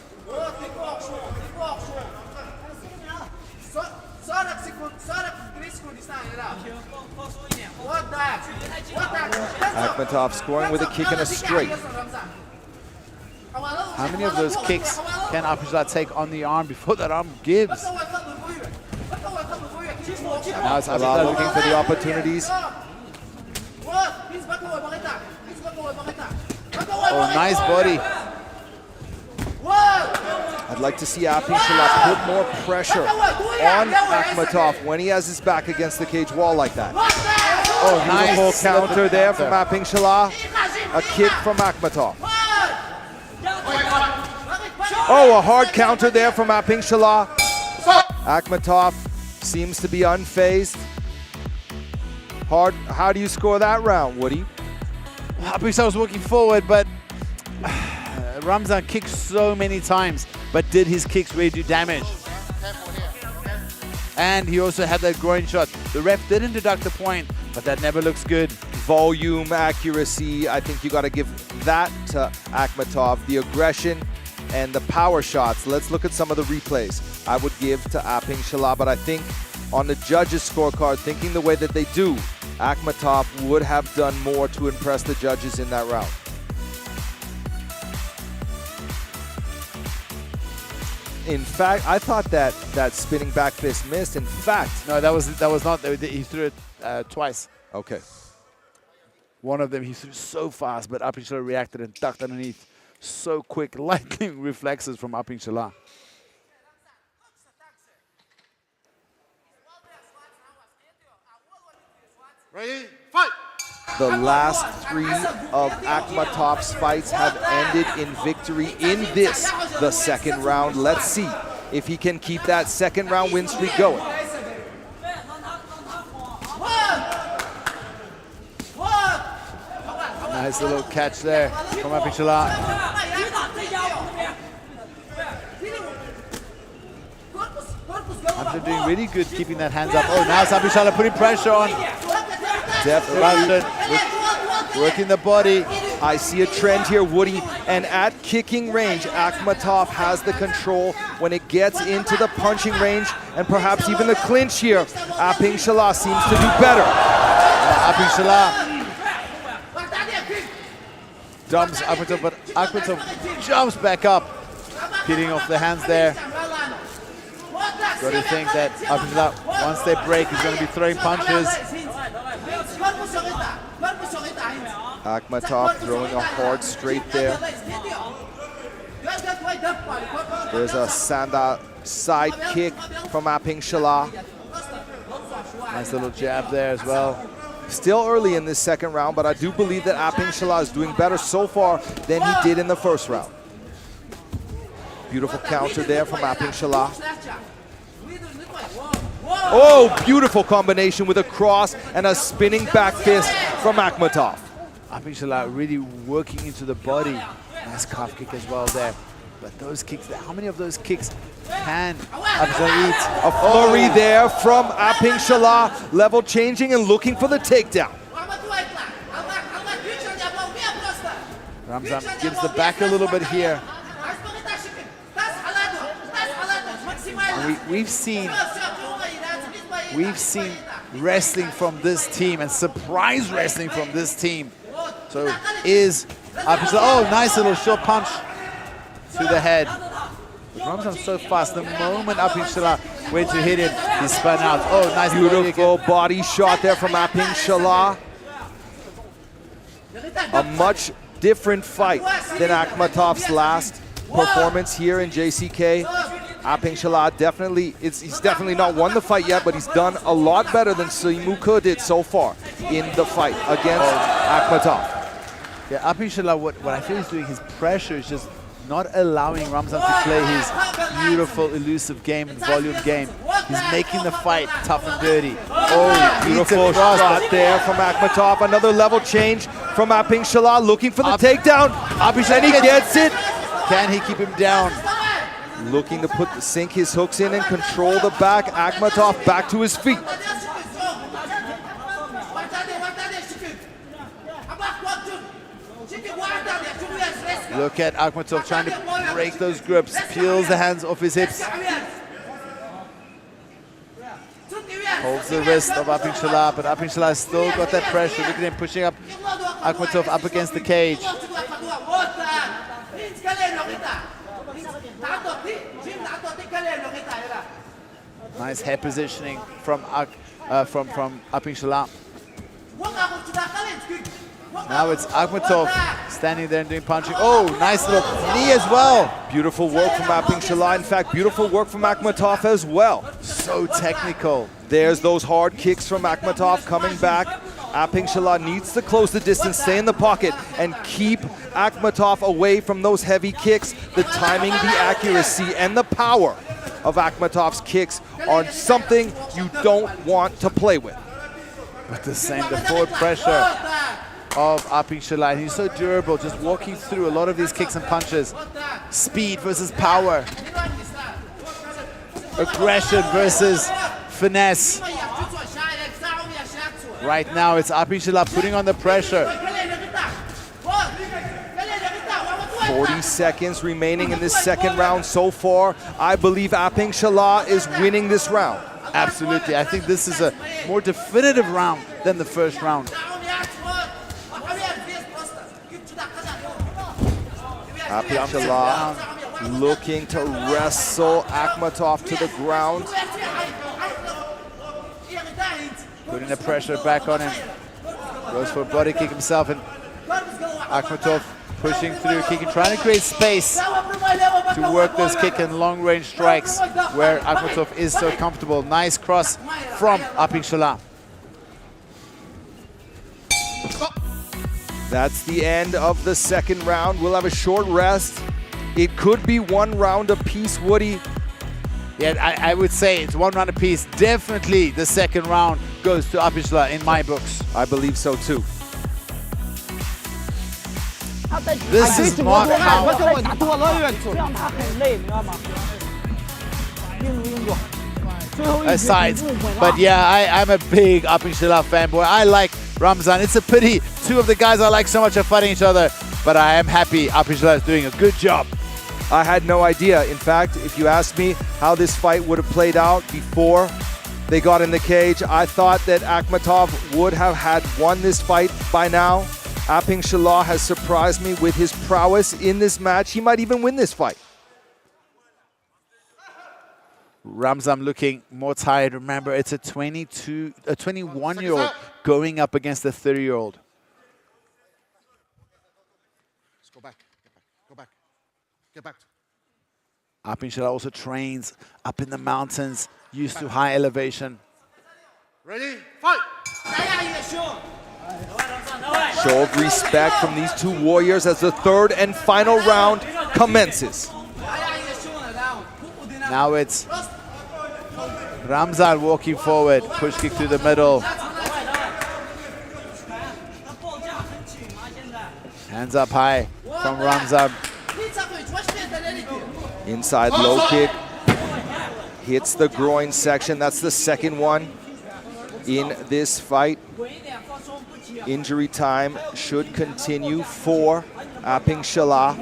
Akmatov scoring with a kick and a straight. How many of those kicks can Apingshila take on the arm before that arm gives? Now it's Apingshila looking for the opportunities. Oh, nice body. I'd like to see Apingshila put more pressure on Akmatov when he has his back against the cage wall like that. Oh, nice counter there from Apingshila. A kick from Akmatov. Oh, a hard counter there from Apingshila. Akmatov seems to be unfazed. Hard. How do you score that round, Woody? Apingshila was walking forward, but Ramzan kicked so many times, but did his kicks really do damage? And he also had that groin shot. The ref didn't deduct the point, but that never looks good. Volume, accuracy, I think you got to give that to Akmatov. The aggression and the power shots. Let's look at some of the replays. I would give to Apingshila, but I think on the judges' scorecard, thinking the way that they do, Akmatov would have done more to impress the judges in that round. In fact, I thought that spinning back fist missed. In fact, no, that was not. He threw it twice. Okay. One of them he threw so fast, but Apingshila reacted and ducked underneath. So quick, lightning reflexes from Apingshila. Ready, fight! The last 3 of Akmatov's fights have ended in victory in this, the second round. Let's see if he can keep that second round win streak going. Nice little catch there from Apingshila. After doing really good keeping that hands up. Oh, now Apingshila putting pressure on. Definitely working the body. I see a trend here, Woody, and at kicking range, Akmatov has the control. When it gets into the punching range and perhaps even the clinch here, Apingshila seems to do better. Apingshila dumps Akmatov, but Akmatov jumps back up, hitting off the hands there. Got to think that Apingshila, once they break, he's going to be throwing punches. Akmatov throwing a hard straight there. There's a Sanda side kick from Apingshila. Nice little jab there as well. Still early in this second round, but I do believe that Apingshila is doing better so far than he did in the first round. Beautiful counter there from Apingshila. Oh, beautiful combination with a cross and a spinning back fist from Akmatov. Apingshila really working into the body. Nice calf kick as well there. But those kicks, how many of those kicks can Apingshila eat? A flurry there from Apingshila, level changing and looking for the takedown. Ramzan gives the back a little bit here. We've seen wrestling from this team and surprise wrestling from this team. So is Apingshila, oh, nice little short punch to the head. Ramzan's so fast. The moment Apingshila went to hit him, he spun out. Oh, nice beautiful body shot there from Apingshila. A much different fight than Akmatov's last performance here in JCK. Apingshila definitely, he's definitely not won the fight yet, but he's done a lot better than Simuka did so far in the fight against Akmatov. Yeah, Apingshila, what I feel he's doing, his pressure is just not allowing Ramzan to play his beautiful, elusive game and volume game. He's making the fight tough and dirty. Oh, beautiful shot there from Akmatov. Another level change from Apingshila, looking for the takedown. Apingshila, and he gets it. Can he keep him down? Looking to sink his hooks in and control the back. Akmatov back to his feet. Look at Akmatov trying to break those grips, peels the hands off his hips. Holds the wrist of Apingshila, but Apingshila has still got that pressure. Look at him pushing up Akmatov up against the cage. Nice head positioning from Apingshila. Now it's Akmatov standing there and doing punching. Oh, nice little knee as well. Beautiful work from Apingshila. In fact, beautiful work from Akmatov as well. So technical. There's those hard kicks from Akmatov coming back. Apingshila needs to close the distance, stay in the pocket, and keep Akmatov away from those heavy kicks. The timing, the accuracy, and the power of Akmatov's kicks are something you don't want to play with. But the forward pressure of Apingshila, and he's so durable, just walking through a lot of these kicks and punches. Speed versus power. Aggression versus finesse. Right now it's Apingshila putting on the pressure. 40 seconds remaining in this second round so far. I believe Apingshila is winning this round. Absolutely. I think this is a more definitive round than the first round. Apingshila looking to wrestle Akmatov to the ground. Putting the pressure back on him. Goes for a body kick himself, and Akmatov pushing through, kicking, trying to create space to work those kick and long range strikes where Akmatov is so comfortable. Nice cross from Apingshila. That's the end of the second round. We'll have a short rest. It could be one round apiece, Woody. Yeah, I would say it's one round apiece. Definitely the second round goes to Apingshila in my books. I believe so too. This is not how... Aside, but yeah, I'm a big Apingshila fanboy. I like Ramzan. It's a pity two of the guys I like so much are fighting each other, but I am happy Apingshila is doing a good job. I had no idea. In fact, if you asked me how this fight would have played out before they got in the cage, I thought that Akmatov would have had won this fight by now. Apingshila has surprised me with his prowess in this match. He might even win this fight. Ramzan looking more tired. Remember, it's a 21-year-old going up against a 30-year-old. Let's go back. Go back. Get back. Apingshila also trains up in the mountains, used to high elevation. Ready? Fight! Show of respect from these two warriors as the third and final round commences. Now it's Ramzan walking forward, push kick through the middle. Hands up high from Ramzan. Inside low kick, hits the groin section. That's the second one in this fight. Injury time should continue for Apingshila.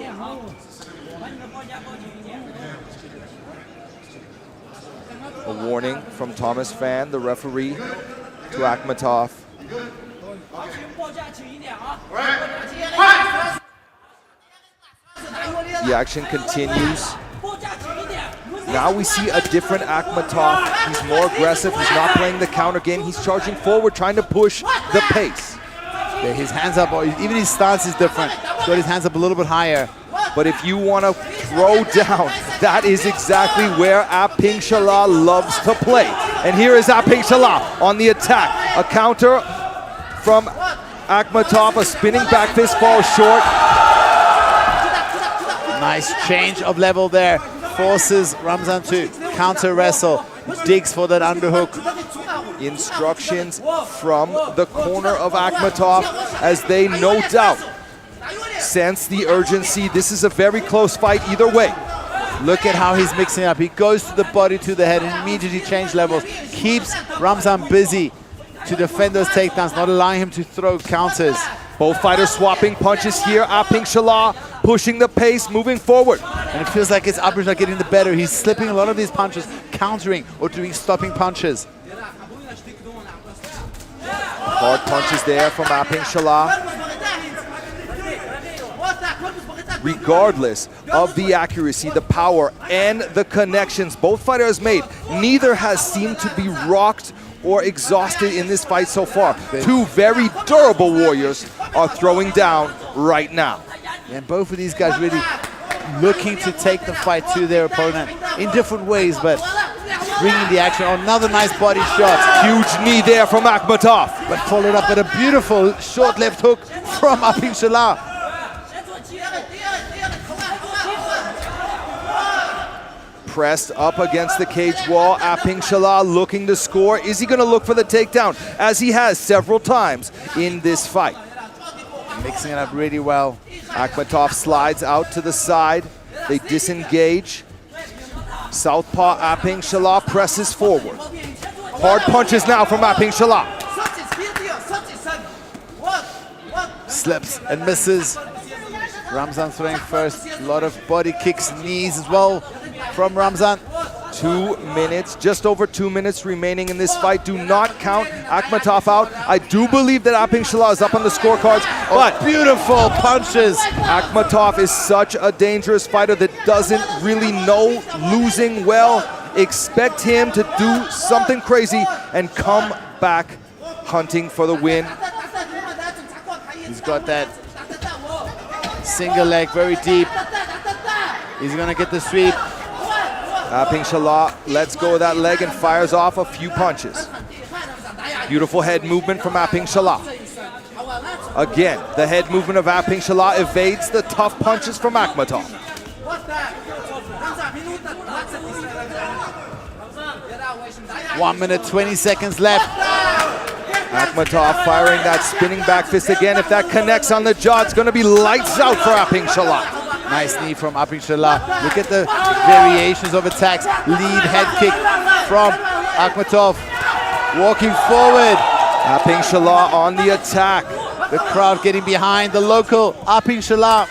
A warning from Thomas Fan, the referee, to Akmatov. The action continues. Now we see a different Akmatov. He's more aggressive. He's not playing the counter game. He's charging forward, trying to push the pace. Yeah, his hands up, or even his stance is different. He's got his hands up a little bit higher. But if you want to throw down, that is exactly where Apingshila loves to play. And here is Apingshila on the attack. A counter from Akmatov, a spinning back fist falls short. Nice change of level there. Forces Ramzan to counter wrestle. Digs for that underhook. Instructions from the corner of Akmatov as they no doubt sense the urgency. This is a very close fight either way. Look at how he's mixing up. He goes to the body, to the head, and immediately change levels. Keeps Ramzan busy to defend those takedowns, not allowing him to throw counters. Both fighters swapping punches here. Apingshila pushing the pace, moving forward. And it feels like it's Apingshila getting the better. He's slipping a lot of these punches, countering or doing stopping punches. Hard punches there from Apingshila. Regardless of the accuracy, the power, and the connections both fighters made, neither has seemed to be rocked or exhausted in this fight so far. Two very durable warriors are throwing down right now. And both of these guys really looking to take the fight to their opponent in different ways, but bringing the action. Another nice body shot. Huge knee there from Akmatov. But followed up with a beautiful short left hook from Apingshila. Pressed up against the cage wall. Apingshila looking to score. Is he going to look for the takedown, as he has several times in this fight? Mixing it up really well. Akmatov slides out to the side. They disengage. Southpaw Apingshila presses forward. Hard punches now from Apingshila. Slips and misses. Ramzan throwing first, a lot of body kicks, knees as well from Ramzan. 2 minutes, just over 2 minutes remaining in this fight. Do not count Akmatov out. I do believe that Apingshila is up on the scorecards, but beautiful punches. Akmatov is such a dangerous fighter that doesn't really know losing well. Expect him to do something crazy and come back hunting for the win. He's got that single leg very deep. He's gonna get the sweep. Apingshila lets go of that leg and fires off a few punches. Beautiful head movement from Apingshila. Again, the head movement of Apingshila evades the tough punches from Akmatov. 1 minute, 20 seconds left. Akmatov firing that spinning back fist again. If that connects on the jaw, it's going to be lights out for Apingshila. Nice knee from Apingshila. Look at the variations of attacks. Lead head kick from Akmatov. Walking forward. Apingshila on the attack. The crowd getting behind the local Apingshila.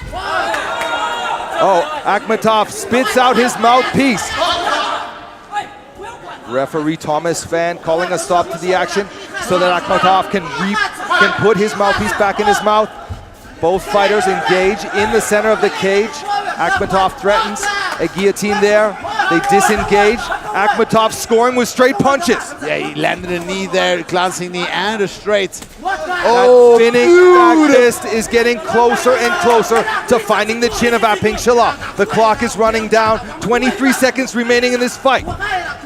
Oh, Akmatov spits out his mouthpiece. Referee Thomas Fan calling a stop to the action so that Akmatov can put his mouthpiece back in his mouth. Both fighters engage in the center of the cage. Akmatov threatens a guillotine there. They disengage. Akmatov scoring with straight punches. Yeah, he landed a knee there, glancing knee and a straight. Oh, spinning back fist is getting closer and closer to finding the chin of Apingshila. The clock is running down. 23 seconds remaining in this fight.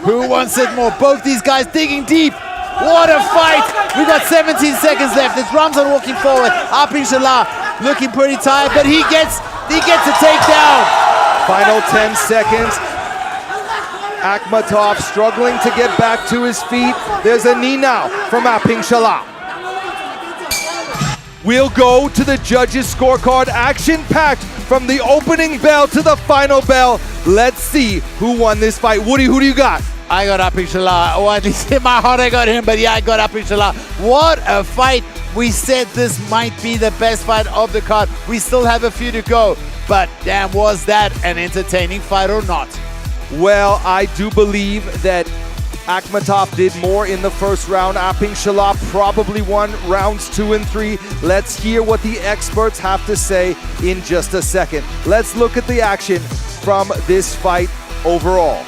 Who wants it more? Both these guys digging deep. What a fight! We've got 17 seconds left. It's Ramzan walking forward. Apingshila looking pretty tired, but he gets a takedown. Final 10 seconds. Akmatov struggling to get back to his feet. There's a knee now from Apingshila. We'll go to the judges' scorecard. Action-packed from the opening bell to the final bell. Let's see who won this fight. Woody, who do you got? I got Apingshila, or at least in my heart I got him, but yeah, I got Apingshila. What a fight. We said this might be the best fight of the card. We still have a few to go, but damn, was that an entertaining fight or not? Well, I do believe that Akmatov did more in the first round. Apingshila probably won rounds 2 and 3. Let's hear what the experts have to say in just a second. Let's look at the action from this fight overall.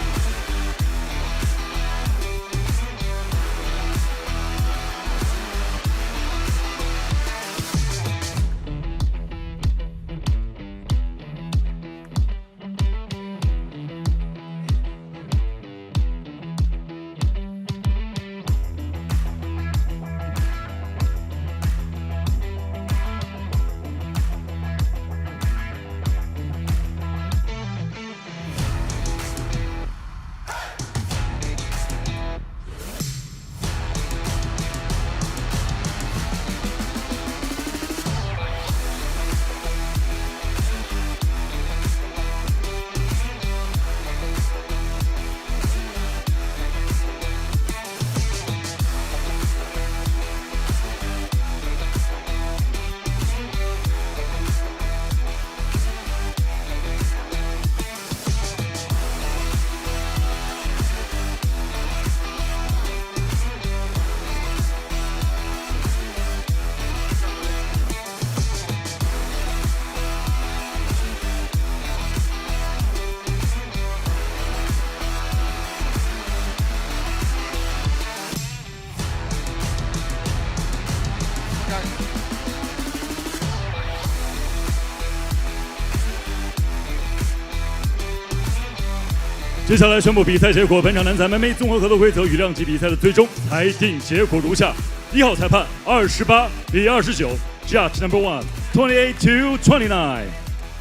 接下来宣布比赛结果。本场男子 MMA 综合格斗规则与量级比赛的最终裁定结果如下：1号裁判28比29 ，Judge number 1 28 to 29。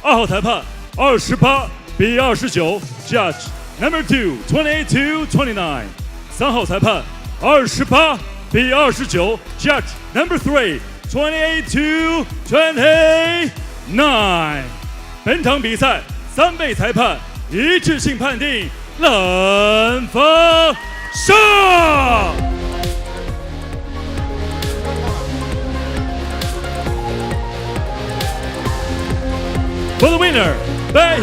2号裁判28比29 ，Judge number 2 28 to 29。3号裁判28比29 ，Judge number 3 28 to 29。本场比赛3位裁判一致性判定冷风胜。For the winner, Bayar,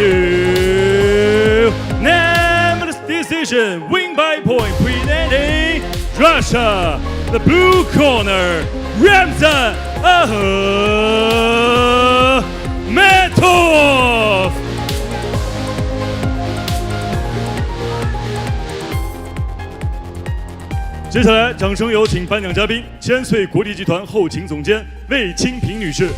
unanimous decision, win by point, presenting Russia, the blue corner, Ramzan Akmatov. 接下来，掌声有请颁奖嘉宾，千岁国际集团后勤总监魏清平女士。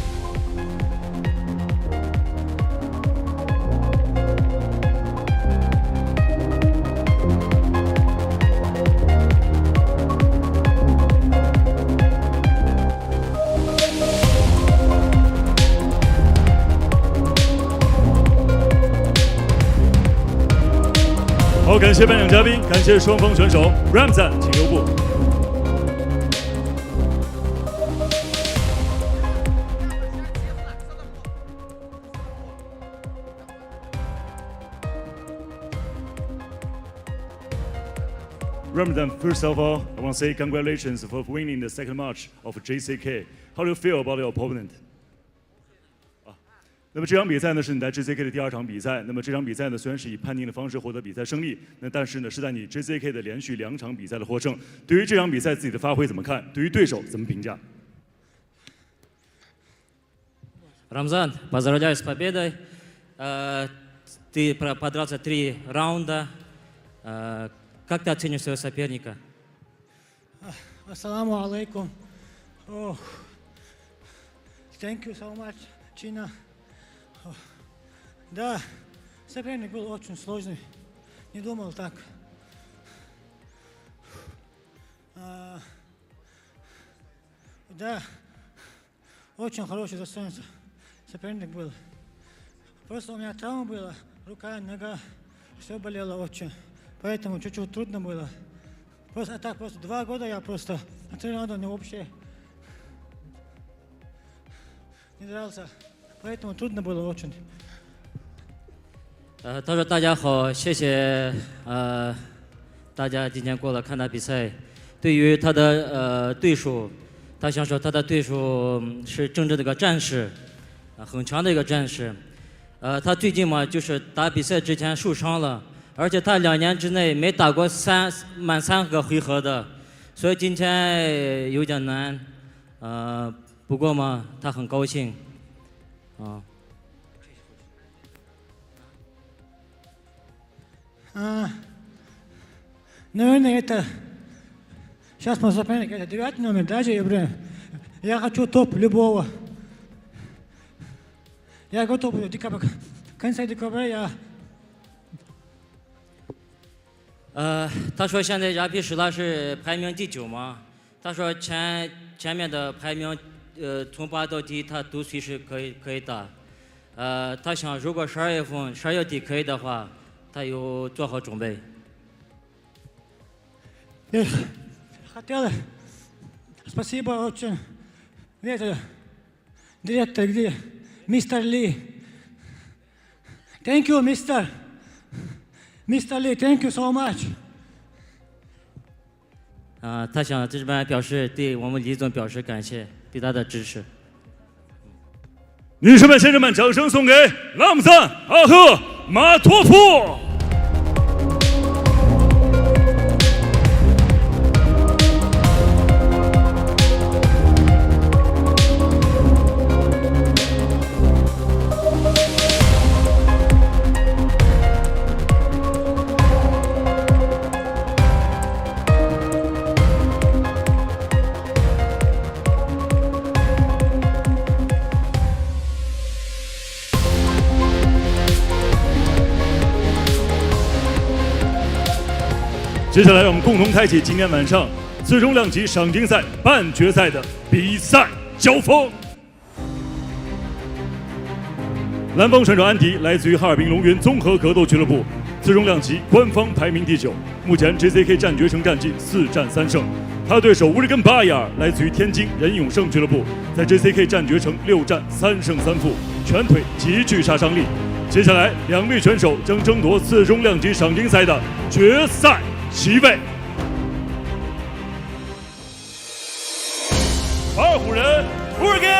好，感谢颁奖嘉宾，感谢双方选手 ，Ramzan， 请留步。Ramzan, first of all, I want to say congratulations for winning the second match of JCK. How do you feel about your opponent? 那么这场比赛呢是你在 JCK 的第2场比赛。那么这场比赛呢虽然是以判定的方式获得比赛胜利，那但是呢是在你 JCK 的连续2场比赛的获胜。对于这场比赛自己的发挥怎么看？对于对手怎么评价？ Рамзан, поздравляю с победой. Ты подрался 3 раунда. Как ты оценишь своего соперника? Assalamu alaikum. Oh, thank you so much, China. Да, соперник был очень сложный. Не думал так. Да, очень хороший достойный соперник был. Просто у меня травма была, рука, нога, все болело очень. Поэтому чуть-чуть трудно было. Просто так, просто 2 года я просто на 3 раунда вообще не дрался. Поэтому трудно было очень. 他说：“大家好，谢谢大家今天过来看他比赛。对于他的对手，他想说他的对手是真正的一个战士，很强的一个战士。他最近嘛就是打比赛之前受伤了，而且他2年之内没打过满3个回合的，所以今天有点难。不过嘛，他很高兴。” Наверное, это сейчас мой соперник, это 9 номер, даже я хочу топ любого. Я готов в конце декабря я. 他说现在Apingshila是排名第9嘛，他说前面的排名从8到10他都随时可以打。他想如果12月底可以的话，他有做好准备。Хотел, спасибо очень. Директор, где? Мистер Ли. Thank you, Mr. Lee, thank you so much. 他想这边表示对我们李总表示感谢，对他的支持。女士们、先生们，掌声送给Ramzan Akmatov。接下来，让我们共同开启今天晚上最终量级赏金赛半决赛的比赛交锋。蓝方选手安迪来自于哈尔滨龙云综合格斗俱乐部，最终量级官方排名第9，目前 JCK 战决胜战绩4战3胜。他的对手乌日根巴亚来自于天津任永胜俱乐部，在 JCK 战决胜6战3胜3负，拳腿极具杀伤力。接下来，两位选手将争夺次中量级赏金赛的决赛席位。二虎人乌日根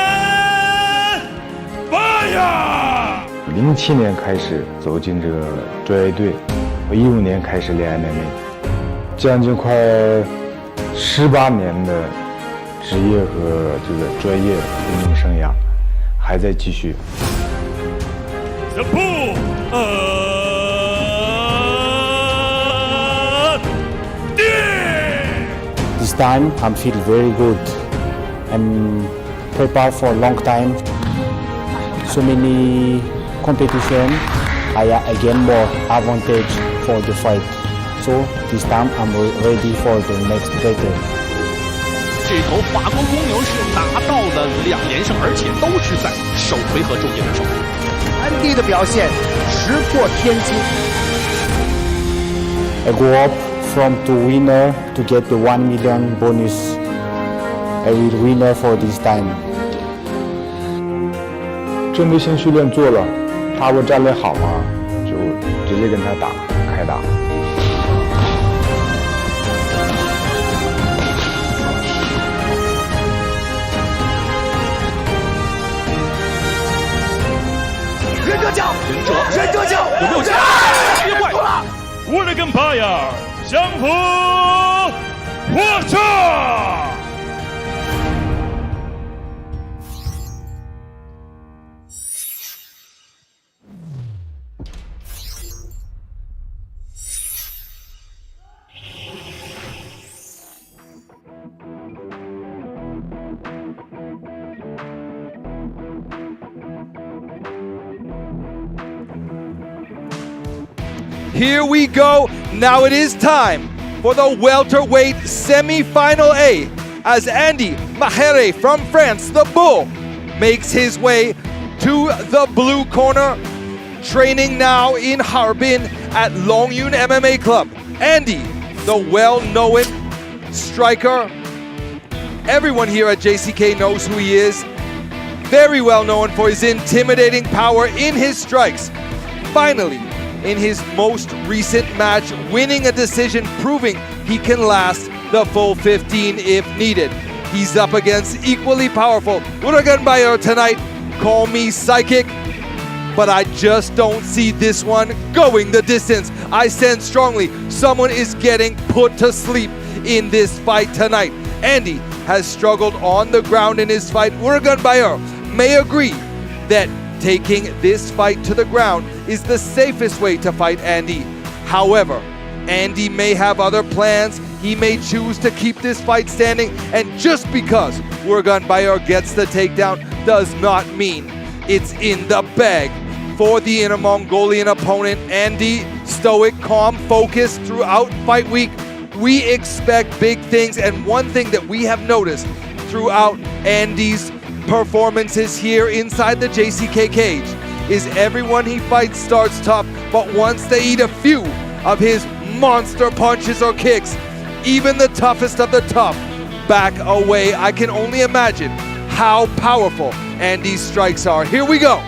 巴亚。07年开始走进这个专业队，我15年开始练 MMA， 将近快18年的职业和这个专业运动生涯，还在继续。This time I'm feeling very good. I'm prepared for a long time. So many competition. I gain more advantage for the fight. So this time I'm ready for the next battle. 这头法国公牛是拿到了2连胜，而且都是在首回合中间的胜利。安迪的表现石破天惊。I go up from the winner to get the 1 million bonus. I will winner for this time. 针对性训练做了，他我站得好嘛，就直接跟他打，开打。忍者脚，忍者脚，有没有机会？我的跟Bayar相互破场。Here we go. Now it is time for the welterweight semifinal A as Andy Mahere from France, the Bull, makes his way to the blue corner, training now in Harbin at Longyun MMA Club. Andy, the well-known striker. Everyone here at JCK knows who he is. Very well known for his intimidating power in his strikes. Finally, in his most recent match, winning a decision, proving he can last the full 15 if needed. He's up against equally powerful Bayar tonight. Call me psychic, but I just don't see this one going the distance. I sense strongly someone is getting put to sleep in this fight tonight. Andy has struggled on the ground in his fight. Bayar may agree that taking this fight to the ground is the safest way to fight Andy. However, Andy may have other plans. He may choose to keep this fight standing, and just because Bayar gets the takedown does not mean it's in the bag for the Inner Mongolian opponent. Andy, stoic, calm, focused throughout fight week. We expect big things, and one thing that we have noticed throughout Andy's performances here inside the JCK cage is everyone he fights starts tough, but once they eat a few of his monster punches or kicks, even the toughest of the tough back away. I can only imagine how powerful Andy's strikes are. Here we go.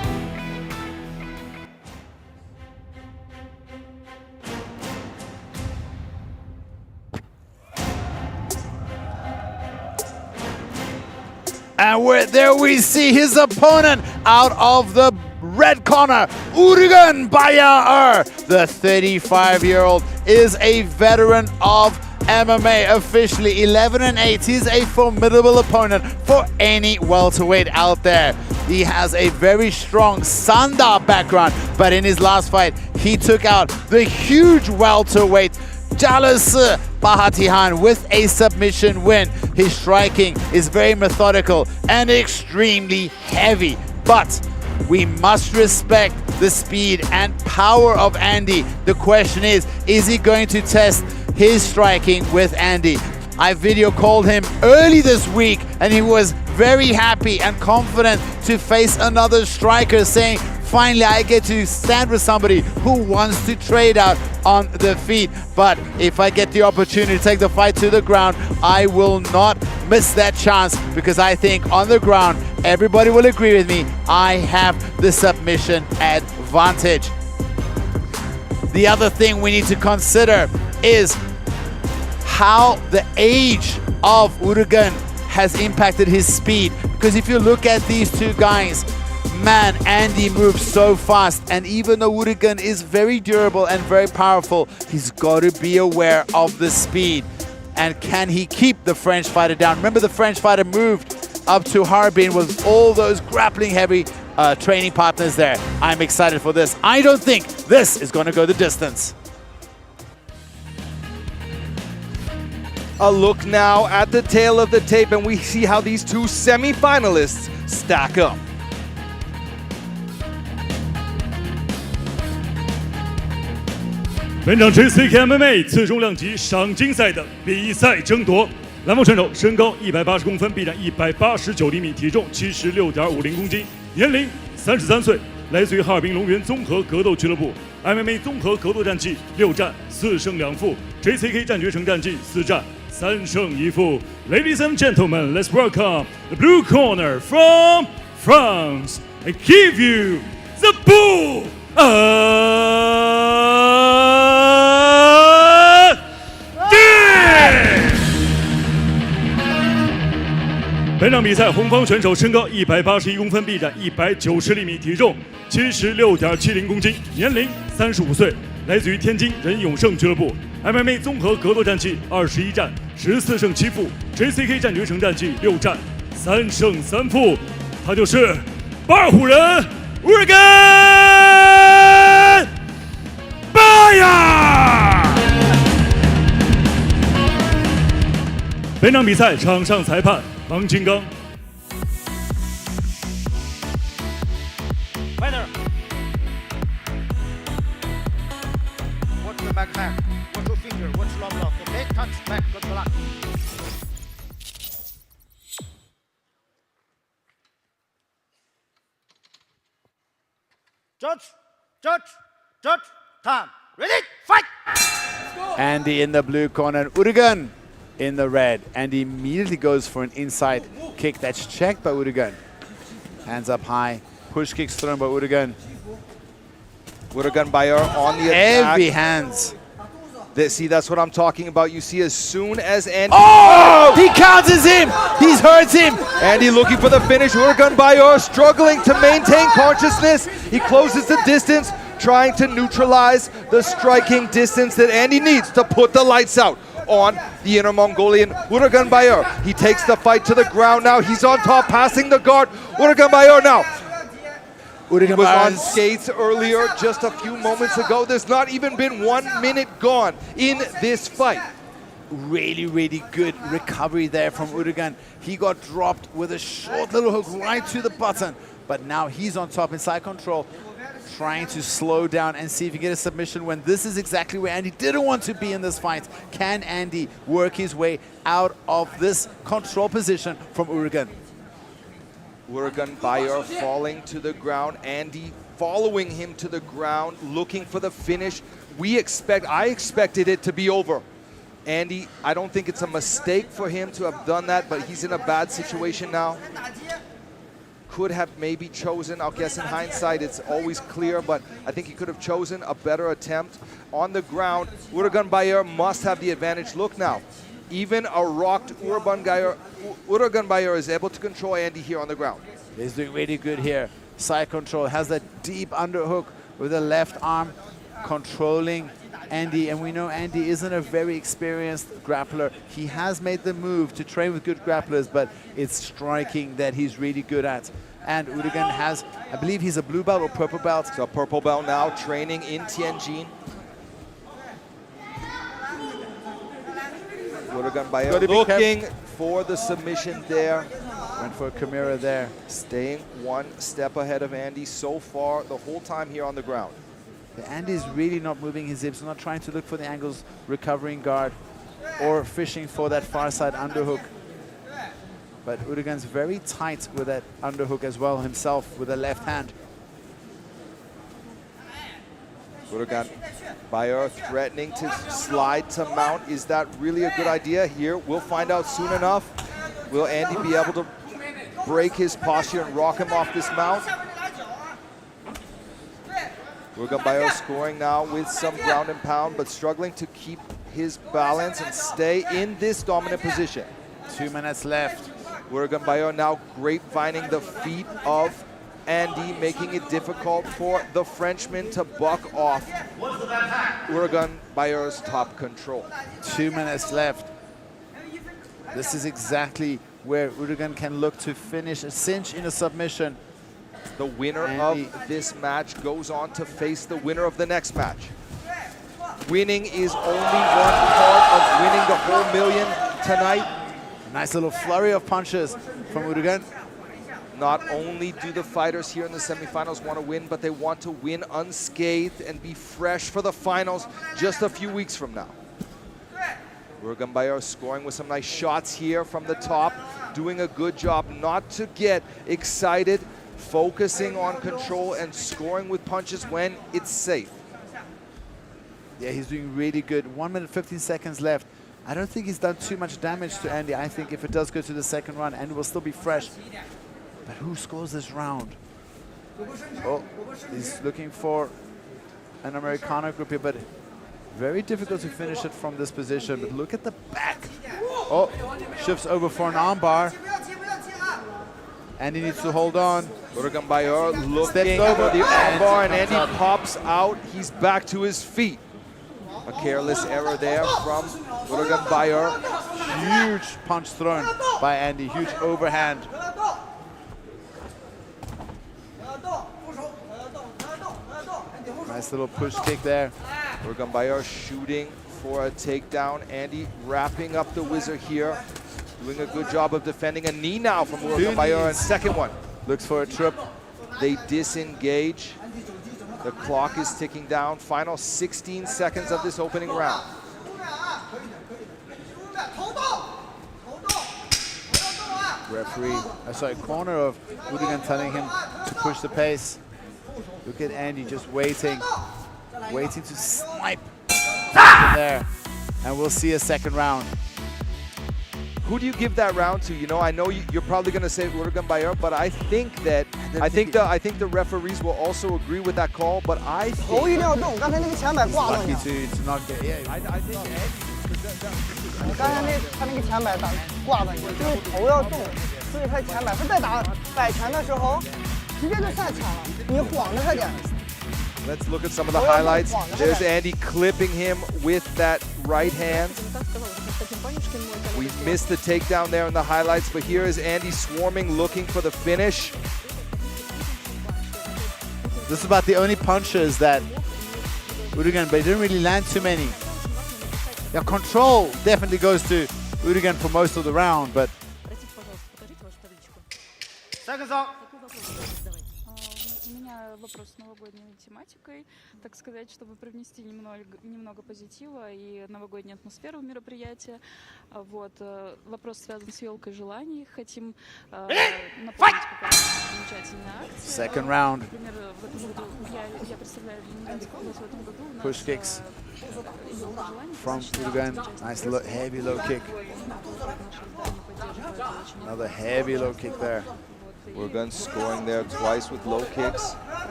And there we see his opponent out of the red corner, Bayar. The 35-year-old is a veteran of MMA, officially 11-8. He's a formidable opponent for any welterweight out there. He has a very strong Sanda background, but in his last fight, he took out the huge welterweight Jalası Bahatihan with a submission win. His striking is very methodical and extremely heavy, but we must respect the speed and power of Andy. The question is he going to test his striking with Andy? I video called him early this week and he was very happy and confident to face another striker, saying, finally I get to stand with somebody who wants to trade out on the feet. But if I get the opportunity to take the fight to the ground, I will not miss that chance, because I think on the ground, everybody will agree with me, I have the submission advantage. The other thing we need to consider is how the age of Urugan has impacted his speed. Because if you look at these two guys, Man, Andy moves so fast, and even though Urugan is very durable and very powerful, he's got to be aware of the speed. And can he keep the French fighter down? Remember, the French fighter moved up to Harbin with all those grappling heavy training partners there. I'm excited for this. I don't think this is going to go the distance. A look now at the tail of the tape, and we see how these two semi-finalists stack up.本场 JCK MMA 次重量级赏金赛的比赛争夺，蓝方选手身高180公分，臂展189厘米，体重76.50公斤，年龄33岁，来自于哈尔滨龙源综合格斗俱乐部。MMA 综合格斗战绩6战4胜2负 ，JCK 战决城战绩4战3胜1负。Ladies and gentlemen, let's welcome the blue corner from France. I give you the bull. 本场比赛，红方选手身高181公分，臂展190厘米，体重76.70公斤，年龄35岁，来自于天津任永胜俱乐部。MMA 综合格斗战绩21战14胜7负 ，JCK 战决城战绩6战3胜3负。他就是巴尔虎人Urugan Bayar。本场比赛场上裁判王金刚。Fighter. Watch the back hand. Watch your finger. Watch your block. Okay, touch back. Good luck. Judge. Time. Ready? Fight. Andy in the blue corner, Urugan in the red. Andy immediately goes for an inside kick that's checked by Urugan. Hands up high, push kicks thrown by Urugan. Urugan Bayar on the attack. Heavy hands. See, that's what I'm talking about. You see, as soon as Andy... Oh! He counters him! He's hurt him! Andy looking for the finish. Urugan Bayar struggling to maintain consciousness. He closes the distance, trying to neutralize the striking distance that Andy needs to put the lights out on the Inner Mongolian Urugan Bayar. He takes the fight to the ground now. He's on top, passing the guard. Urugan Bayar now. Urugan was Bayar on skates earlier, just a few moments ago. There's not even been 1 minute gone in this fight. Really good recovery there from Urugan. He got dropped with a short little hook right to the button, but now he's on top in side control, trying to slow down and see if he can get a submission when this is exactly where Andy didn't want to be in this fight. Can Andy work his way out of this control position from Urugan? Urugan Bayar falling to the ground. Andy following him to the ground, looking for the finish. I expected it to be over. Andy, I don't think it's a mistake for him to have done that, but he's in a bad situation now. Could have maybe chosen, I'll guess in hindsight, it's always clear, but I think he could have chosen a better attempt. On the ground, Urugan Bayar must have the advantage. Look now, even a rocked Urugan Bayar is able to control Andy here on the ground. He's doing really good here. Side control, has that deep underhook with the left arm, controlling Andy, and we know Andy isn't a very experienced grappler. He has made the move to train with good grapplers, but it's striking that he's really good at. And Urugan has, I believe he's a blue belt or purple belt. So a purple belt now, training in Tianjin. Urugan Bayar looking for the submission there. Went for a Chimera there. Staying one step ahead of Andy so far the whole time here on the ground. Andy's really not moving his hips, not trying to look for the angles, recovering guard, or fishing for that far side underhook. But Urugan's very tight with that underhook as well himself with the left hand. Urugan Bayar threatening to slide to mount. Is that really a good idea here? We'll find out soon enough. Will Andy be able to break his posture and rock him off this mount? Urugan Bayar scoring now with some ground and pound, but struggling to keep his balance and stay in this dominant position. 2 minutes left. Urugan Bayar now grapevining the feet of Andy, making it difficult for the Frenchman to buck off Bayar's top control. 2 minutes left. This is exactly where Urgan can look to finish a cinch in a submission. The winner of this match goes on to face the winner of the next match. Winning is only one part of winning the whole million tonight. Nice little flurry of punches from Urgan. Not only do the fighters here in the semifinals want to win, but they want to win unscathed and be fresh for the finals just a few weeks from now. Bayar scoring with some nice shots here from the top, doing a good job not to get excited, focusing on control and scoring with punches when it's safe. Yeah, he's doing really good. 1 minute 15 seconds left. I don't think he's done too much damage to Andy. I think if it does go to the second round, Andy will still be fresh. But who scores this round? Oh, he's looking for an Americano group here, but very difficult to finish it from this position. But look at the back. Oh, shifts over for an armbar. Andy needs to hold on. Bayar looking over the armbar, and Andy pops out. He's back to his feet. A careless error there from Bayar. Huge punch thrown by Andy, huge overhand. Nice little push kick there. Bayar shooting for a takedown. Andy wrapping up the wizard here. Doing a good job of defending. A knee now from Bayar, and second one. Looks for a trip. They disengage. The clock is ticking down. Final 16 seconds of this opening round. Referee, corner of Urgan telling him to push the pace. Look at Andy just waiting to snipe there. And we'll see a second round. Who do you give that round to? You know, I know you're probably going to say Bayar, but I think that I think the referees will also agree with that call. But I think lucky to not get. Yeah, I think Andy. 刚才他那个前摆打挂了你，就是头要动，所以他前摆。他在打摆拳的时候，直接就下潜了，你晃着他点。 Let's look at some of the highlights. There's Andy clipping him with that right hand. We missed the takedown there in the highlights, but here is Andy swarming, looking for the finish. This is about the only punches that Urgan, but he didn't really land too many. Yeah, control definitely goes to Urgan for most of the round, but... Seconds up. Вопрос с новогодней тематикой, так сказать, чтобы привнести немного позитива и новогоднюю атмосферу в мероприятие. Вот. Вопрос связан с елкой желаний. Хотим напомнить какая-то замечательная акция. Second round. Например, в этом году я представляю Ленинградскую область, в этом году у нас push kicks from Kurban. Nice heavy low kick. Another heavy low kick there. Kurban scoring there twice with low kicks.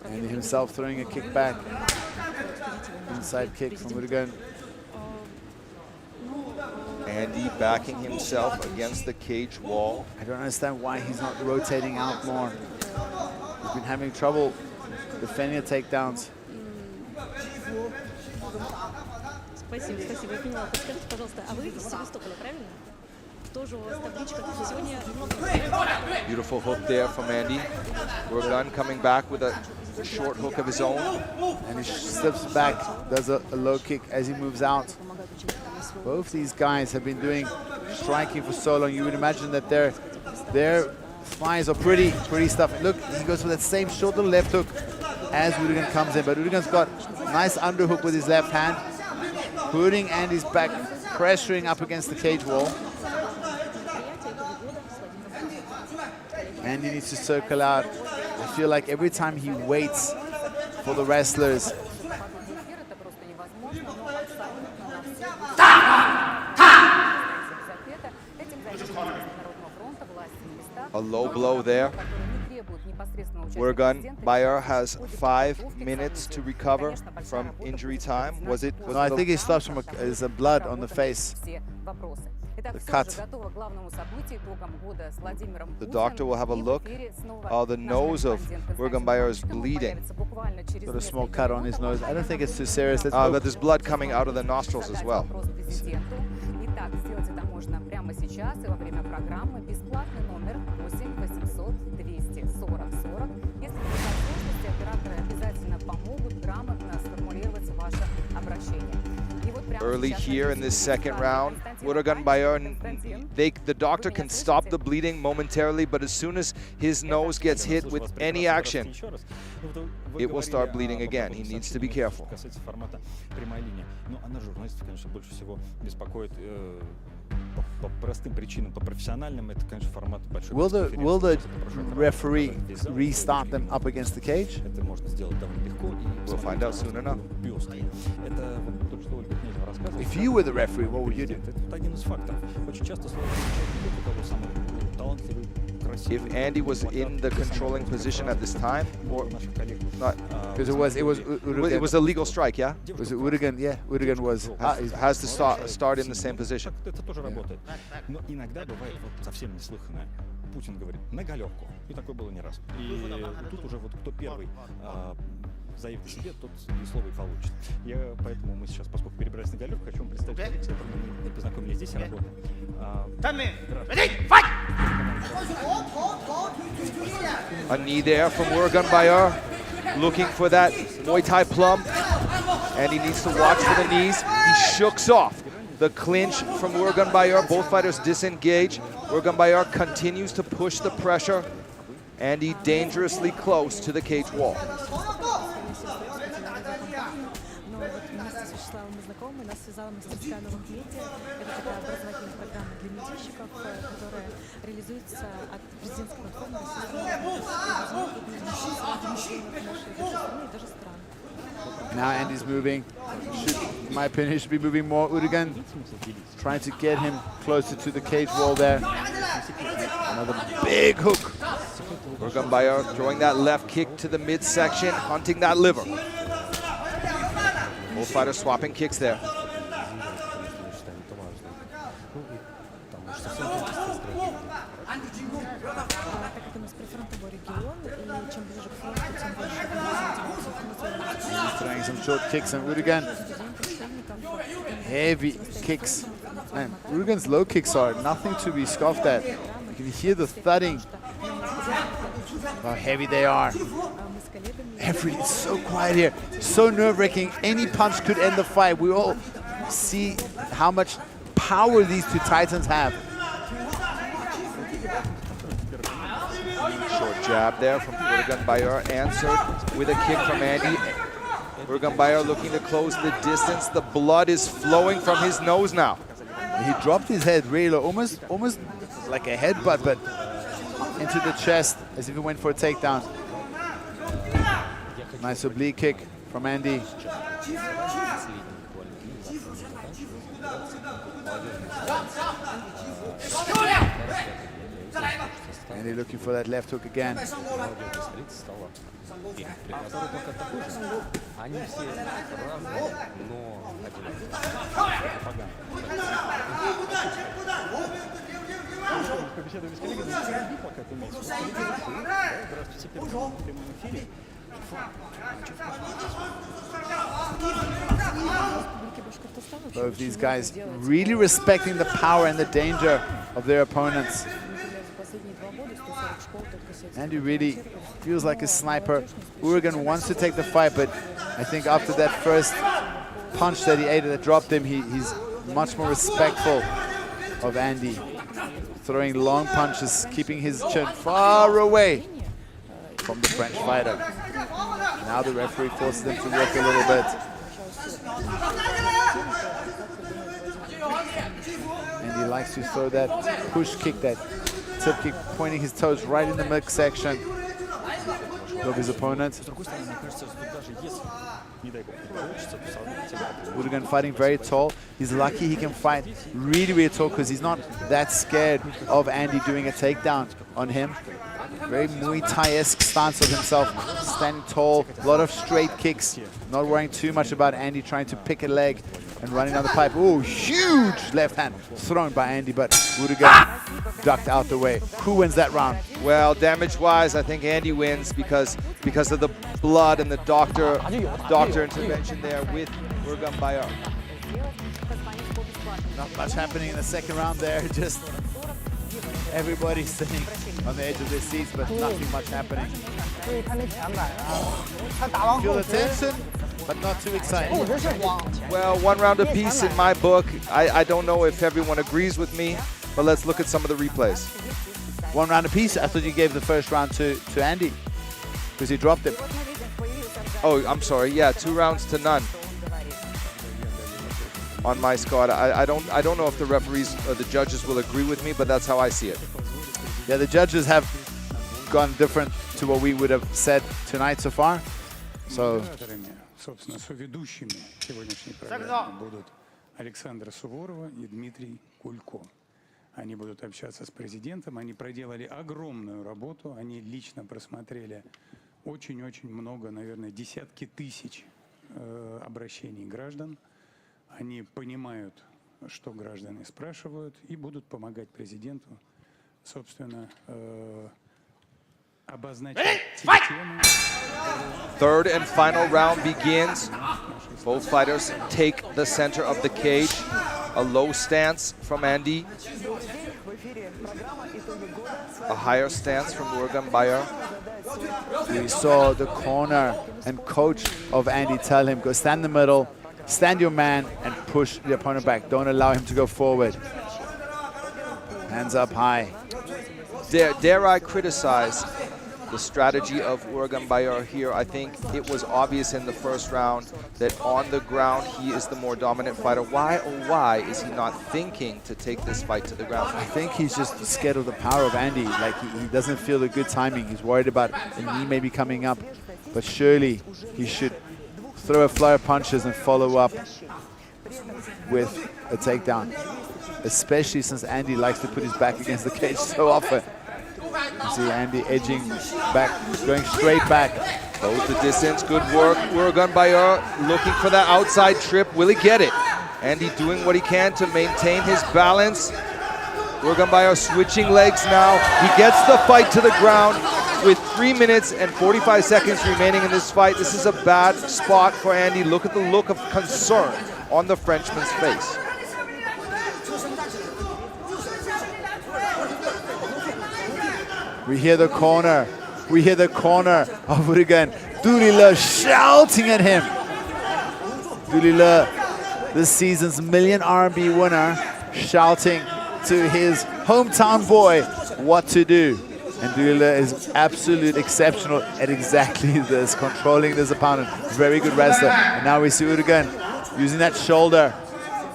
And himself throwing a kick back. Inside kick from Kurban. Andy backing himself against the cage wall. I don't understand why he's not rotating out more. He's been having trouble defending the takedowns. Спасибо, спасибо. Я поняла. Подскажите, пожалуйста, а вы из Севастополя, правильно? Тоже у вас табличка сегодня... Beautiful hook there from Andy. Kurban coming back with a short hook of his own. And he slips back, does a low kick as he moves out. Both these guys have been doing striking for so long. You would imagine that their thighs are pretty stuffy. Look, he goes for that same short little left hook as Kurban comes in. But Kurban's got a nice underhook with his left hand, putting Andy's back, pressuring up against the cage wall. Andy needs to circle out. I feel like every time he waits for the wrestlers, a low blow there. Bayar has 5 minutes to recover from injury time. Was it? No, I think he stops from there's a blood on the face. cut. The doctor will have a look. Oh, the nose of Kurban Bayar is bleeding. Got a small cut on his nose. I don't think it's too serious. But there's blood coming out of the nostrils as well. Early here in this second round, Kurban Bayar, the doctor can stop the bleeding momentarily, but as soon as his nose gets hit with any action, it will start bleeding again. He needs to be careful. Will the referee restart them up against the cage? We'll find out soon enough. If you were the referee, what would you do? If Andy was in the controlling position at this time, or not, because it was it was a legal strike, yeah. Was it Urugan? Yeah, Urugan was has to start in the same position. Путин говорит на галерку, и такое было не раз. И тут уже вот кто первый заявит о себе, тот и слово и получит. Поэтому мы сейчас, поскольку перебрались на галерку, хочу вам представить человека, с которым мы познакомились здесь и работаем. A knee there from Kurban Bayar, looking for that Muay Thai plum, and he needs to watch for the knees. He shooks off the clinch from Kurban Bayar. Both fighters disengage. Kurban Bayar continues to push the pressure. Andy dangerously close to the cage wall. Now Andy's moving. In my opinion, he should be moving more. Urugan trying to get him closer to the cage wall there. Another big hook. Kurban Bayar throwing that left kick to the midsection, hunting that liver. Both fighters swapping kicks there. He's throwing some short kicks on Urugan. Heavy kicks. Man, Urugan's low kicks are nothing to be scoffed at. You can hear the thudding. How heavy they are. It's so quiet here. So nerve-wracking. Any punch could end the fight. We all see how much power these two titans have. Short jab there from Kurban Bayar, answered with a kick from Andy. Kurban Bayar looking to close the distance. The blood is flowing from his nose now. He dropped his head really low, almost like a headbutt, but into the chest as if he went for a takedown. Nice oblique kick from Andy. Andy looking for that left hook again. Both these guys really respecting the power and the danger of their opponents. Andy really feels like a sniper. Urugan wants to take the fight, but I think after that first punch that he ate that dropped him, he's much more respectful of Andy. Throwing long punches, keeping his chin far away from the French fighter. Now the referee forces him to work a little bit. And he likes to throw that push kick, that tip kick, pointing his toes right in the midsection of his opponent. Urugan fighting very tall. He's lucky he can fight really, really tall because he's not that scared of Andy doing a takedown on him. Very Muay Thai-esque stance of himself, standing tall, a lot of straight kicks, not worrying too much about Andy trying to pick a leg and running down the pipe. Oh, huge left hand thrown by Andy, but Urugan ducked out the way. Who wins that round? Well, damage-wise, I think Andy wins because of the blood and the doctor intervention there with Urgan Bayar. Not much happening in the second round there. Just everybody sitting on the edge of their seats, but nothing much happening. Feel the tension, but not too exciting. Well, one round apiece in my book. I don't know if everyone agrees with me, but let's look at some of the replays. One round apiece? I thought you gave the first round to Andy because he dropped him. Oh, I'm sorry. Yeah, 2 rounds to none on my squad. I don't know if the referees or the judges will agree with me, but that's how I see it. Yeah, the judges have gone different to what we would have said tonight so far. So собственно, соведущими сегодняшней программы будут Александр Суворова и Дмитрий Кулько. Они будут общаться с президентом. Они проделали огромную работу. Они лично просмотрели очень-очень много, наверное, десятки тысяч обращений граждан. Они понимают, что граждане спрашивают, и будут помогать президенту, собственно, Third and final round begins. Both fighters take the center of the cage. A low stance from Andy. A higher stance from Urgan Bayar. We saw the corner and coach of Andy tell him, go stand in the middle, stand your man, and push the opponent back. Don't allow him to go forward. Hands up high. Dare I criticize the strategy of Urgan Bayar here? I think it was obvious in the first round that on the ground he is the more dominant fighter. Why, oh why, is he not thinking to take this fight to the ground? I think he's just scared of the power of Andy. Like he doesn't feel the good timing. He's worried about a knee maybe coming up. But surely he should throw a flow of punches and follow up with a takedown. Especially since Andy likes to put his back against the cage so often. You see Andy edging back, going straight back. Both the distance, good work. Urgan Bayar looking for that outside trip. Will he get it? Andy doing what he can to maintain his balance. Urgan Bayar switching legs now. He gets the fight to the ground with 3 minutes and 45 seconds remaining in this fight. This is a bad spot for Andy. Look at the look of concern on the Frenchman's face. We hear the corner. We hear the corner of Urgan. Dulila shouting at him. Dulila, this season's $1 million RMB winner, shouting to his hometown boy what to do. And Dulila is absolute exceptional at exactly this, controlling this opponent. Very good wrestler. And now we see Urgan using that shoulder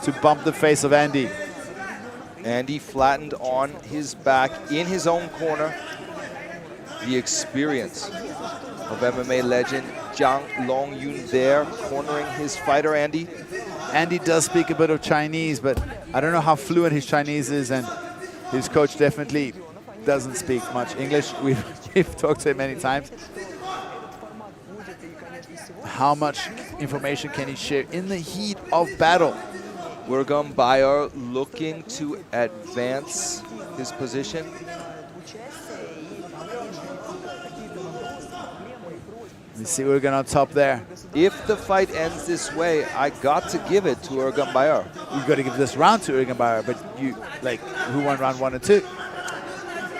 to bump the face of Andy. Andy flattened on his back in his own corner. The experience of MMA legend Zhang Longyun there, cornering his fighter Andy. Andy does speak a bit of Chinese, but I don't know how fluent his Chinese is, and his coach definitely doesn't speak much English. We've talked to him many times. How much information can he share in the heat of battle? Urgan Bayar looking to advance his position. You see Urgan on top there. If the fight ends this way, I got to give it to Urgan Bayar. You've got to give this round to Urgan Bayar, but you, like, who won round 1 and 2?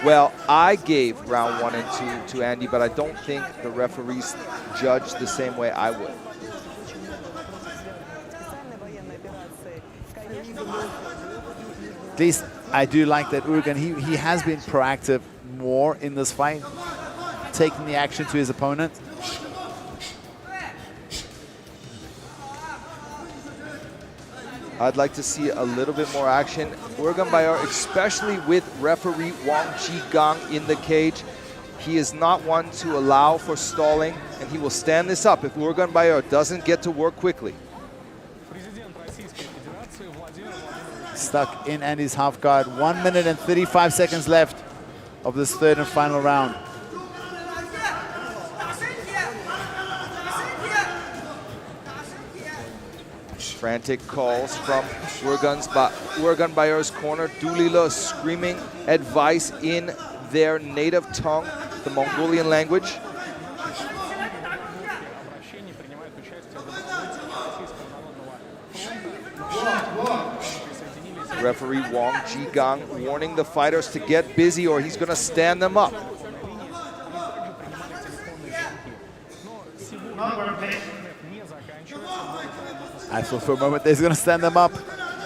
Well, I gave round 1 and 2 to Andy, but I don't think the referees judged the same way I would. At least I do like that Urgan, he has been proactive more in this fight, taking the action to his opponent. I'd like to see a little bit more action. Urgan Bayar, especially with referee Wang in the cage, he is not one to allow for stalling, and he will stand this up if Urgan Bayar doesn't get to work quickly. Stuck in Andy's half guard. 1 minute and 35 seconds left of this third and final round. Frantic calls from Urgan Bayar's corner. Dulila screaming advice in their native tongue, the Mongolian language. Referee Wang Jigang warning the fighters to get busy or he's going to stand them up. I thought for a moment they're going to stand them up,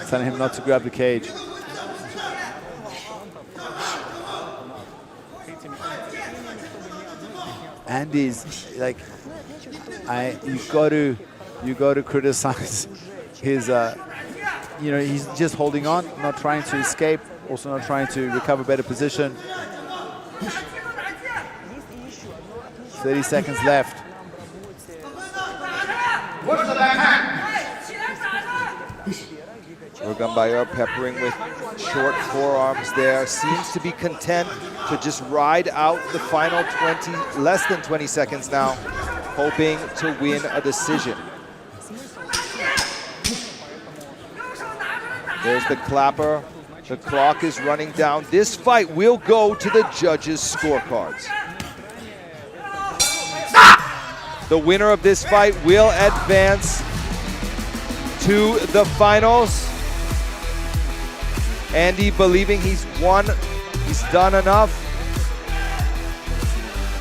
telling him not to grab the cage. Andy's like, you got to criticize his. You know, he's just holding on, not trying to escape, also not trying to recover better position. 30 seconds left. Urgan Bayar peppering with short forearms there. Seems to be content to just ride out the final less than 20 seconds now, hoping to win a decision. There's the clapper. The clock is running down. This fight will go to the judges' scorecards. The winner of this fight will advance to the finals. Andy believing he's won, he's done enough.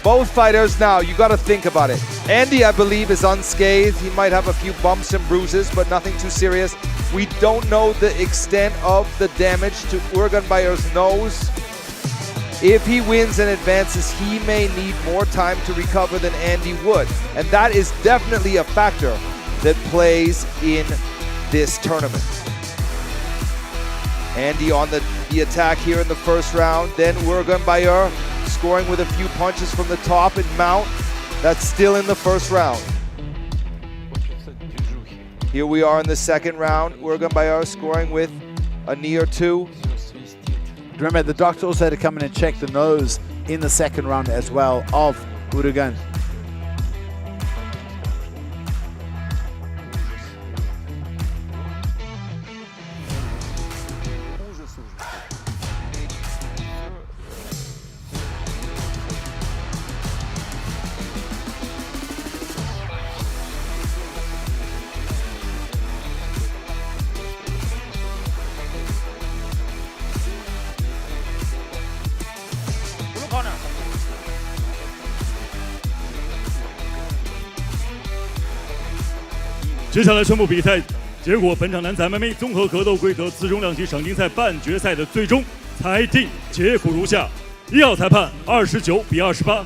Both fighters now, you got to think about it. Andy, I believe, is unscathed. He might have a few bumps and bruises, but nothing too serious. We don't know the extent of the damage to Urgan Bayar's nose. If he wins and advances, he may need more time to recover than Andy would. And that is definitely a factor that plays in this tournament. Andy on the attack here in the first round. Then Urgan Bayar scoring with a few punches from the top and mount. That's still in the first round. Here we are in the second round. Urgan Bayar scoring with a knee or two. Remember, the doctor also had to come in and check the nose in the second round as well of Urgan.接下来宣布比赛结果，本场男子 MMA 综合格斗规则次中量级赏金赛半决赛的最终裁定结果如下：1号裁判29比28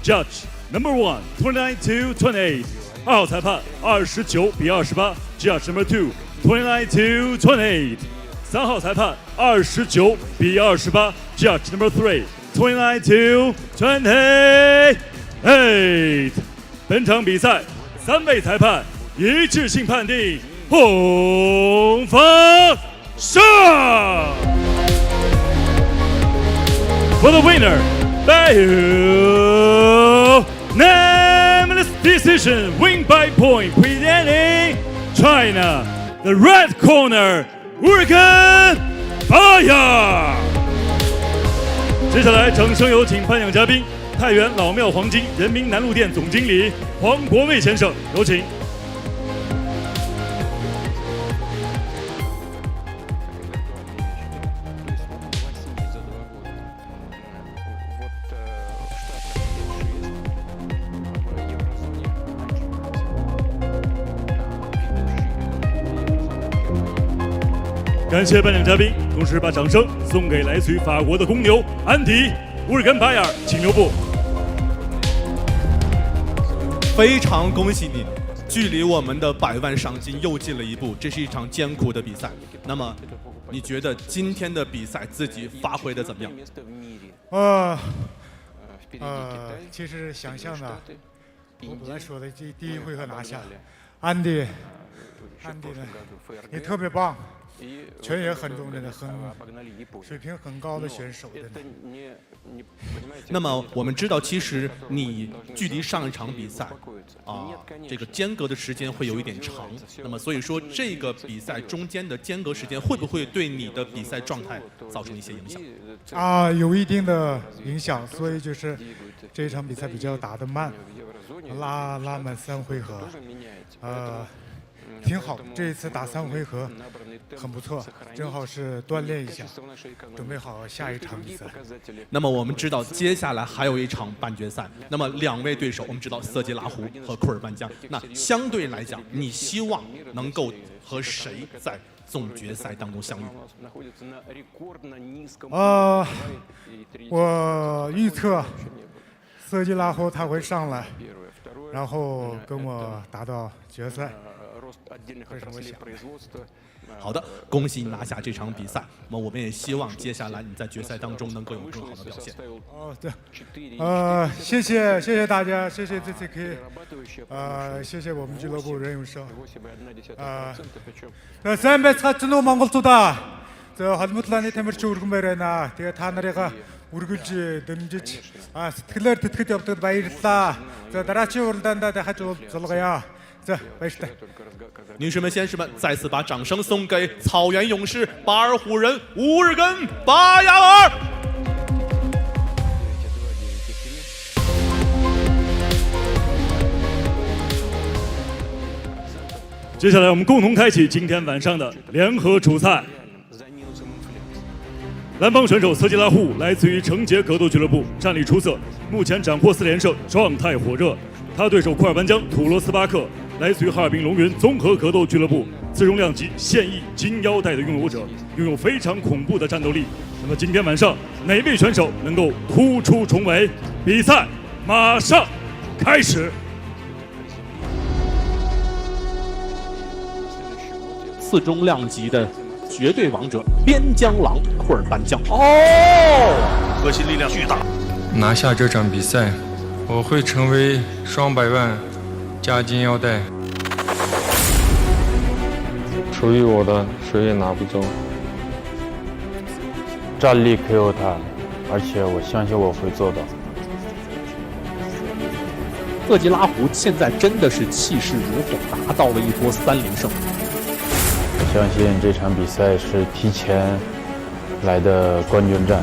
，Judge Number 1 29 to 28；2号裁判29比28 ，Judge Number 2 29 to 28；3号裁判29比28 ，Judge Number 3 29 to 28。本场比赛3位裁判一致性判定红方胜。For the winner, by unanimous decision, win by point, presenting China, the red corner, Urgan Bayar。接下来，掌声有请颁奖嘉宾太原老庙黄金人民南路店总经理黄国卫先生，有请。感谢颁奖嘉宾，同时把掌声送给来自于法国的公牛安迪乌尔根巴雅尔，请留步。非常恭喜你，距离我们的100万赏金又近了一步。这是一场艰苦的比赛。那么，你觉得今天的比赛自己发挥的怎么样？其实想象的，我本来说的第一回合拿下，安迪安迪的也特别棒，拳也很重的，水平很高的选手。那么我们知道，其实你距离上一场比赛这个间隔的时间会有一点长。那么所以说，这个比赛中间的间隔时间会不会对你的比赛状态造成一些影响？有一定的影响，所以就是这一场比赛比较打得慢，拉满3回合，挺好。这一次打3回合很不错，正好是锻炼一下，准备好下一场比赛。那么我们知道接下来还有一场半决赛，那么2位对手我们知道色季拉胡和库尔班江，那相对来讲，你希望能够和谁在总决赛当中相遇？我预测色季拉胡他会上来，然后跟我打到决赛。这是我想的。好的，恭喜你拿下这场比赛。那么我们也希望接下来你在决赛当中能够有更好的表现。对，谢谢大家，谢谢 JCK，谢谢我们俱乐部任永生。сайн байцгааж нь Монголчуудаа. холбоотлооны тамирчин өргөн байна. Тэгээ та нарыгаа үргэлж дэмжиж сэтгэлээр тэтгэж явдагд баярлалаа. дараачийн уралдаанд дахиж уулзлаа. 女士们、先生们，再次把掌声送给草原勇士巴尔虎人乌日根巴亚尔。接下来，我们共同开启今天晚上的联合主赛。蓝帮选手色季拉户来自于成杰格斗俱乐部，战力出色，目前斩获4连胜，状态火热。他对手库尔班江土罗斯巴克，来自于哈尔滨龙云综合格斗俱乐部，自重量级现役金腰带的拥有者，拥有非常恐怖的战斗力。那么今天晚上哪位选手能够突出重围？比赛马上开始。次中量级的绝对王者边疆狼库尔班江，核心力量巨大。拿下这场比赛，我会成为双百万加金腰带，属于我的谁也拿不走。战力 KO 他，而且我相信我会做到。色季拉胡现在真的是气势如虹，拿到了一波3连胜。我相信这场比赛是提前来的冠军战，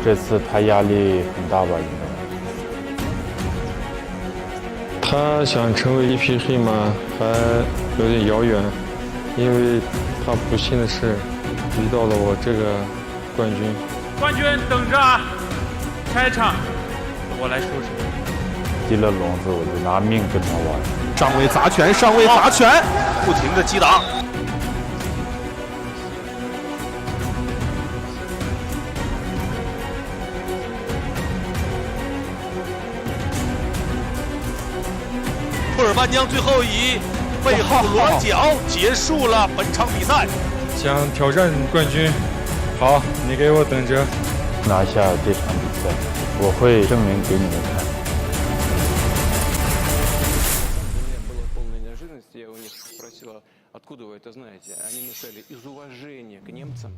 这次他压力很大吧？应该。他想成为一匹黑马还有点遥远，因为他不幸的是遇到了我这个冠军。冠军等着啊！开场，我来说什么？进了笼子，我就拿命跟他玩。上位砸拳，上位砸拳，不停的击打。库尔班江最后以背后裸脚结束了本场比赛。想挑战冠军，好，你给我等着。拿下这场比赛，我会证明给你们看。Откуда вы это знаете? Они написали из уважения к немцам,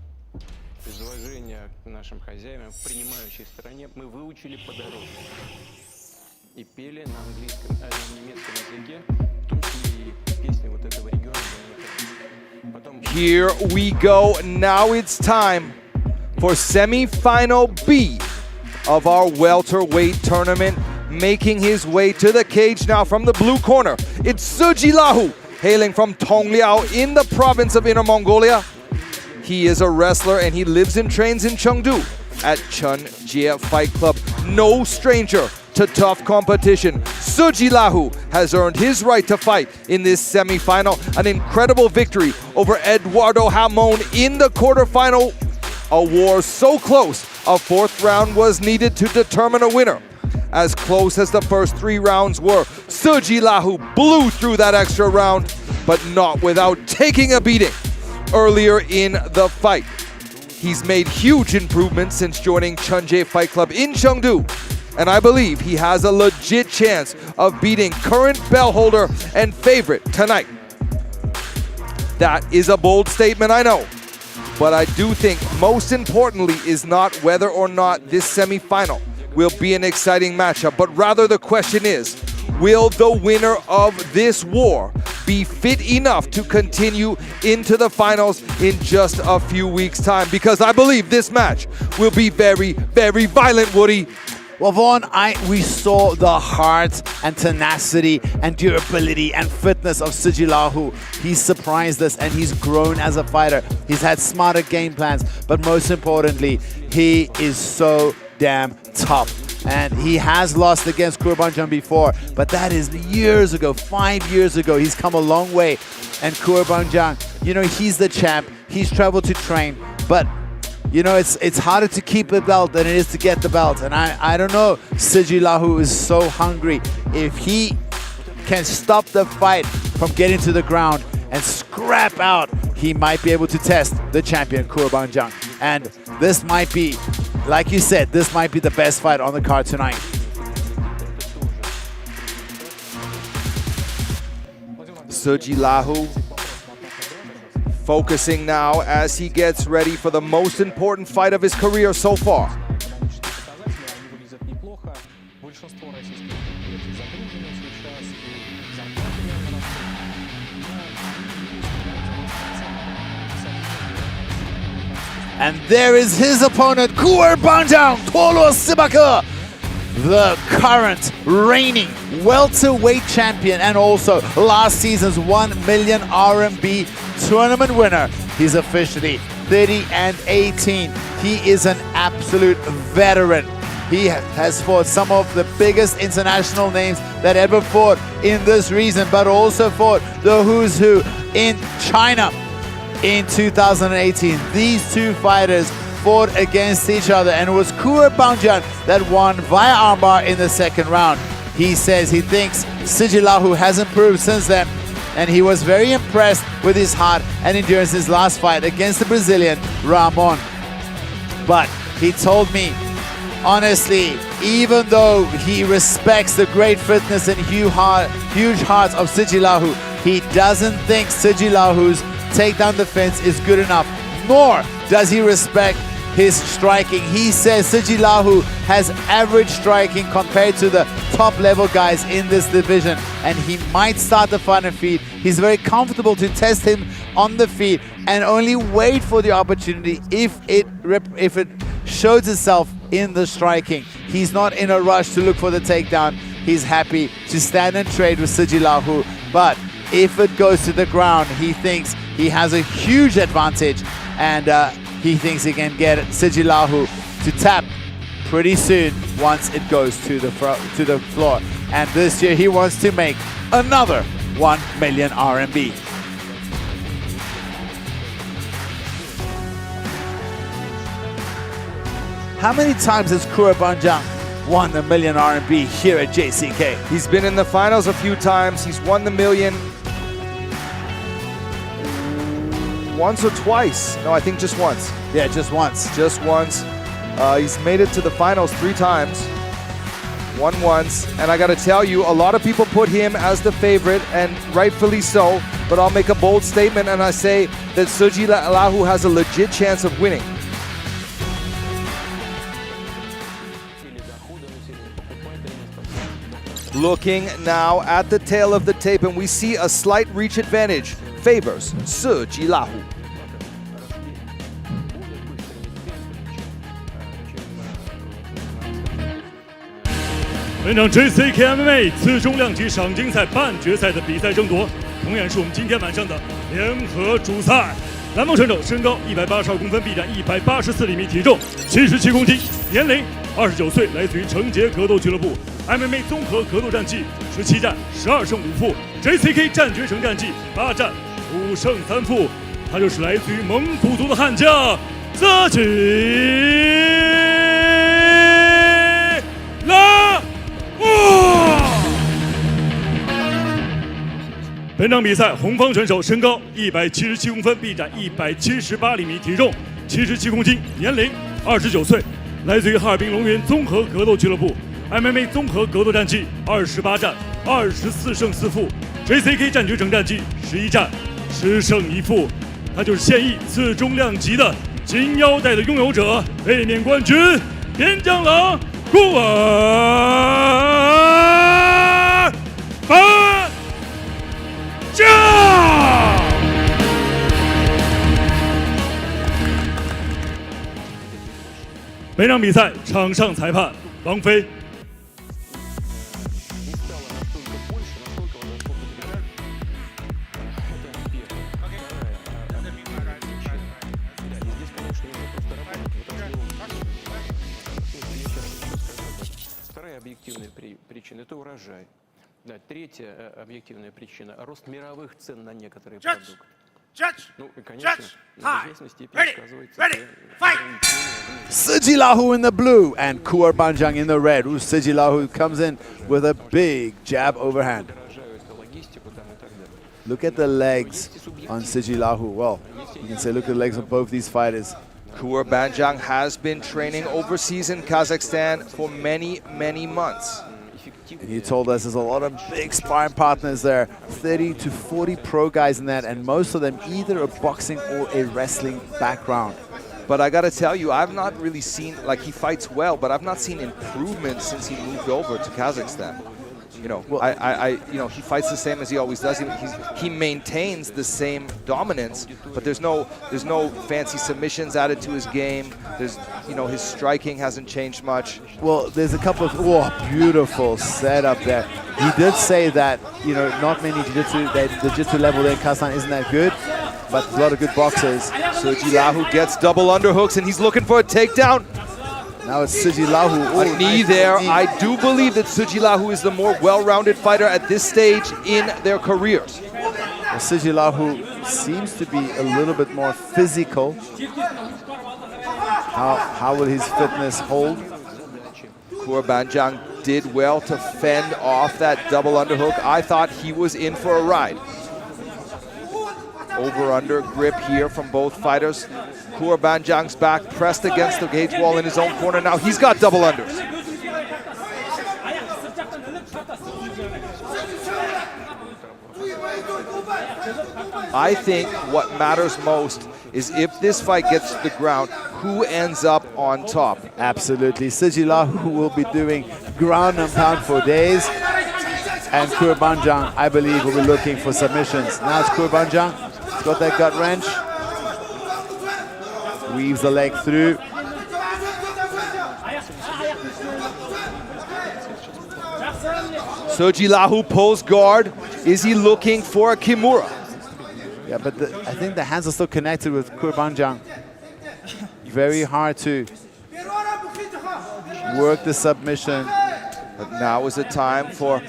из уважения к нашим хозяевам, в принимающей стороне. Мы выучили по дороге и пели на английском, на немецком языке, в том числе и песни вот этого региона. Here we go. Now it's time for semi-final B of our welterweight tournament. Making his way to the cage now from the blue corner, it's Suji Lahu, hailing from Tongliao in the province of Inner Mongolia. He is a wrestler and he lives and trains in Chengdu at Chunjie Fight Club. No stranger to tough competition. Suji Lahu has earned his right to fight in this semi-final. An incredible victory over Eduardo Hamon in the quarterfinal. A war so close, a fourth round was needed to determine a winner. As close as the first 3 rounds were, Suji Lahu blew through that extra round, but not without taking a beating earlier in the fight. He's made huge improvements since joining Chunjie Fight Club in Chengdu, and I believe he has a legit chance of beating current bell holder and favorite tonight. That is a bold statement, I know. But I do think most importantly is not whether or not this semifinal will be an exciting matchup, but rather the question is, will the winner of this war be fit enough to continue into the finals in just a few weeks' time? Because I believe this match will be very, very violent, Woody. Well, Vaughn, we saw the heart and tenacity and durability and fitness of Suji Lahu. He's surprised us and he's grown as a fighter. He's had smarter game plans, but most importantly, he is so damn tough. And he has lost against Kurban before, but that is years ago, 5 years ago. He's come a long way. And Kurban, you know, he's the champ. He's traveled to train, but you know, it's harder to keep the belt than it is to get the belt. And I don't know, Suji Lahu is so hungry. If he can stop the fight from getting to the ground and scrap out, he might be able to test the champion, Kurban. And this might be, like you said, this might be the best fight on the card tonight. Suji Lahu focusing now as he gets ready for the most important fight of his career so far. And there is his opponent, Kurban Tolo Sibaka, the current reigning welterweight champion and also last season's 1 million RMB tournament winner. He's officially 30-18. He is an absolute veteran. He has fought some of the biggest international names that ever fought in this region, but also fought the who's who in China in 2018. These two fighters fought against each other, and it was Kurban that won via armbar in the second round. He says he thinks Suji Lahu has improved since then, and he was very impressed with his heart and endurance in his last fight against the Brazilian Ramon. But he told me, honestly, even though he respects the great fitness and huge hearts of Suji Lahu, he doesn't think Suji Lahu's takedown defense is good enough, nor does he respect his striking. He says Suji Lahu has average striking compared to the top level guys in this division, and he might start the fight on feet. He's very comfortable to test him on the feet and only wait for the opportunity if it shows itself in the striking. He's not in a rush to look for the takedown. He's happy to stand and trade with Suji Lahu, but if it goes to the ground, he thinks he has a huge advantage, and he thinks he can get Suji Lahu to tap pretty soon once it goes to the floor. And this year he wants to make another 1 million RMB. How many times has Kurban won the 1 million RMB here at JCK? He's been in the finals a few times. He's won the million once or twice. No, I think just once. Yeah, just once. Just once. He's made it to the finals 3 times. Won once. And I got to tell you, a lot of people put him as the favorite, and rightfully so. But I'll make a bold statement and I say that Suji Lahu has a legit chance of winning. Looking now at the tail of the tape, and we see a slight reach advantage favors Suji Lahu.本场 JCK MMA 次重量级赏金赛半决赛的比赛争夺，同样是我们今天晚上的联合主赛。蓝帽选手身高182公分，臂展184厘米，体重77公斤，年龄29岁，来自于成杰格斗俱乐部。MMA 综合格斗战绩17战12胜5负 ，JCK 战决胜战绩8战5胜3负。他就是来自于蒙古族的悍将Suji Lahu。本场比赛，红方选手身高177公分，臂展178厘米，体重77公斤，年龄29岁，来自于哈尔滨龙云综合格斗俱乐部。MMA 综合格斗战绩28战24胜4负 ，JCK 战决胜战绩11战10胜1负，他就是现役次重量级的金腰带的拥有者，卫冕冠军边疆狼库尔班将。本场比赛场上裁判王飞。Вторая объективная причина – это урожай. Да, третья объективная причина – рост мировых цен на некоторые продукты. Ну и, конечно, в известной степени сказывается Siji Lahu in the blue and Kurban in the red. Siji Lahu comes in with a big jab overhand. Look at the legs on Siji Lahu. Well, you can say look at the legs on both these fighters. Kurban has been training overseas in Kazakhstan for many, many months. And he told us there's a lot of big sparring partners there, 30 to 40 pro guys in that, and most of them either a boxing or a wrestling background. But I gotta tell you, I've not really seen, like, he fights well, but I've not seen improvements since he moved over to Kazakhstan. You know, well, you know, he fights the same as he always does. He maintains the same dominance, but there's no fancy submissions added to his game. There's, you know, his striking hasn't changed much. Well, there's a couple of beautiful setup there. He did say that, you know, not many jiu-jitsu, that the jiu-jitsu level there in Kazakhstan isn't that good, but a lot of good boxers. Siji Lahu gets double underhooks and he's looking for a takedown. Now it's Siji Lahu. A knee there. I do believe that Siji Lahu is the more well-rounded fighter at this stage in their careers. Well, Siji Lahu seems to be a little bit more physical. How will his fitness hold? Kurban did well to fend off that double underhook. I thought he was in for a ride. Over-under grip here from both fighters. Kurban back pressed against the cage wall in his own corner. Now he's got double unders. I think what matters most is if this fight gets to the ground, who ends up on top. Absolutely. Siji Lahu will be doing ground and pound for days. And Kurban I believe, will be looking for submissions. Now it's Kurban He's got that gut wrench. Weaves the leg through. Siji Lahu pulls guard. Is he looking for a Kimura? Yeah, but I think the hands are still connected with Kurban Very hard to work the submission. But now is the time for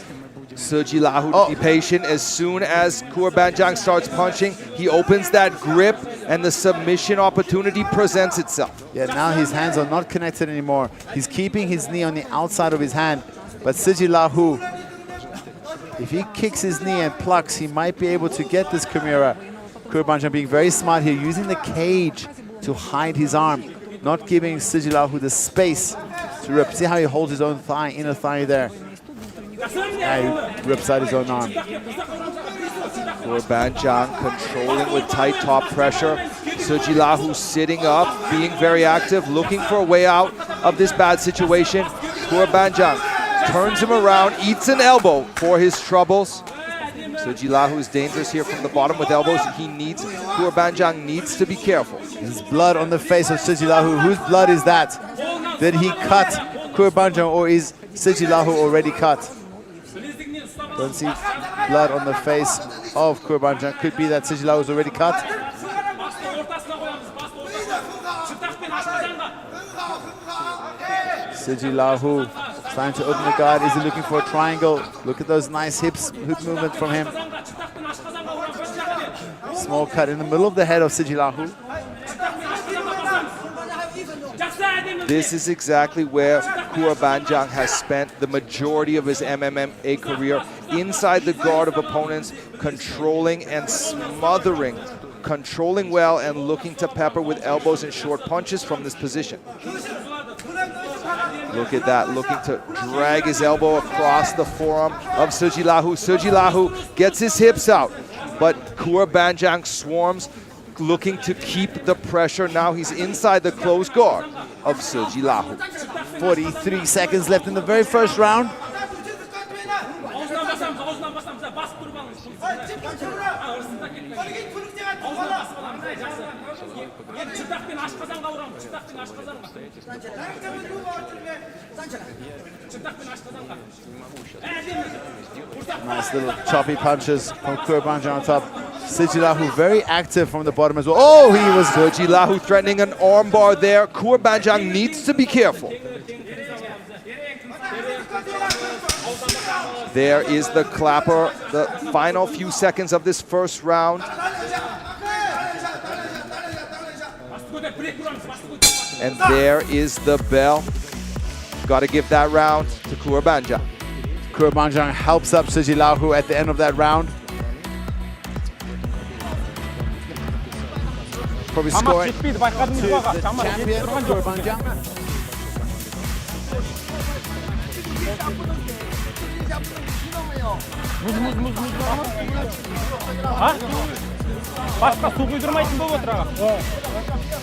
Siji Lahu to be patient. As soon as Kurban starts punching, he opens that grip and the submission opportunity presents itself. Yeah, now his hands are not connected anymore. He's keeping his knee on the outside of his hand. But Siji Lahu, if he kicks his knee and plucks, he might be able to get this Kimura. Kurban being very smart here, using the cage to hide his arm, not giving Siji Lahu the space to rip. See how he holds his own thigh, inner thigh there. Now he rips out his own arm. Kurban controlling with tight top pressure. Siji Lahu sitting up, being very active, looking for a way out of this bad situation. Kurban turns him around, eats an elbow for his troubles. Siji Lahu is dangerous here from the bottom with elbows. Kurban needs to be careful. There's blood on the face of Siji Lahu. Whose blood is that? Did he cut Kurban or is Siji Lahu already cut? Don't see blood on the face of Kurban. Could be that Siji Lahu is already cut. Siji Lahu trying to open the guard. Is he looking for a triangle? Look at those nice hip movement from him. Small cut in the middle of the head of Siji Lahu. This is exactly where Kurban has spent the majority of his MMA career, inside the guard of opponents, controlling and smothering, controlling well and looking to pepper with elbows and short punches from this position. Look at that, looking to drag his elbow across the forearm of Siji Lahu. Siji Lahu gets his hips out, but Kurban swarms, looking to keep the pressure. Now he's inside the close guard of Suji Lahu. 43 seconds left in the very first round. Nice little choppy punches from Kurban on top. Suji Lahu very active from the bottom as well. Oh, he was... Suji Lahu threatening an armbar there. Kurban needs to be careful. There is the clapper, the final few seconds of this first round. And there is the bell. Got to give that round to Kurban. Kurban helps up Suji Lahu at the end of that round. Probably scoring to the champion, Kurban.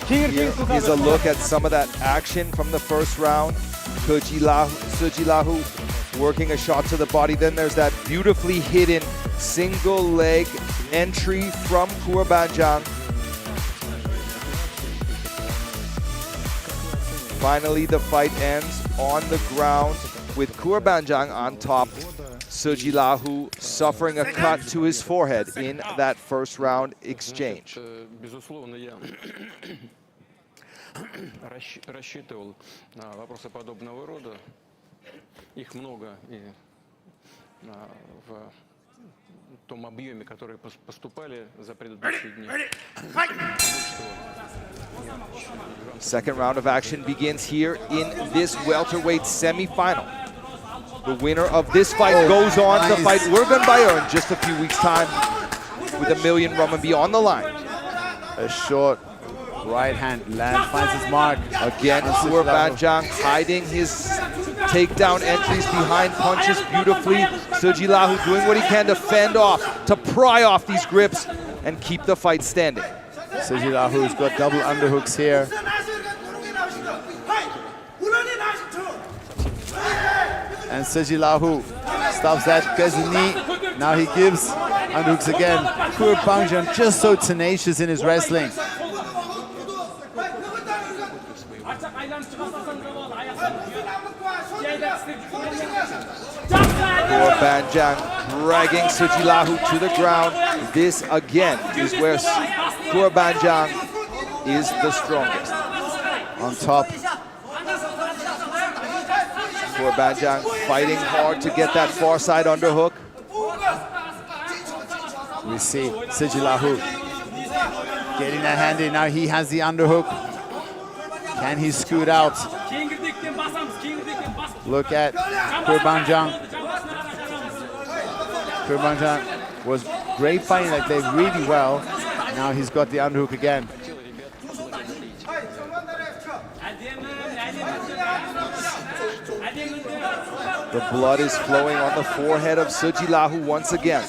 Here's a look at some of that action from the first round. Suji Lahu working a shot to the body. Then there's that beautifully hidden single leg entry from Kurban. Finally, the fight ends on the ground with Kurban on top. Suji Lahu suffering a cut to his forehead in that first round exchange. Безусловно, я рассчитывал на вопросы подобного рода. Их много и в том объеме, которые поступали за предыдущие дни. Second round of action begins here in this welterweight semi-final. The winner of this fight goes on to fight Bayar in just a few weeks' time with $1 million RMB on the line. A short right hand land finds his mark. Again, Kurban hiding his takedown entries behind punches beautifully. Suji Lahu doing what he can to fend off, to pry off these grips and keep the fight standing. Suji Lahu's got double underhooks here. And Suji Lahu stops that, gets a knee. Now he gives underhooks again. Kurban just so tenacious in his wrestling. Kurban dragging Suji Lahu to the ground. This again is where Kurban is the strongest. On top. Kurban fighting hard to get that far side underhook. We see Suji Lahu getting that hand in. Now he has the underhook. Can he scoot out? Look at Kurban. Kurban was great fighting that day really well. Now he's got the underhook again. The blood is flowing on the forehead of Suji Lahu once again.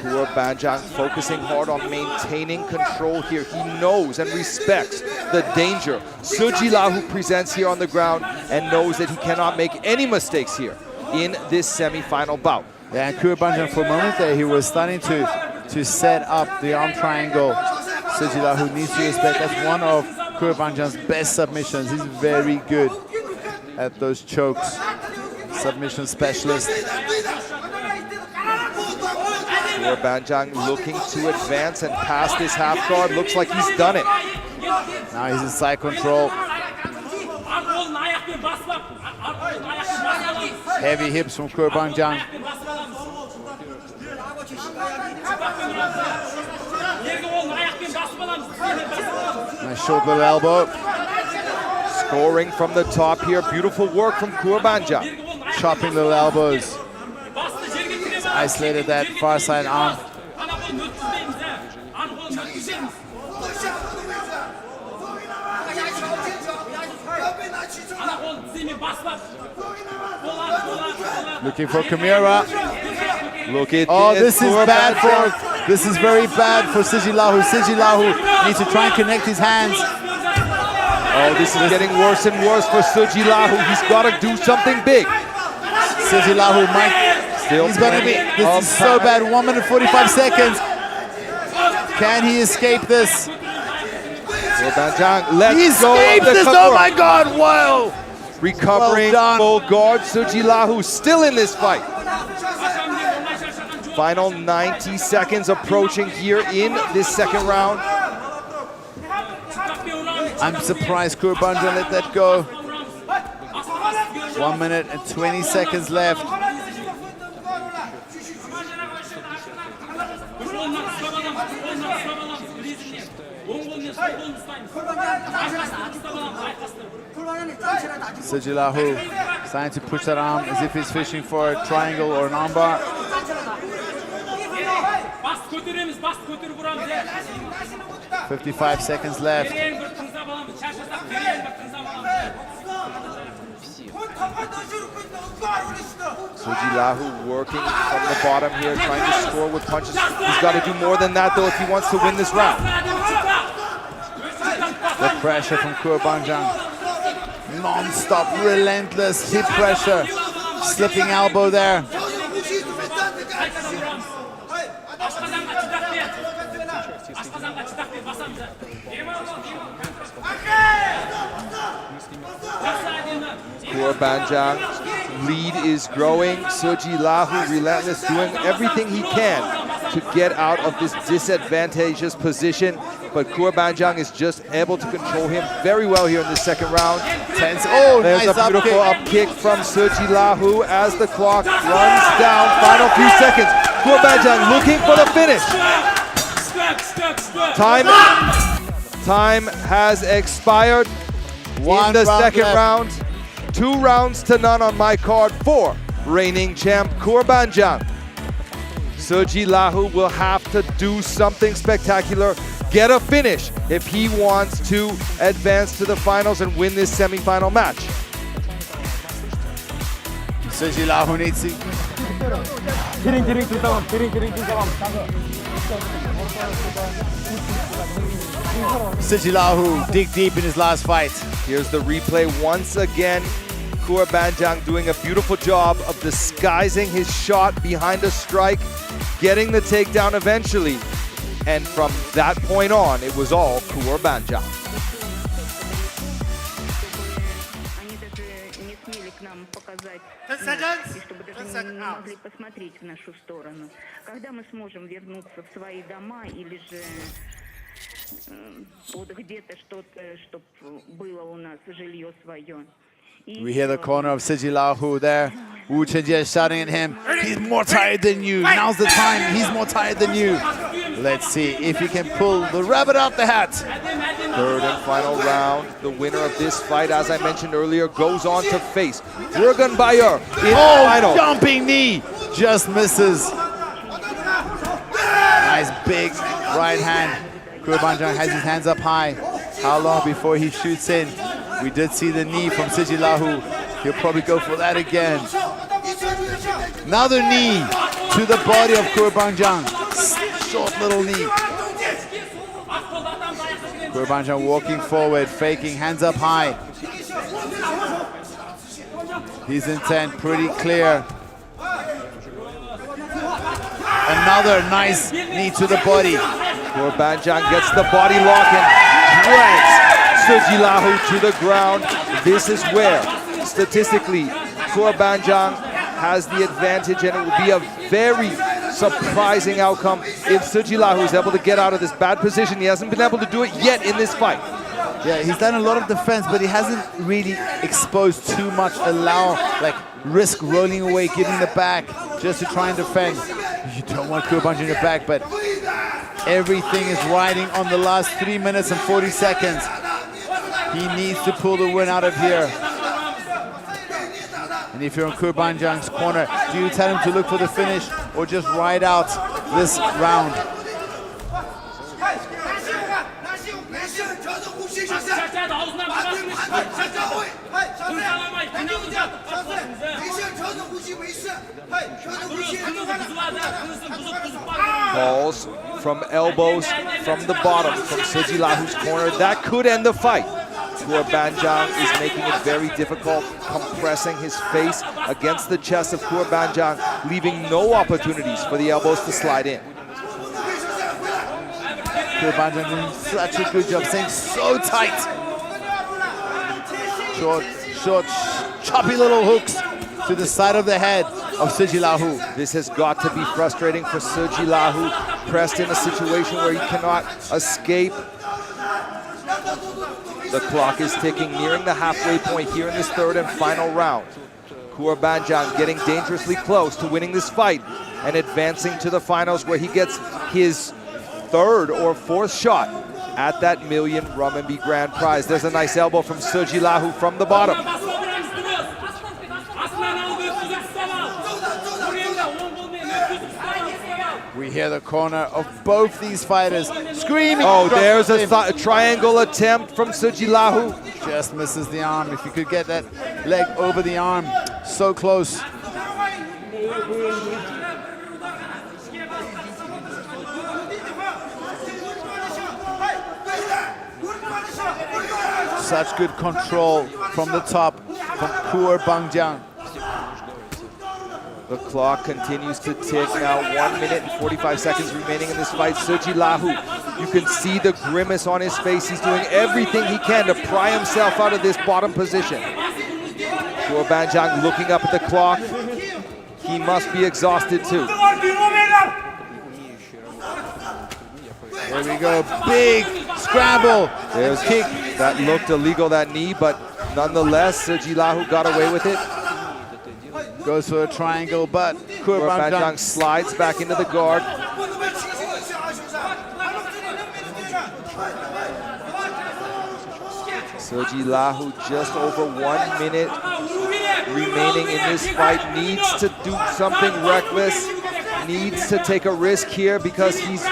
Kurban focusing hard on maintaining control here. He knows and respects the danger Suji Lahu presents here on the ground and knows that he cannot make any mistakes here in this semi-final bout. Yeah, and Kurban for a moment there, he was starting to set up the arm triangle. Suji Lahu needs to respect. That's one of Kurban's best submissions. He's very good at those chokes. Submission specialist. Kurban looking to advance and pass this half guard. Looks like he's done it. Now he's in side control. Heavy hips from Kurban. Nice short little elbow. Scoring from the top here. Beautiful work from Kurban. Chopping little elbows. He's isolated that far side arm. Looking for Kimura. Look at this is bad for. This is very bad for Lahu. Lahu needs to try and connect his hands. Oh, this is getting worse and worse for Lahu. He's got to do something big. Lahu might. He's gonna be. This is so bad. 1 minute 45 seconds. Can he escape this? Kurban let's he escaped go. This. Oh my God! Wow. Recovering full guard. Lahu still in this fight. Final 90 seconds approaching here in this second round. I'm surprised Kurban let that go. 1 minute and 20 seconds left. Lahu starting to push that arm as if he's fishing for a triangle or an armbar. 55 seconds left. Lahu working from the bottom here, trying to score with punches. He's got to do more than that though if he wants to win this round. The pressure from Kurban. Non-stop, relentless hip pressure. Slipping elbow there. Kurban lead is growing. Lahu relentless, doing everything he can to get out of this disadvantageous position. But Kurban is just able to control him very well here in the second round. Tense. Oh, there's nice a beautiful up kick from Lahu as the clock runs down. Final few seconds. Kurban looking for the finish. Time has expired in the second round. 2 rounds to none on my card for reigning champ Kurban. Lahu will have to do something spectacular, get a finish if he wants to advance to the finals and win this semi-final match. Lahu needs to... Lahu dig deep in his last fight. Here's the replay once again. Kurban doing a beautiful job of disguising his shot behind a strike, getting the takedown eventually. And from that point on, it was all Kurban. могли посмотреть в нашу сторону. Когда мы сможем вернуться в свои дома или же вот где-то что-то, чтобы было у нас жилье свое. We hear the corner of Lahu there. Wu Chenjie shouting at him, he's more tired than you. Now's the time. He's more tired than you. Let's see if he can pull the rabbit out the hat. Third and final round. The winner of this fight, as I mentioned earlier, goes on to face Bayar in the final. Jumping knee. Just misses. Nice big right hand. Kurban has his hands up high. How long before he shoots in? We did see the knee from Lahu. He'll probably go for that again. Another knee to the body of Kurban. Short little knee. Kurban walking forward, faking, hands up high. His intent pretty clear. Another nice knee to the body. Kurban gets the body lock and drags Lahu to the ground. This is where, statistically, Kurban has the advantage, and it will be a very surprising outcome if Lahu is able to get out of this bad position. He hasn't been able to do it yet in this fight. Yeah, he's done a lot of defense, but he hasn't really exposed too much, risk rolling away, giving the back, just to try and defend. You don't want Kurban in the back, but everything is riding on the last 3 minutes and 40 seconds. He needs to pull the win out of here. And if you're in Kurban corner, do you tell him to look for the finish or just ride out this round? from elbows from the bottom from Suji Lahu's corner. That could end the fight. Kurban is making it very difficult, compressing his face against the chest of Kurban, leaving no opportunities for the elbows to slide in. Kurban doing such a good job, staying so tight. Short, choppy little hooks to the side of the head of Suji Lahu. This has got to be frustrating for Suji Lahu, pressed in a situation where he cannot escape. The clock is ticking, nearing the halfway point here in this third and final round. Kurban getting dangerously close to winning this fight and advancing to the finals, where he gets his third or fourth shot at that $1 million RMB grand prize. There's a nice elbow from Suji Lahu from the bottom. We hear the corner of both these fighters screaming. Oh, there's a triangle attempt from Suji Lahu. Just misses the arm. If you could get that leg over the arm, so close. Such good control from the top from Kurban. The clock continues to tick now. 1 minute and 45 seconds remaining in this fight. Suji Lahu, you can see the grimace on his face. He's doing everything he can to pry himself out of this bottom position. Kurban looking up at the clock. He must be exhausted too. There we go, big scramble. There's a kick. That looked illegal, that knee, but nonetheless, Suji Lahu got away with it. Goes for a triangle, but Kurban slides back into the guard. Suji Lahu, just over 1 minute remaining in this fight, needs to do something reckless, needs to take a risk here because he's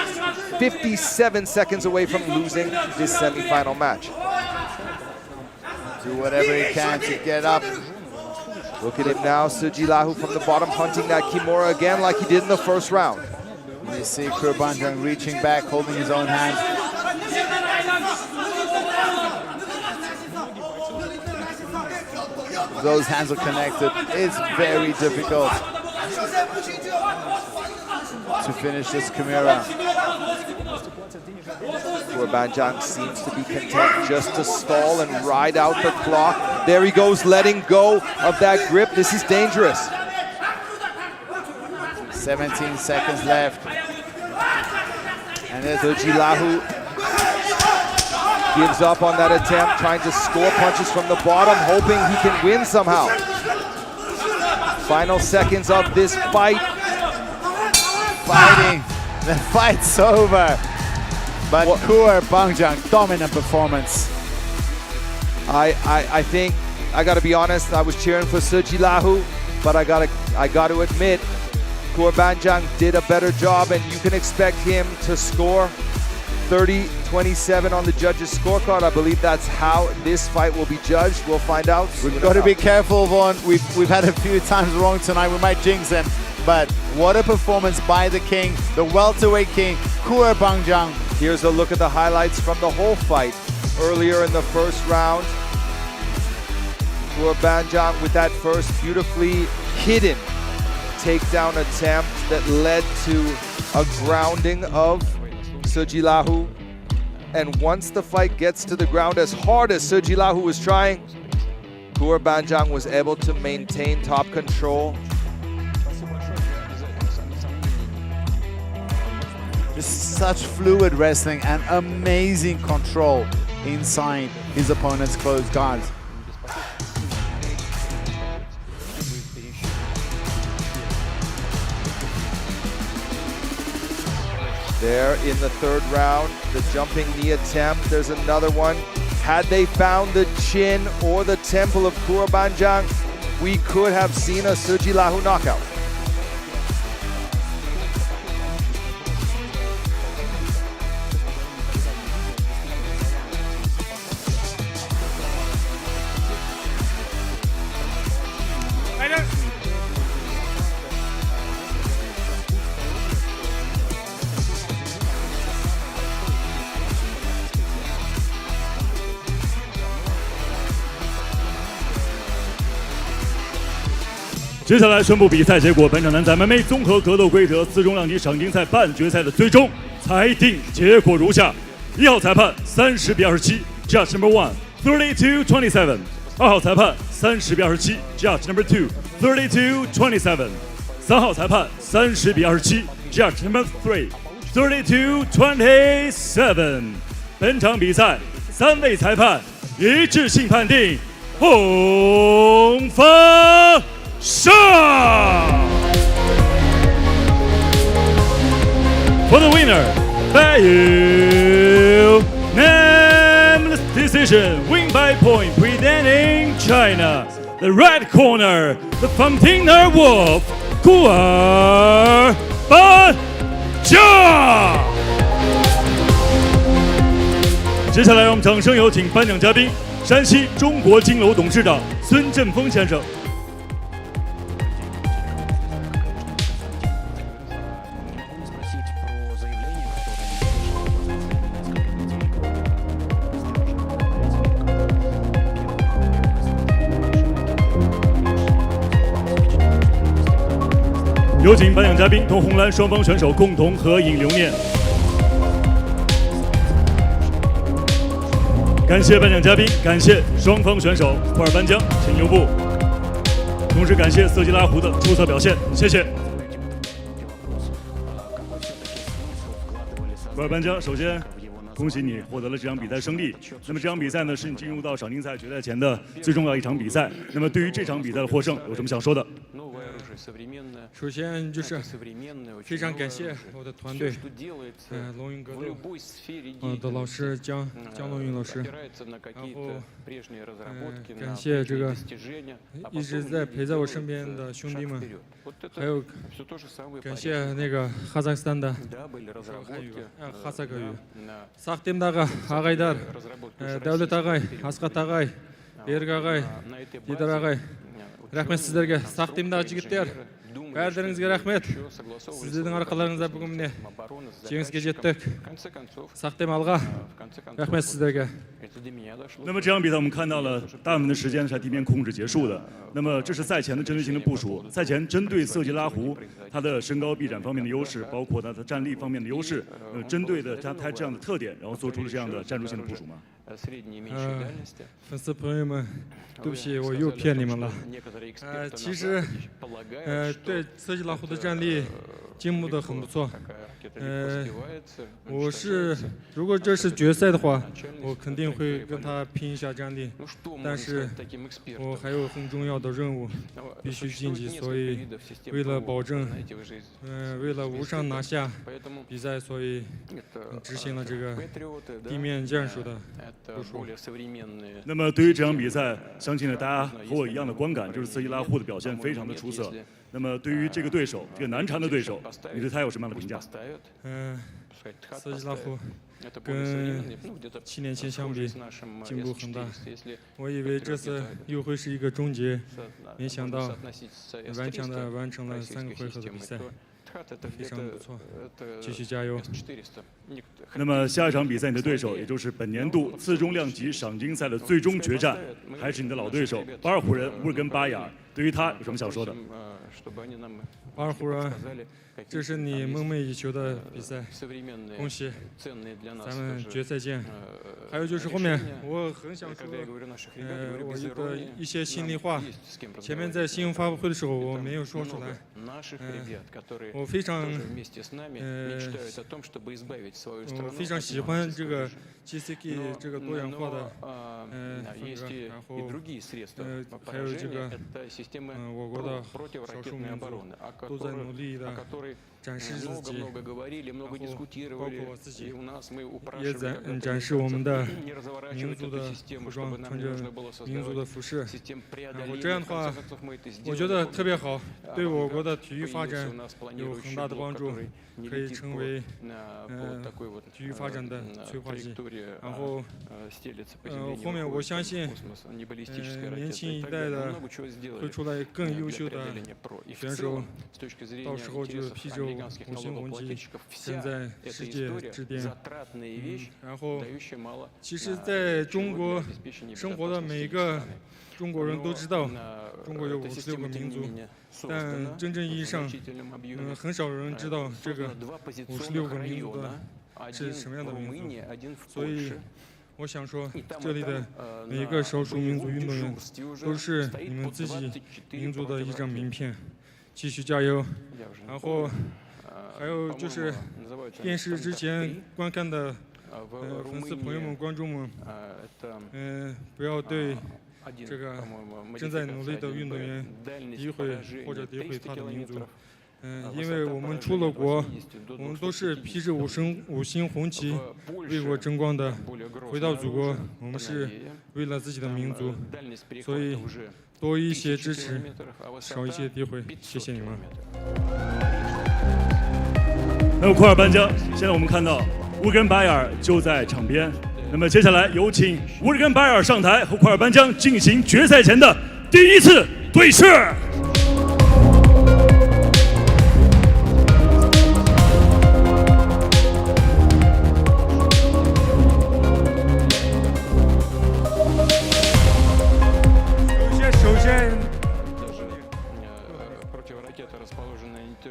57 seconds away from losing this semifinal match. Do whatever he can to get up. Look at him now, Suji Lahu from the bottom, hunting that Kimura again like he did in the first round. You see Kurban reaching back, holding his own hand. Those hands are connected. It's very difficult to finish this Kimura. Kurban seems to be content just to stall and ride out the clock. There he goes, letting go of that grip. This is dangerous. 17 seconds left. And there's Suji Lahu gives up on that attempt, trying to score punches from the bottom, hoping he can win somehow. Final seconds of this fight. Fighting. The fight's over. But Kurban, dominant performance. I think, I gotta be honest, I was cheering for Suji Lahu, but I gotta admit, Kurban did a better job, and you can expect him to score 30-27 on the judges' scorecard. I believe that's how this fight will be judged. We'll find out. We've got to be careful, Vaughn. We've had a few times wrong tonight. We might jinx him. But what a performance by the king, the welterweight king, Kurban. Here's a look at the highlights from the whole fight. Earlier in the first round, Kurban with that first beautifully hidden takedown attempt that led to a grounding of Suji Lahu. And once the fight gets to the ground, as hard as Suji Lahu was trying, Kurban was able to maintain top control. Just such fluid wrestling and amazing control inside his opponent's closed guards. There in the third round, the jumping knee attempt. There's another one. Had they found the chin or the temple of Kurban, we could have seen a Suji Lahu knockout. 接下来宣布比赛结果，本场男子 MMA 综合格斗规则4中量级赏金赛半决赛的最终裁定结果如下：1号裁判30比27 ，Judge Number 1 32-27；2号裁判30比27 ，Judge Number 2 32-27；3号裁判30比27 ，Judge Number 3 32-27。本场比赛3位裁判一致性判定红方胜。For the winner, Bayar, unanimous decision, win by point, presenting China. The red corner, the Phantomweight Wolf, Kurban. 接下来，让我们掌声有请颁奖嘉宾，山西中国金楼董事长孙振峰先生。有请颁奖嘉宾同红蓝双方选手共同合影留念。感谢颁奖嘉宾，感谢双方选手，库尔颁奖，请留步。同时感谢色季拉胡的出色表现，谢谢。库尔颁奖，首先恭喜你获得了这场比赛胜利。那么这场比赛呢，是你进入到赏金赛决赛前的最重要一场比赛。那么对于这场比赛的获胜，有什么想说的？首先就是非常感谢我的团队，龙云格斗，的老师江龙云老师，然后感谢这个一直在陪在我身边的兄弟们，还有感谢那个哈萨克斯坦的哈萨克语，Сақтемдағы ағайдар, Дәулет ағай, Асқат ағай, Берік ағай, Дидар ағай, рахмет сіздерге. Сақтемдағы жігіттер, бәріңізге рахмет. Сіздердің арқаларыңызда бүгін міне жеңіске жеттік. Сақтем алға, рахмет сіздерге. 那么这场比赛我们看到了大部分的时间是在地面控制结束的。那么这是赛前的针对性的部署。赛前针对色季拉胡他的身高臂展方面的优势，包括他的站立方面的优势，针对的他这样的特点，然后做出了这样的战术性的部署吗？粉丝朋友们，对不起，我又骗你们了。其实，对色季拉胡的战力进步的很不错。如果这是决赛的话，我肯定会跟他拼一下战力，但是我还有很重要的任务必须晋级，所以为了保证，为了无伤拿下比赛，所以执行了这个地面战术的部署。那么对于这场比赛，相信呢大家和我一样的观感，就是色季拉胡的表现非常的出色。那么对于这个对手，这个难缠的对手，你对他有什么样的评价？色季拉胡跟7年前相比进步很大，我以为这次又会是一个终结，没想到顽强地完成了3个回合的比赛，非常不错，继续加油。那么下一场比赛，你的对手也就是本年度次中量级赏金赛的最终决战，还是你的老对手巴尔虎人乌尔根巴雅。对于他有什么想说的？巴尔虎人，这是你梦寐以求的比赛，恭喜，咱们决赛见。还有就是后面我很想说，我的一些心里话，前面在新闻发布会的时候我没有说出来。我非常喜欢这个 JCK 这个多样化的风格，然后还有这个我国的少数民族都在努力的展示自己，包括我自己也展示我们的民族的服装，穿着民族的服饰，然后这样的话，我觉得特别好，对我国的体育发展有很大的帮助，可以成为体育发展的催化剂。然后后面我相信年轻一代的会会出来更优秀的选手，到时候就披着5星红旗站在世界之巅。然后，其实在中国生活的每一个中国人都知道，中国有56个民族，但真正意义上，很少人知道这个56个民族的是什么样的民族，所以。我想说，这里的每一个少数民族运动员都是你们自己民族的一张名片，继续加油。然后还有就是电视之前观看的粉丝朋友们、观众们，不要对这个正在努力的运动员诋毁或者诋毁他的民族。因为我们出了国，我们都是披着5星红旗，为国争光的。回到祖国，我们是为了自己的民族，所以多一些支持，少一些诋毁。谢谢你们。那么库尔班江，现在我们看到乌根巴尔就在场边。那么接下来有请乌根巴尔上台和库尔班江进行决赛前的第一次对视。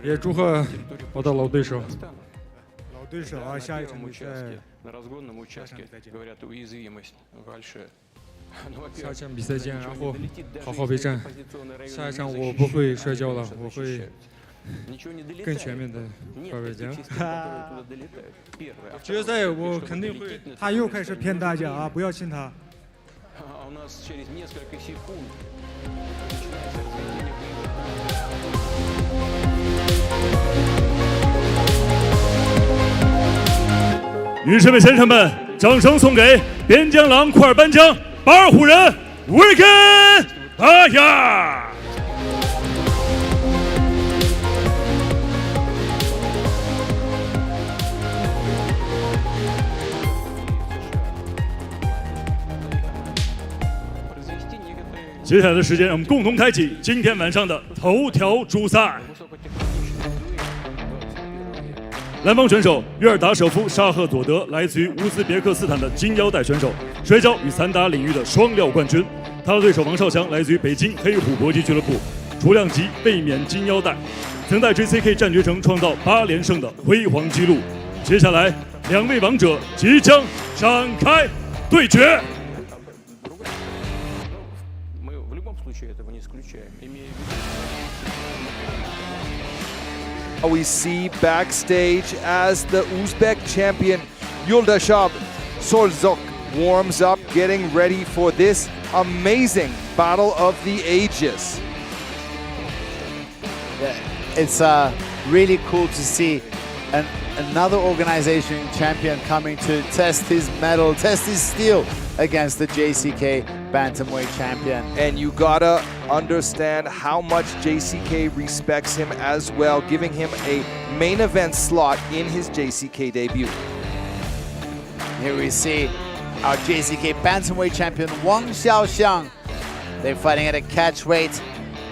也祝贺我的老对手。老对手啊，下一场比赛。下场比赛见，然后好好备战。下一场我不会摔跤了，我会更全面的发挥奖。决赛我肯定会。他又开始骗大家啊，不要信他。女士们、先生们，掌声送给边疆狼库尔班江巴尔虎人乌尔根阿亚。接下来的时间，让我们共同开启今天晚上的头条主赛。蓝方选手约尔达舍夫沙赫佐德来自于乌兹别克斯坦的金腰带选手，摔跤与散打领域的双料冠军。他的对手王少强来自于北京黑虎搏击俱乐部，重量级卫冕金腰带，曾在 JCK 战决城创造8连胜的辉煌纪录。接下来2位王者即将展开对决。We see backstage as the Uzbek champion Yuldashab Shokhzod warms up, getting ready for this amazing battle of the ages. Yeah, it's really cool to see another organization champion coming to test his mettle, test his steel against the JCK Bantamweight champion. And you gotta understand how much JCK respects him as well, giving him a main event slot in his JCK debut. Here we see our JCK Bantamweight champion Wang Xiaoxiang. They're fighting at a catch weight,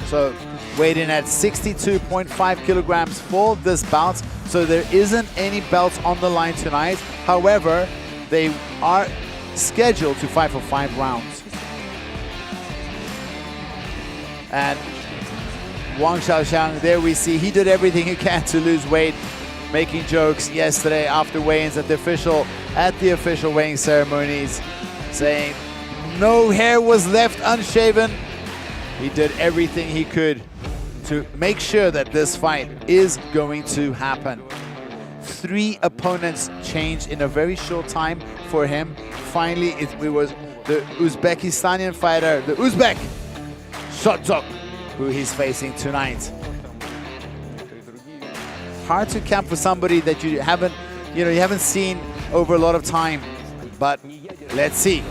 so weighed in at 62.5 kilograms for this bout. So there isn't any belts on the line tonight. However, they are scheduled to fight for 5 rounds. And Wang Xiaoxiang, there we see he did everything he can to lose weight, making jokes yesterday after weigh-ins at the official weighing ceremonies, saying no hair was left unshaven. He did everything he could to make sure that this fight is going to happen. 3 opponents changed in a very short time for him. Finally, it was the Uzbekistani fighter, the Uzbek Shokhzod, who he's facing tonight. Hard to camp for somebody that you haven't seen over a lot of time, but let's see.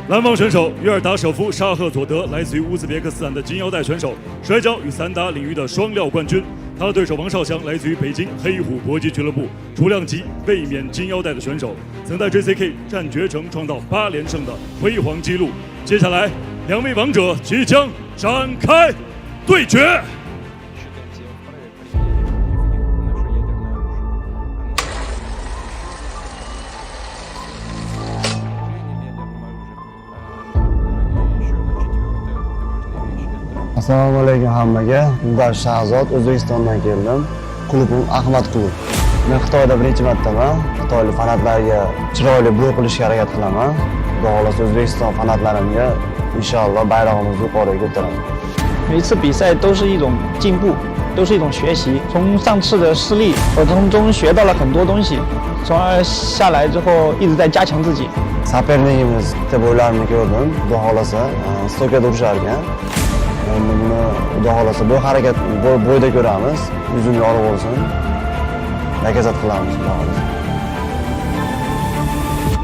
蓝方选手约尔达舍夫沙赫佐德来自于乌兹别克斯坦的金腰带选手，摔跤与散打领域的双料冠军。他的对手王少强来自于北京黑虎搏击俱乐部，重量级卫冕金腰带的选手，曾在 JCK 战决城创造8连胜的辉煌纪录。接下来两位王者即将展开对决。Assalomu alaykum hammaga. Ben Shokhzod, O'zbekistondan keldim. Klubim Akmatov. Men Xitoyda birinchi martaman. Xitoylik fanatlarga chiroyli blow qilishga harakat qilaman. Xudo xolasa O'zbekiston fanatlarimga inshaalloh bayrog'imizni yuqoriga ko'taraman. 每一次比赛都是一种进步，都是一种学习。从上次的失利，我从中学到了很多东西，从而下来之后一直在加强自己。 Saperligimiz deb o'ylarimni ko'rdim. Xudo xolasa stokada urushar ekan. Buni Xudo xolasa bu harakat bo'yida ko'ramiz. Yuzim yorug' bo'lsin. Nakazat qilamiz Xudo xolasa.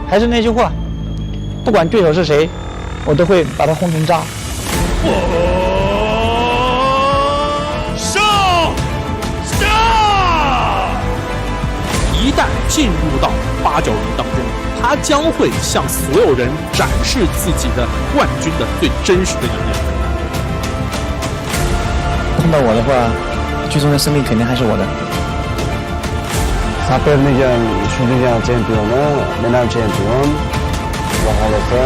还是那句话，不管对手是谁，我都会把他轰成渣。一旦进入到8-9轮当中，他将会向所有人展示自己的冠军的最真实的一面。碰到我的话，最终的胜利肯定还是我的。 Saperligim shunday chempioni, men ham chempion. Xudo xolasa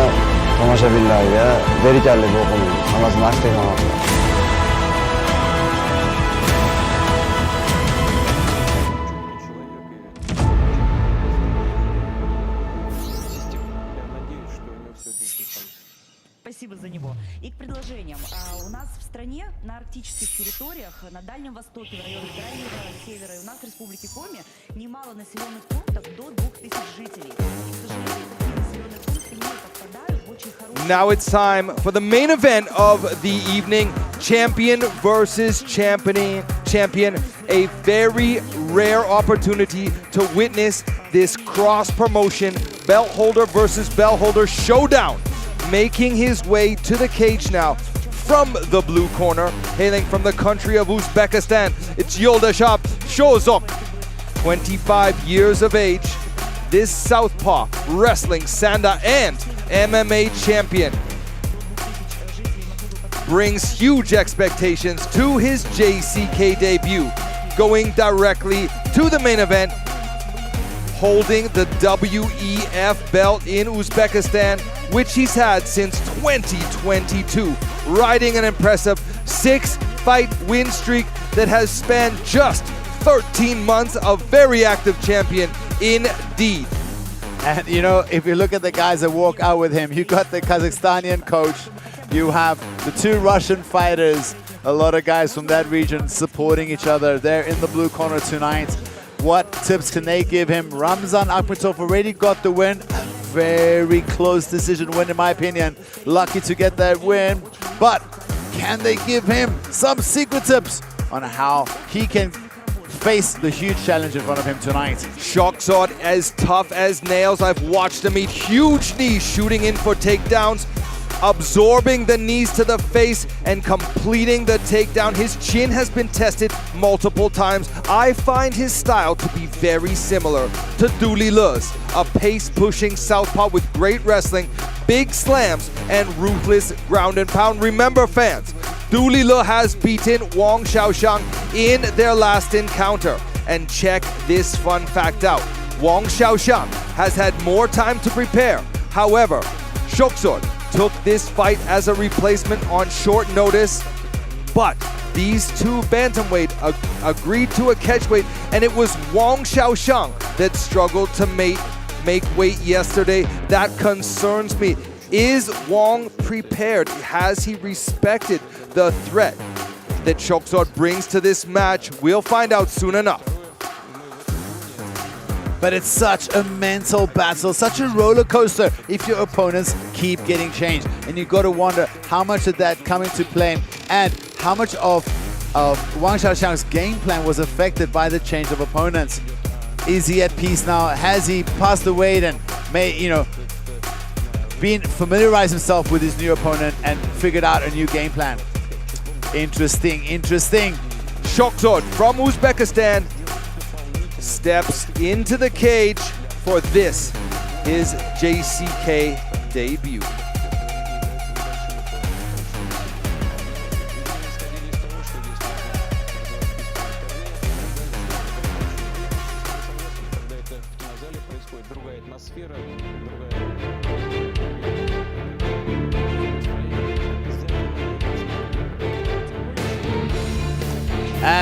tomoshabinlarga zerikarli bo'lib hammasini aks ettirmoqda. Спасибо за него. И к предложениям. У нас в стране, на арктических территориях, на Дальнем Востоке, в районах Крайнего Севера и у нас в Республике Коми немало населенных пунктов до 2000 жителей. И, к сожалению, такие населенные пункты не попадают в очень хорошие... Now it's time for the main event of the evening. Champion versus champion. A very rare opportunity to witness this cross-promotion belt holder versus belt holder showdown. Making his way to the cage now from the blue corner, hailing from the country of Uzbekistan, it's Yoldashab Shokhzod, 25 years of age. This southpaw wrestling, Sanda and MMA champion brings huge expectations to his JCK debut, going directly to the main event, holding the WEF belt in Uzbekistan, which he's had since 2022, riding an impressive 6-fight win streak that has spanned just 13 months of very active champion indeed. And you know, if you look at the guys that walk out with him, you got the Kazakhstanian coach, you have the 2 Russian fighters, a lot of guys from that region supporting each other. They're in the blue corner tonight. What tips can they give him? Ramzan Akmatov already got the win. Very close decision win in my opinion. Lucky to get that win. But can they give him some secret tips on how he can face the huge challenge in front of him tonight? Shokhzod as tough as nails. I've watched him eat huge knees, shooting in for takedowns, absorbing the knees to the face and completing the takedown. His chin has been tested multiple times. I find his style to be very similar to Dooley Lu's, a pace-pushing southpaw with great wrestling, big slams, and ruthless ground and pound. Remember, fans, Dooley Lu has beaten Wang Xiaoxiang in their last encounter. And check this fun fact out. Wang Xiaoxiang has had more time to prepare. However, Shokhzod took this fight as a replacement on short notice, but these 2 bantamweight agreed to a catchweight, and it was Wang Xiaoxiang that struggled to make weight yesterday. That concerns me. Is Wang prepared? Has he respected the threat that Shokhzod brings to this match? We'll find out soon enough. But it's such a mental battle, such a roller coaster if your opponents keep getting changed. And you got to wonder how much did that come into play and how much of Wang Xiaoxiang's game plan was affected by the change of opponents. Is he at peace now? Has he passed the weight and familiarized himself with his new opponent and figured out a new game plan? Interesting. Shokhzod from Uzbekistan steps into the cage for this, his JCK debut.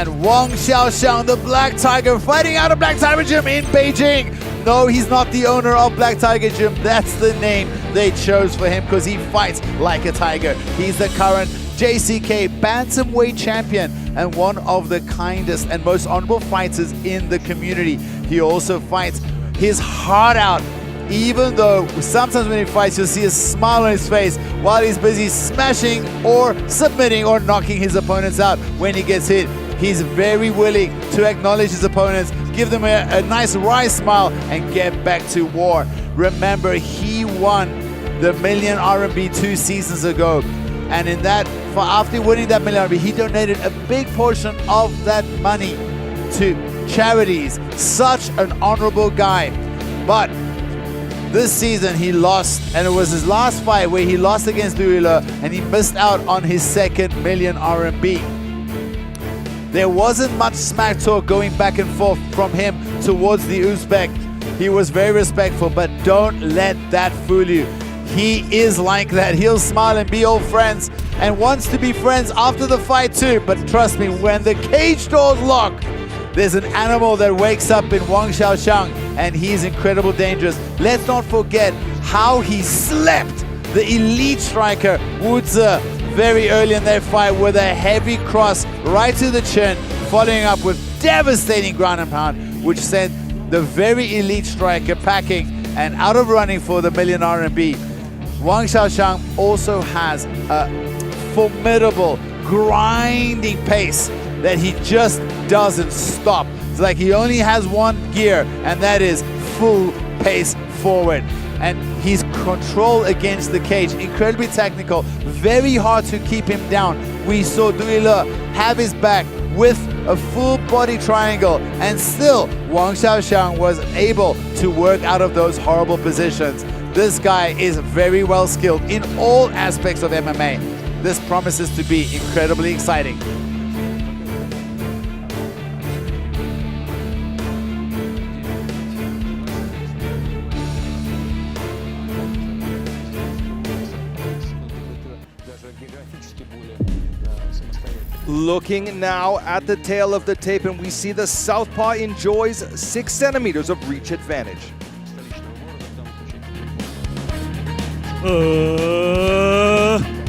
And Wang Xiaoxiang, the Black Tiger, fighting out of Black Tiger Gym in Beijing. No, he's not the owner of Black Tiger Gym. That's the name they chose for him because he fights like a tiger. He's the current JCK Bantamweight champion and one of the kindest and most honorable fighters in the community. He also fights his heart out, even though sometimes when he fights, you'll see a smile on his face while he's busy smashing or submitting or knocking his opponents out. When he gets hit, he's very willing to acknowledge his opponents, give them a nice wry smile, and get back to war. Remember, he won the million RMB 2 seasons ago. And in that, after winning that million RMB, he donated a big portion of that money to charities. Such an honorable guy. But this season he lost, and it was his last fight where he lost against Lahu, and he missed out on his second million RMB. There wasn't much smack talk going back and forth from him towards the Uzbek. He was very respectful, but don't let that fool you. He is like that. He'll smile and be old friends and wants to be friends after the fight too. But trust me, when the cage doors lock, there's an animal that wakes up in Wang Xiaoxiang, and he's incredibly dangerous. Let's not forget how he slept the elite striker Wu Zi very early in their fight with a heavy cross right to the chin, following up with devastating ground and pound, which sent the very elite striker packing and out of running for the million RMB. Wang Xiaoxiang also has a formidable grinding pace that he just doesn't stop. It's like he only has one gear, and that is full pace forward. And his control against the cage, incredibly technical, very hard to keep him down. We saw Lahu have his back with a full body triangle, and still Wang Xiaoxiang was able to work out of those horrible positions. This guy is very well skilled in all aspects of MMA. This promises to be incredibly exciting. Looking now at the tail of the tape, and we see the southpaw enjoys 6 centimeters of reach advantage.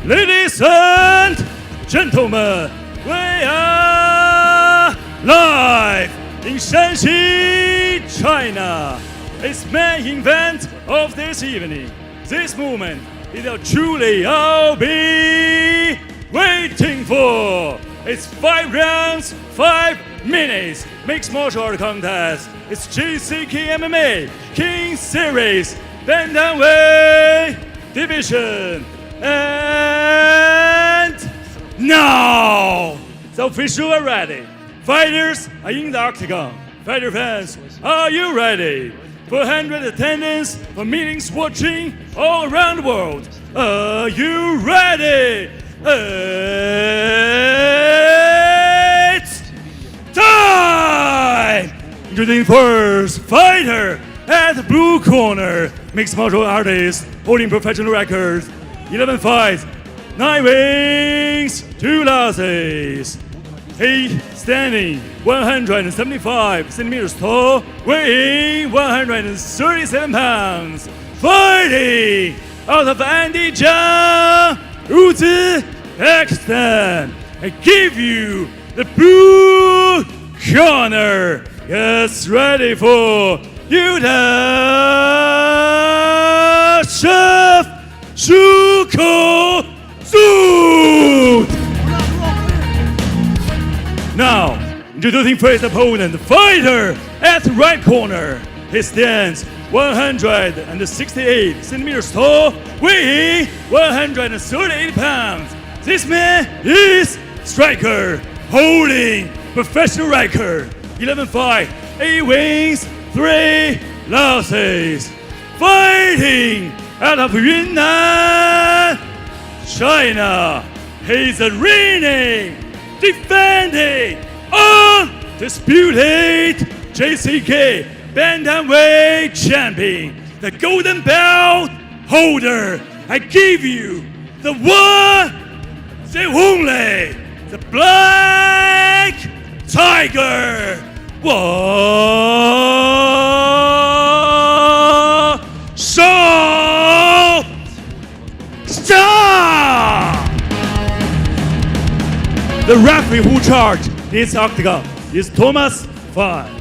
Ladies and gentlemen, we are live in Shanxi, China. It's main event of this evening. This moment is truly I'll be waiting for. It's 5 rounds, 5 minutes. Mixed martial art contest. It's JCK MMA King Series Bantamweight Division. And now the officials are ready. Fighters are in the octagon. Fighter fans, are you ready? 400 attendants for meetings watching all around the world. Are you ready? It's time! Introducing first fighter at the blue corner, mixed martial artist holding professional records, 11 fights, 9 wins, 2 losses. He standing 175 centimeters tall, weighing 137 pounds, fighting out of A-Jang, Uzbekistan. I give you the blue corner. Get ready for Shokhzod. Now, introducing first opponent, fighter at the right corner. He stands 168 centimeters tall, weighing 138 pounds. This man is striker, holding professional record, 11 fights, 8 wins, 3 losses. Fighting out of Yunnan, China. He's a reigning, defending, undisputed JCK Bantamweight champion, the golden belt holder. I give you the one, the only, the Black Tiger Shokhzod. The referee who charged this octagon is Thomas Fine.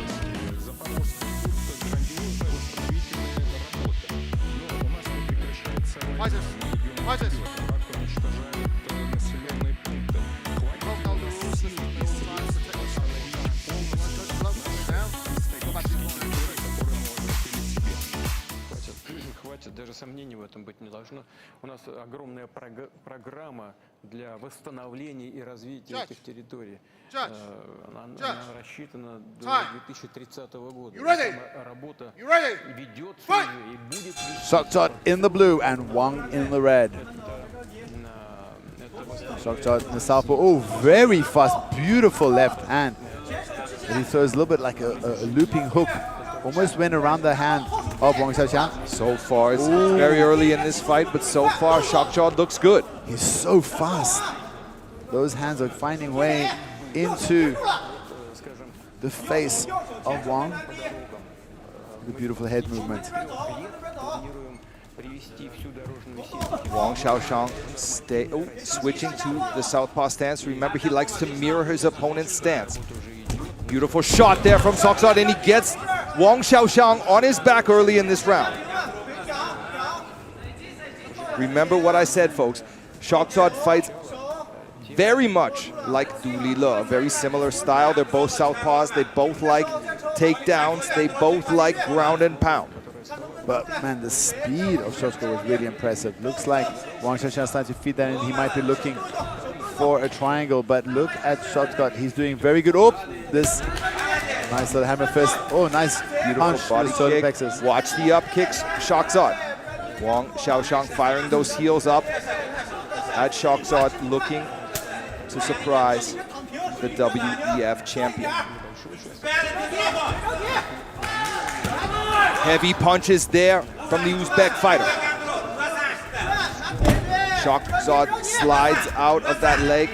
Хватит, даже сомнений в этом быть не должно. У нас огромная программа для восстановления и развития этих территорий. Она рассчитана до 2030 года. Работа ведется и будет вести. Shokhzod in the blue and Wang in the red. Shokhzod in the southpaw. Oh, very fast, beautiful left hand. And he throws a little bit like a looping hook. Almost went around the hand of Wang Xiaoxiang. So far, it's very early in this fight, but so far, Shokhzod looks good. He's so fast. Those hands are finding way into the face of Wang. The beautiful head movement. Wang Xiaoxiang switching to the southpaw stance. Remember, he likes to mirror his opponent's stance. Beautiful shot there from Shokhzod, and he gets Wang Xiaoxiang on his back early in this round. Remember what I said, folks. Shokhzod fights very much like Du Lila, very similar style. They're both southpaws. They both like takedowns. They both like ground and pound. But man, the speed of Shokhzod was really impressive. Looks like Wang Xiaoxiang is starting to feed that in. He might be looking for a triangle, but look at Shokhzod. He's doing very good. Oh, this nice little hammer fist. Oh, nice Beautiful punch. body kick. Plexus. Watch the up kicks, Shokhzod. Wang Xiaoxiang firing those heels up at Shokhzod, looking to surprise the WEF champion. Heavy punches there from the Uzbek fighter. Shokhzod slides out of that leg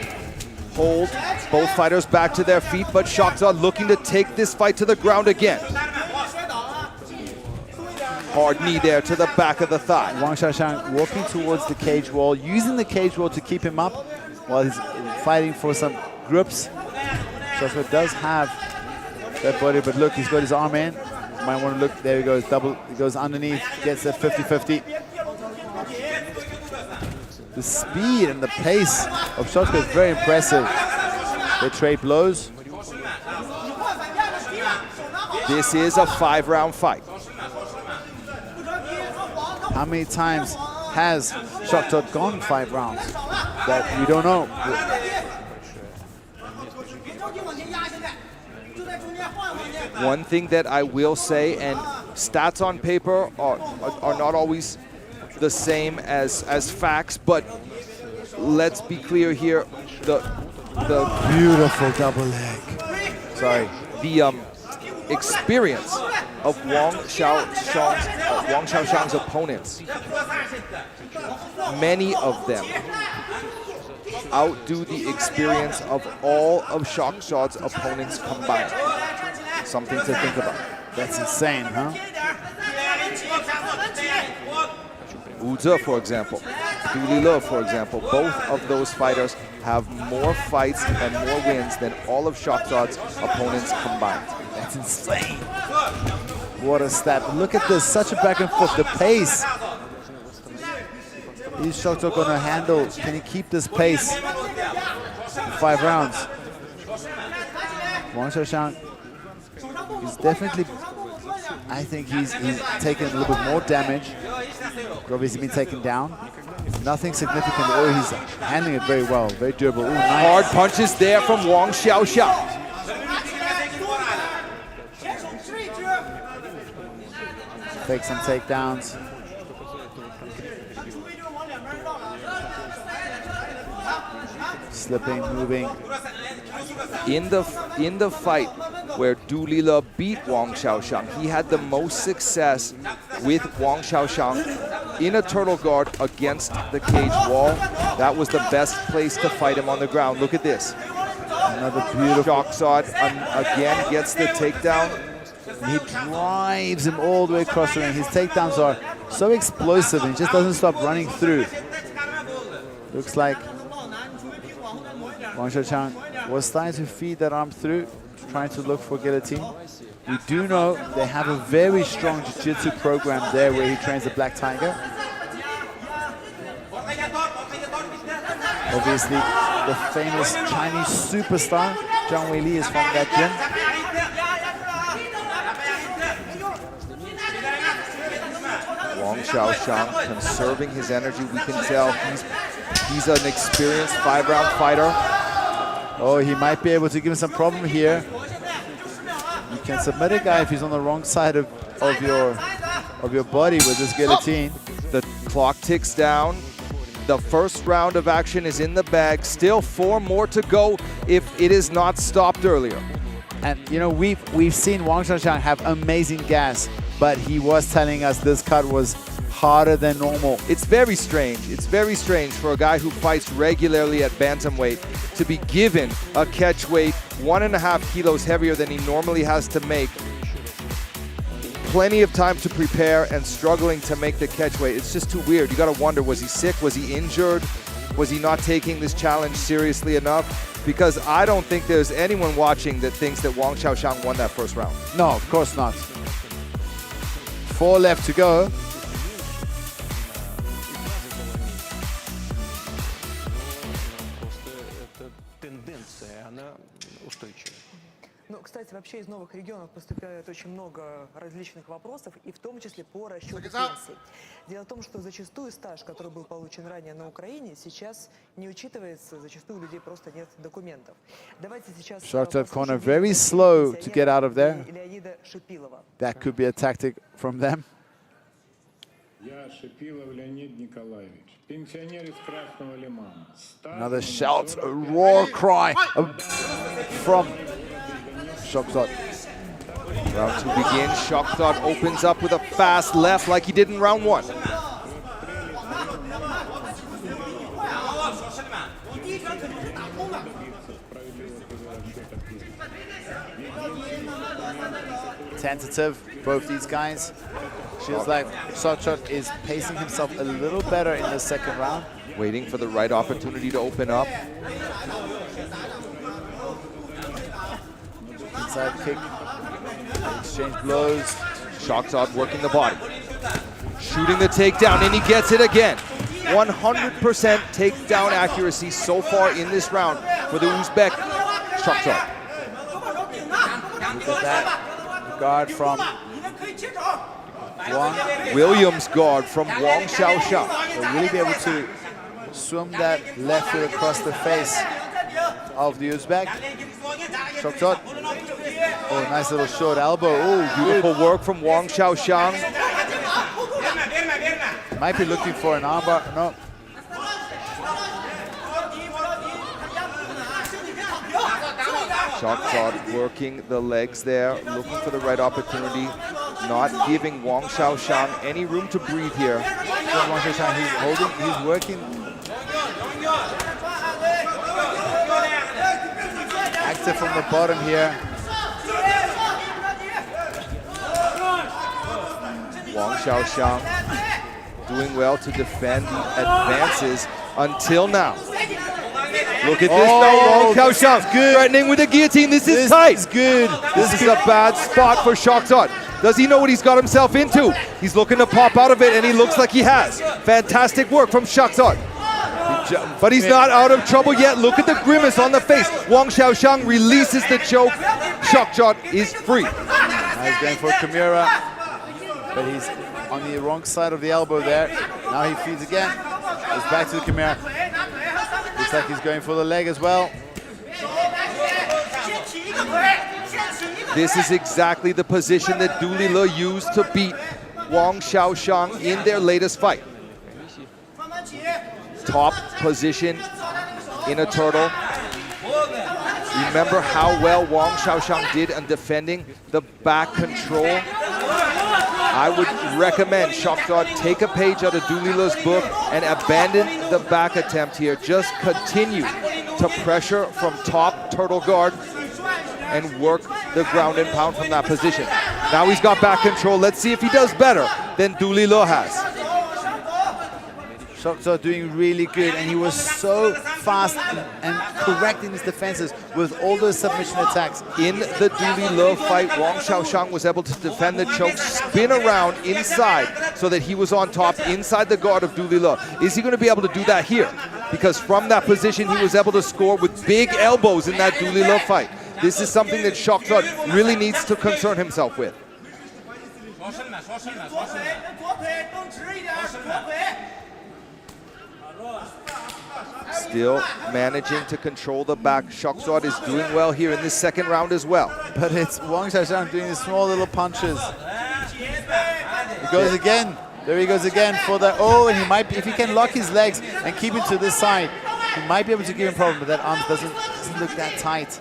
hold. Both fighters back to their feet, but Shokhzod looking to take this fight to the ground again. Hard knee there to the back of the thigh. Wang Xiaoxiang walking towards the cage wall, using the cage wall to keep him up while he's fighting for some grips. Shokhzod does have that body, but look, he's got his arm in. You might want to look, there he goes, double, he goes underneath, gets that 50-50. The speed and the pace of Shokhzod is very impressive. They trade blows. This is a 5-round fight. How many times has Shokhzod gone 5 rounds? That we don't know. One thing that I will say, and stats on paper are not always the same as facts, but let's be clear here, the beautiful double leg. Sorry, the experience of Wang Xiaoxiang's opponents, many of them outdo the experience of all of Shokhzod's opponents combined. Something to think about. That's insane, huh? Uza, for example, Du Lila, for example, both of those fighters have more fights and more wins than all of Shokhzod's opponents combined. That's insane. What a stat. Look at this, such a back and forth, the pace. Is Shokhzod going to handle, can he keep this pace for 5 rounds? Wang Xiaoxiang is definitely, I think he's taken a little bit more damage. Obviously been taken down. Nothing significant. Oh, he's handling it very well, very durable. Ooh, nice. Hard punches there from Wang Xiaoxiang. Take some takedowns. Slipping, moving. In the fight where Du Lila beat Wang Xiaoxiang, he had the most success with Wang Xiaoxiang in a turtle guard against the cage wall. That was the best place to fight him on the ground. Look at this. Another beautiful. Shokhzod again gets the takedown. He drives him all the way across the ring. His takedowns are so explosive, and he just doesn't stop running through. Looks like Wang Xiaoqiang was starting to feed that arm through, trying to look for guillotine. We do know they have a very strong jiu-jitsu program there where he trains the Black Tiger. Obviously, the famous Chinese superstar, Zhang Weili, is from that gym. Wang Xiaoqiang conserving his energy. We can tell he's an experienced 5-round fighter. Oh, he might be able to give him some problem here. You can submit a guy if he's on the wrong side of your body with this guillotine. The clock ticks down. The first round of action is in the bag. Still 4 more to go if it is not stopped earlier. And you know, we've seen Wang Xiaoqiang have amazing gas, but he was telling us this cut was harder than normal. It's very strange. It's very strange for a guy who fights regularly at bantamweight to be given a catch weight 1.5 kilos heavier than he normally has to make. Plenty of time to prepare and struggling to make the catch weight. It's just too weird. You gotta wonder, was he sick? Was he injured? Was he not taking this challenge seriously enough? Because I don't think there's anyone watching that thinks that Wang Xiaoqiang won that first round. No, of course not. 4 left to go. Ну, кстати, вообще из новых регионов поступает очень много различных вопросов, и в том числе по расчету пенсий. Дело в том, что зачастую стаж, который был получен ранее на Украине, сейчас не учитывается, зачастую у людей просто нет документов. Давайте сейчас... Shokhzod corner very slow to get out of there. That could be a tactic from them. Another shout, a roar cry from Shokhzod. Round 2 begins. Shokhzod opens up with a fast left like he did in round 1. Tentative, both these guys. Feels like Shokhzod is pacing himself a little better in the second round. Waiting for the right opportunity to open up. Inside kick, exchange blows. Shokhzod working the body. Shooting the takedown, and he gets it again. 100% takedown accuracy so far in this round for the Uzbek Shokhzod. Look at that guard from Wang. Williams guard from Wang Xiaoqiang. They'll really be able to swim that left foot across the face of the Uzbek. Shokhzod. Oh, nice little short elbow. Oh, beautiful work from Wang Xiaoqiang. Might be looking for an armbar. No. Shokhzod working the legs there, looking for the right opportunity, not giving Wang Xiaoqiang any room to breathe here. Wang Xiaoqiang, he's holding, he's working. Active from the bottom here. Wang Xiaoqiang doing well to defend the advances until now. Look at this though, Wang Xiaoqiang threatening with the guillotine. This is tight. This is good. This is a bad spot for Shokhzod. Does he know what he's got himself into? He's looking to pop out of it, and he looks like he has. Fantastic work from Shokhzod. But he's not out of trouble yet. Look at the grimace on the face. Wang Xiaoqiang releases the choke. Shokhzod is free. Now he's going for Kimura, but he's on the wrong side of the elbow there. Now he feeds again. Goes back to the Kimura. Looks like he's going for the leg as well. This is exactly the position that Dulila used to beat Wang Xiaoqiang in their latest fight. Top position in a turtle. Remember how well Wang Xiaoqiang did on defending the back control? I would recommend Shokhzod take a page out of Dulila's book and abandon the back attempt here. Just continue to pressure from top turtle guard and work the ground and pound from that position. Now he's got back control. Let's see if he does better than Dulilo has. Shokhzod doing really good, and he was so fast and correct in his defenses with all those submission attacks. In the Dulilo fight, Wang Xiaoshang was able to defend the choke, spin around inside so that he was on top inside the guard of Dulilo. Is he going to be able to do that here? Because from that position, he was able to score with big elbows in that Dulilo fight. This is something that Shokhzod really needs to concern himself with. Still managing to control the back. Shokhzod is doing well here in this second round as well. But it's Wang Xiaoshang doing these small little punches. He goes again. There he goes again for the, oh, and he might, if he can lock his legs and keep it to this side, he might be able to give him a problem, but that arm doesn't look that tight.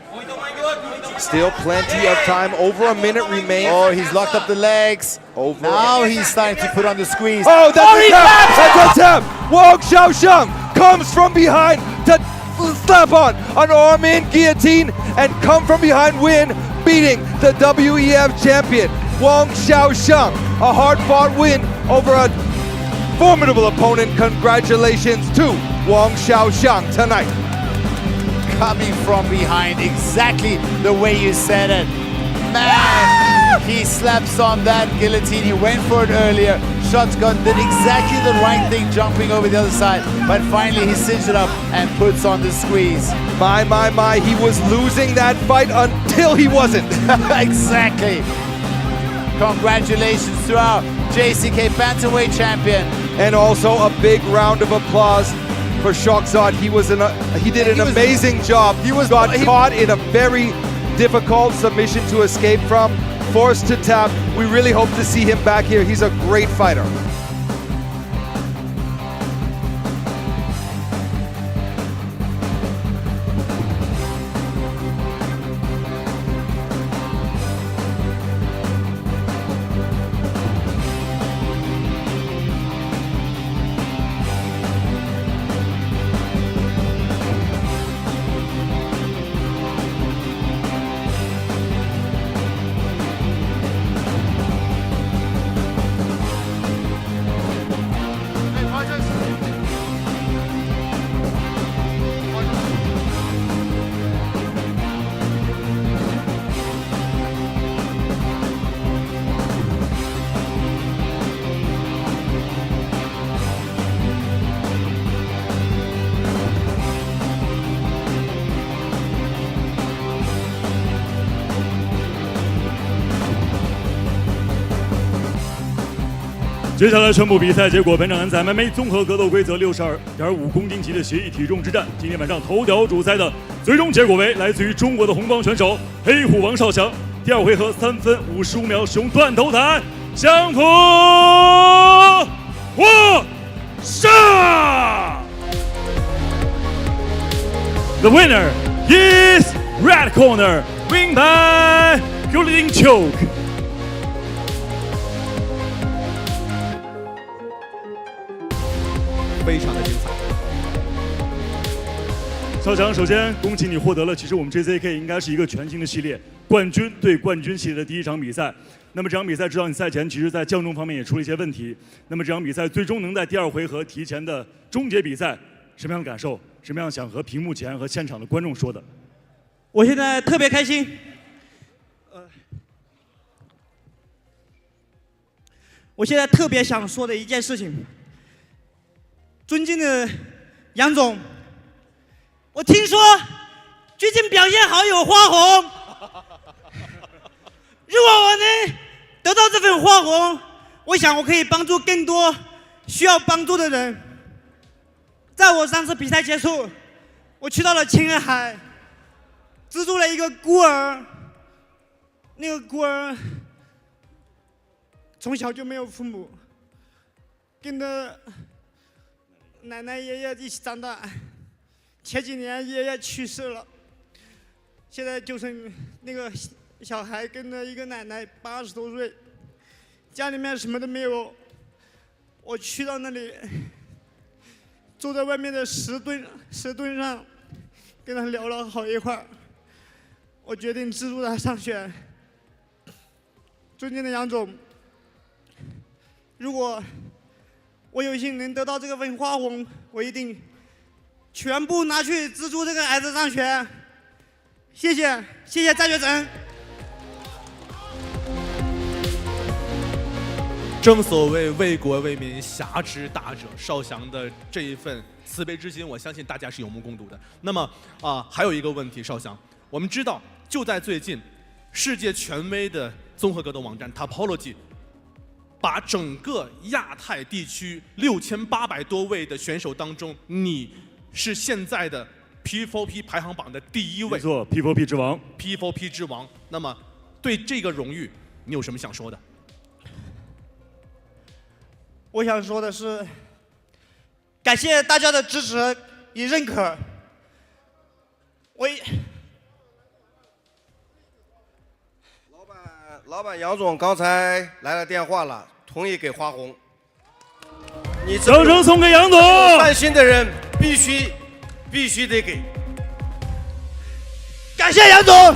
Still plenty of time, over a minute remains. Oh, he's locked up the legs. Now he's starting to put on the squeeze. Oh, that's a tap! That's a tap! Wang Xiaoshang comes from behind to slap on an arm in guillotine and come from behind win, beating the WEF champion, Wang Xiaoshang. A hard-fought win over a formidable opponent. Congratulations to Wang Xiaoshang tonight. Coming from behind, exactly the way you said it. Man, he slaps on that guillotine. He went for it earlier. Shokhzod did exactly the right thing, jumping over the other side. But finally, he cinched it up and puts on the squeeze. My, he was losing that fight until he wasn't. Exactly. Congratulations to our JCK Phantomweight champion. And also a big round of applause for Shokhzod. He did an amazing job. He got caught in a very difficult submission to escape from, forced to tap. We really hope to see him back here. He's a great fighter.接下来宣布比赛结果。本场安赛 MMA 综合格斗规则62.5公斤级的协议体重之战，今天晚上头条主赛的最终结果为来自于中国的红帮选手黑虎王少祥，第二回合3分55秒使用断头台降服获胜。The winner is red corner, win by guillotine choke. 非常的精彩。少强，首先恭喜你获得了，其实我们 JCK 应该是一个全新的系列冠军对冠军系列的第一场比赛。那么这场比赛知道你赛前其实在降重方面也出了一些问题。那么这场比赛最终能在第二回合提前的终结比赛，什么样的感受？什么样想和屏幕前和现场的观众说的？我现在特别开心。我现在特别想说的一件事情。尊敬的杨总，我听说最近表现好有花红，如果我能得到这份花红，我想我可以帮助更多需要帮助的人。在我上次比赛结束，我去到了青洱海，资助了一个孤儿，那个孤儿从小就没有父母，跟着奶奶爷爷一起长大，前几年爷爷去世了，现在就剩那个小孩跟着一个奶奶80多岁，家里面什么都没有。我去到那里，坐在外面的石墩上，跟他聊了好一会儿，我决定资助他上选。尊敬的杨总，如果我有幸能得到这个份花红，我一定全部拿去资助这个孩子上学。谢谢，谢谢张学成。正所谓为国为民，侠之大者。少翔的这一份慈悲之心，我相信大家是有目共睹的。那么还有一个问题，少翔，我们知道就在最近，世界权威的综合格斗网站 Topology 把整个亚太地区6800多位的选手当中，你是现在的 P4P 排行榜的第1位。没错 ，P4P 之王。P4P 之王。那么对这个荣誉，你有什么想说的？我想说的是，感谢大家的支持与认可。老板杨总刚才来了电话了，同意给花红。你掌声送给杨总。善心的人必须得给。感谢杨总，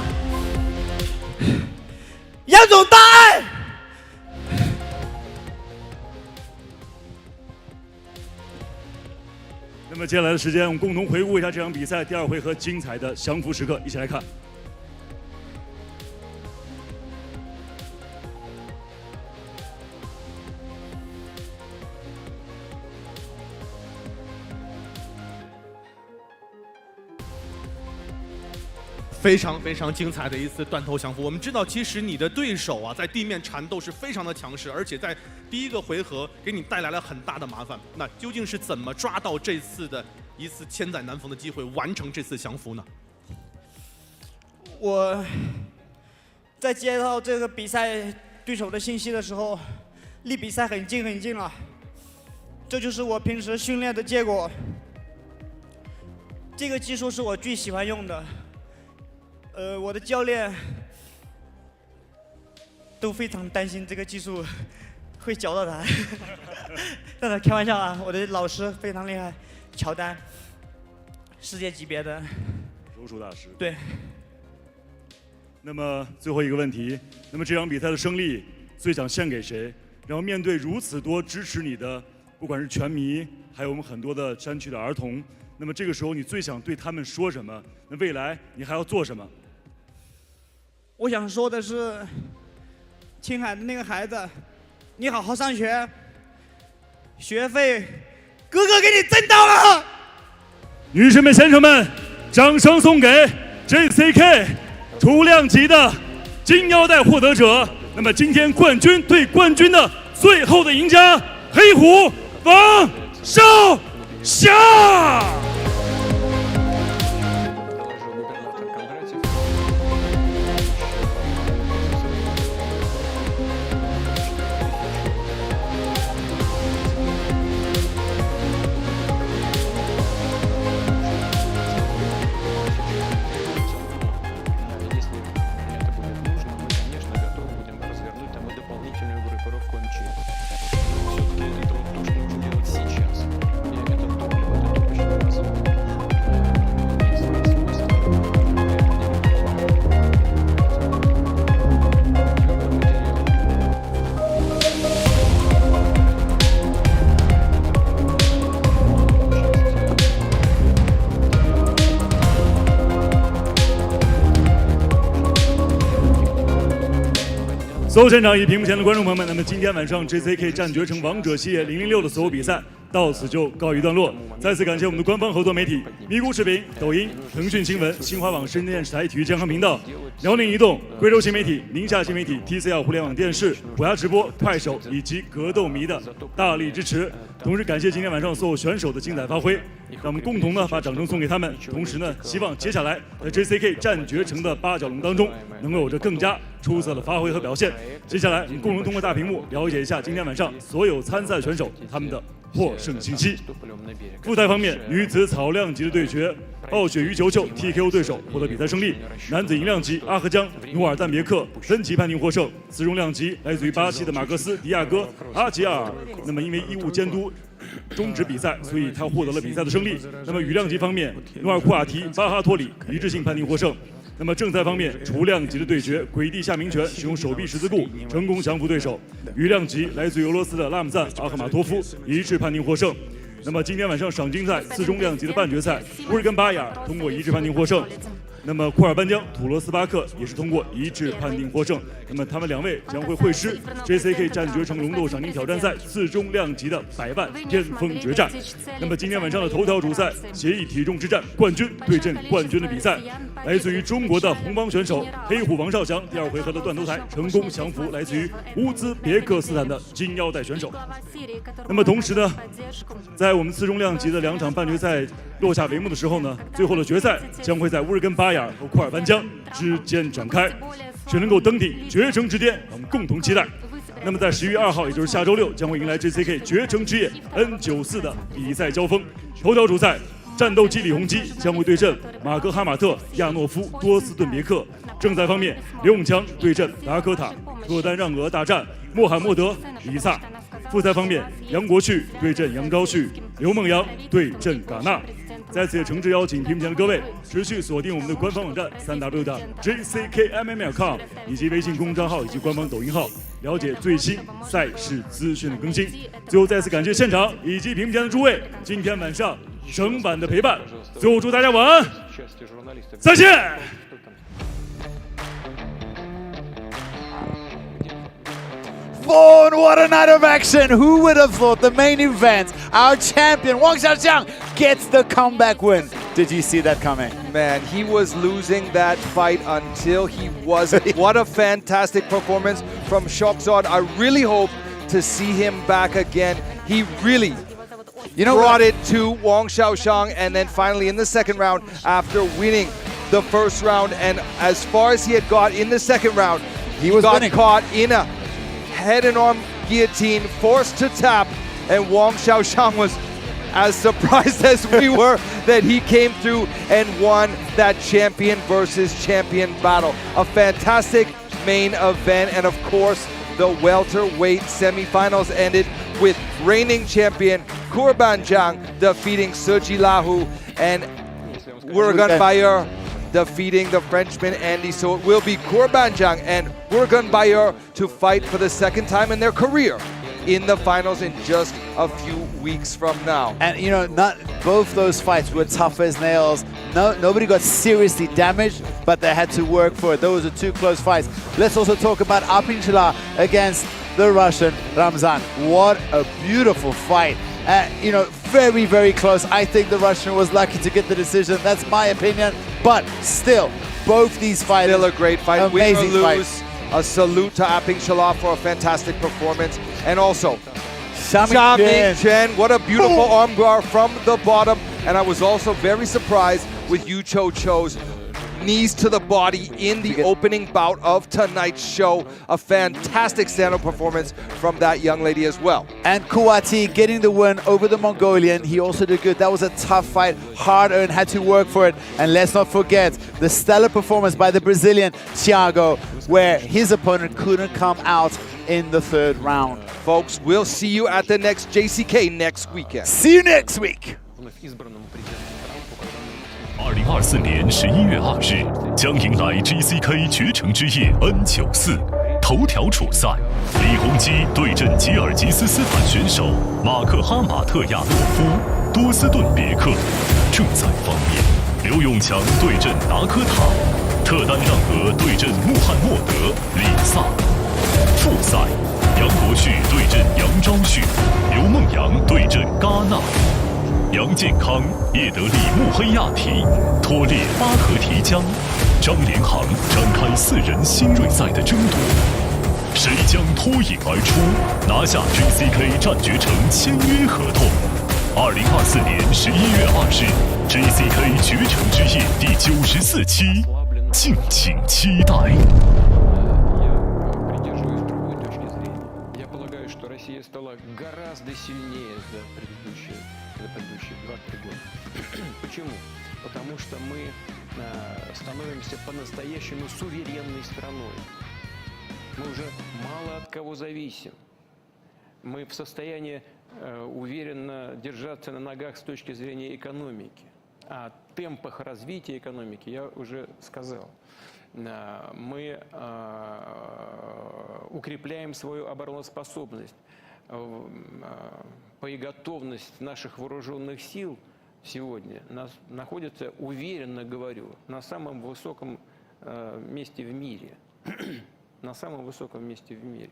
杨总大爱。那么接下来的时间，我们共同回顾一下这场比赛第2回合精彩的降服时刻，一起来看。非常非常精彩的一次断头降服。我们知道，其实你的对手在地面缠斗是非常的强势，而且在第1个回合给你带来了很大的麻烦。那究竟是怎么抓到这次的一次千载难逢的机会，完成这次降服呢？我在接到这个比赛对手的信息的时候，离比赛很近了，这就是我平时训练的结果。这个技术是我最喜欢用的。我的教练都非常担心这个技术会教到他，当然开玩笑啊！我的老师非常厉害，乔丹，世界级别的柔术大师。对。那么最后一个问题，那么这场比赛的胜利最想献给谁？然后面对如此多支持你的，不管是拳迷，还有我们很多的山区的儿童，那么这个时候你最想对他们说什么？那未来你还要做什么？我想说的是，青海的那个孩子，你好好上学，学费哥哥给你挣到了。女士们、先生们，掌声送给 JCK 重量级的金腰带获得者。那么今天冠军对冠军的最后的赢家，黑虎王少翔。所有现场以屏幕前的观众朋友们，那么今天晚上 JCK 战绝城王者系列006的所有比赛到此就告一段落。再次感谢我们的官方合作媒体咪咕视频、抖音、腾讯新闻、新华网、深圳电视台体育健康频道、辽宁移动、贵州新媒体、宁夏新媒体、TCL 互联网电视、虎牙直播、快手以及格斗迷的大力支持。同时感谢今天晚上所有选手的精彩发挥，让我们共同把掌声送给他们。同时希望接下来在 JCK 战绝城的8角龙当中，能够有着更加出色的发挥和表现。接下来我们共同通过大屏幕了解一下今天晚上所有参赛选手他们的获胜信息。复赛方面，女子草量级的对决，暴雪于球球 TKO 对手获得比赛胜利；男子银量级阿赫江努尔丹别克分级判定获胜；次重量级来自于巴西的马克斯迪亚哥阿吉尔，那么因为医务监督终止比赛，所以他获得了比赛的胜利。那么羽量级方面，努尔库瓦提、巴哈托里一致性判定获胜。那么正赛方面，除量级的对决，鬼地下明拳使用手臂十字固成功降服对手。羽量级来自于俄罗斯的拉姆赞·阿赫马托夫一致判定获胜。那么今天晚上赏金赛次中量级的半决赛，乌尔根巴雅通过一致判定获胜。那么库尔班江、土罗斯巴克也是通过一致判定获胜。那么他们两位将会会师 JCK 战决城龙斗赏金挑战赛次中量级的100万巅峰决战。那么今天晚上的头条主赛，协议体重之战冠军对阵冠军的比赛，来自于中国的红帮选手黑虎王少祥，第2回合的断头台成功降服来自于乌兹别克斯坦的金腰带选手。那么同时呢，在我们次中量级的2场半决赛落下帷幕的时候呢，最后的决赛将会在乌尔根巴雅和库尔班江之间展开，谁能够登顶决城之巅，我们共同期待。那么在11月2号，也就是下周6，将会迎来 JCK 决城之夜 N94 的比赛交锋。头条主赛，战斗机李洪基将会对阵马格哈马特亚诺夫多斯顿别克。正赛方面，刘永强对阵达科塔，赫丹让俄大战穆罕默德里萨。复赛方面，杨国旭对阵杨昭旭，刘梦阳对阵戛纳。在此也诚挚邀请屏幕前的各位持续锁定我们的官方网站3w.jckmma.com 以及微信公众号以及官方抖音号，了解最新赛事资讯的更新。最后再次感谢现场以及屏幕前的诸位今天晚上整晚的陪伴。最后祝大家晚安，再见。Vaughn, what a night of action! Who would have thought the main event, our champion Wang gets the comeback win? Did you see that coming? Man, he was losing that fight until he wasn't. What a fantastic performance from Shokhzod. I really hope to see him back again. He really brought it to Wang Xiaoxiang, and then finally in the second round, after winning the first round, and as far as he had got in the second round, he got caught in a head and arm guillotine, forced to tap, and Wang Xiaoxiang was as surprised as we were that he came through and won that champion versus champion battle. A fantastic main event, and of course the welterweight semifinals ended with reigning champion Kurban defeating Lahu, and Bayar defeating the Frenchman Andy. So it will be Kurban and Bayar to fight for the second time in their career in the finals in just a few weeks from now. And you know, not both those fights were tough as nails. Nobody got seriously damaged, but they had to work for it. Those are two close fights. Let's also talk about Apingshila against the Russian Ramzan. What a beautiful fight. You know, very, very close. I think the Russian was lucky to get the decision. That's my opinion. But still, both these fights. Still a great fight. Amazing Win or lose, a salute to Apingshila for a fantastic performance. And also, Ming Chen, what a beautiful armbar from the bottom. And I was also very surprised with Yu Cho Cho's knees to the body in the opening bout of tonight's show. A fantastic stand-up performance from that young lady as well. And Kuati getting the win over the Mongolian. He also did good. That was a tough fight, hard-earned, had to work for it. And let's not forget the stellar performance by the Brazilian Thiago, where his opponent couldn't come out in the third round. Folks, we'll see you at the next JCK next weekend. See you next week. 2024年11月2日将迎来 JCK 决城之夜 N94 头条主赛，李洪基对阵吉尔吉斯斯坦选手马克哈马特亚诺夫多斯顿别克。正赛方面，刘永强对阵达科塔，特丹让俄对阵穆罕默德里萨。复赛，杨国旭对阵杨昭旭，刘梦阳对阵戛纳。杨健康、叶德利穆黑亚提、托列巴合提江、张连航展开4人新锐赛的争夺，谁将脱颖而出，拿下 JCK 战决城签约合同？2024年11月2日 ，JCK 决城之夜第94期，敬请期待。Россия стала гораздо сильнее за предыдущие 2-3 года. Почему? Потому что мы становимся по-настоящему суверенной страной. Мы уже мало от кого зависим. Мы в состоянии уверенно держаться на ногах с точки зрения экономики. О темпах развития экономики я уже сказал. Мы укрепляем свою обороноспособность. Боеготовность наших вооруженных сил сегодня находится, уверенно говорю, на самом высоком месте в мире. На самом высоком месте в мире.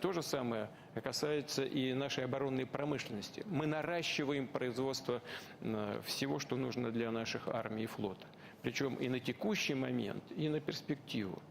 То же самое касается и нашей оборонной промышленности. Мы наращиваем производство всего, что нужно для наших армий и флота. Причем и на текущий момент, и на перспективу.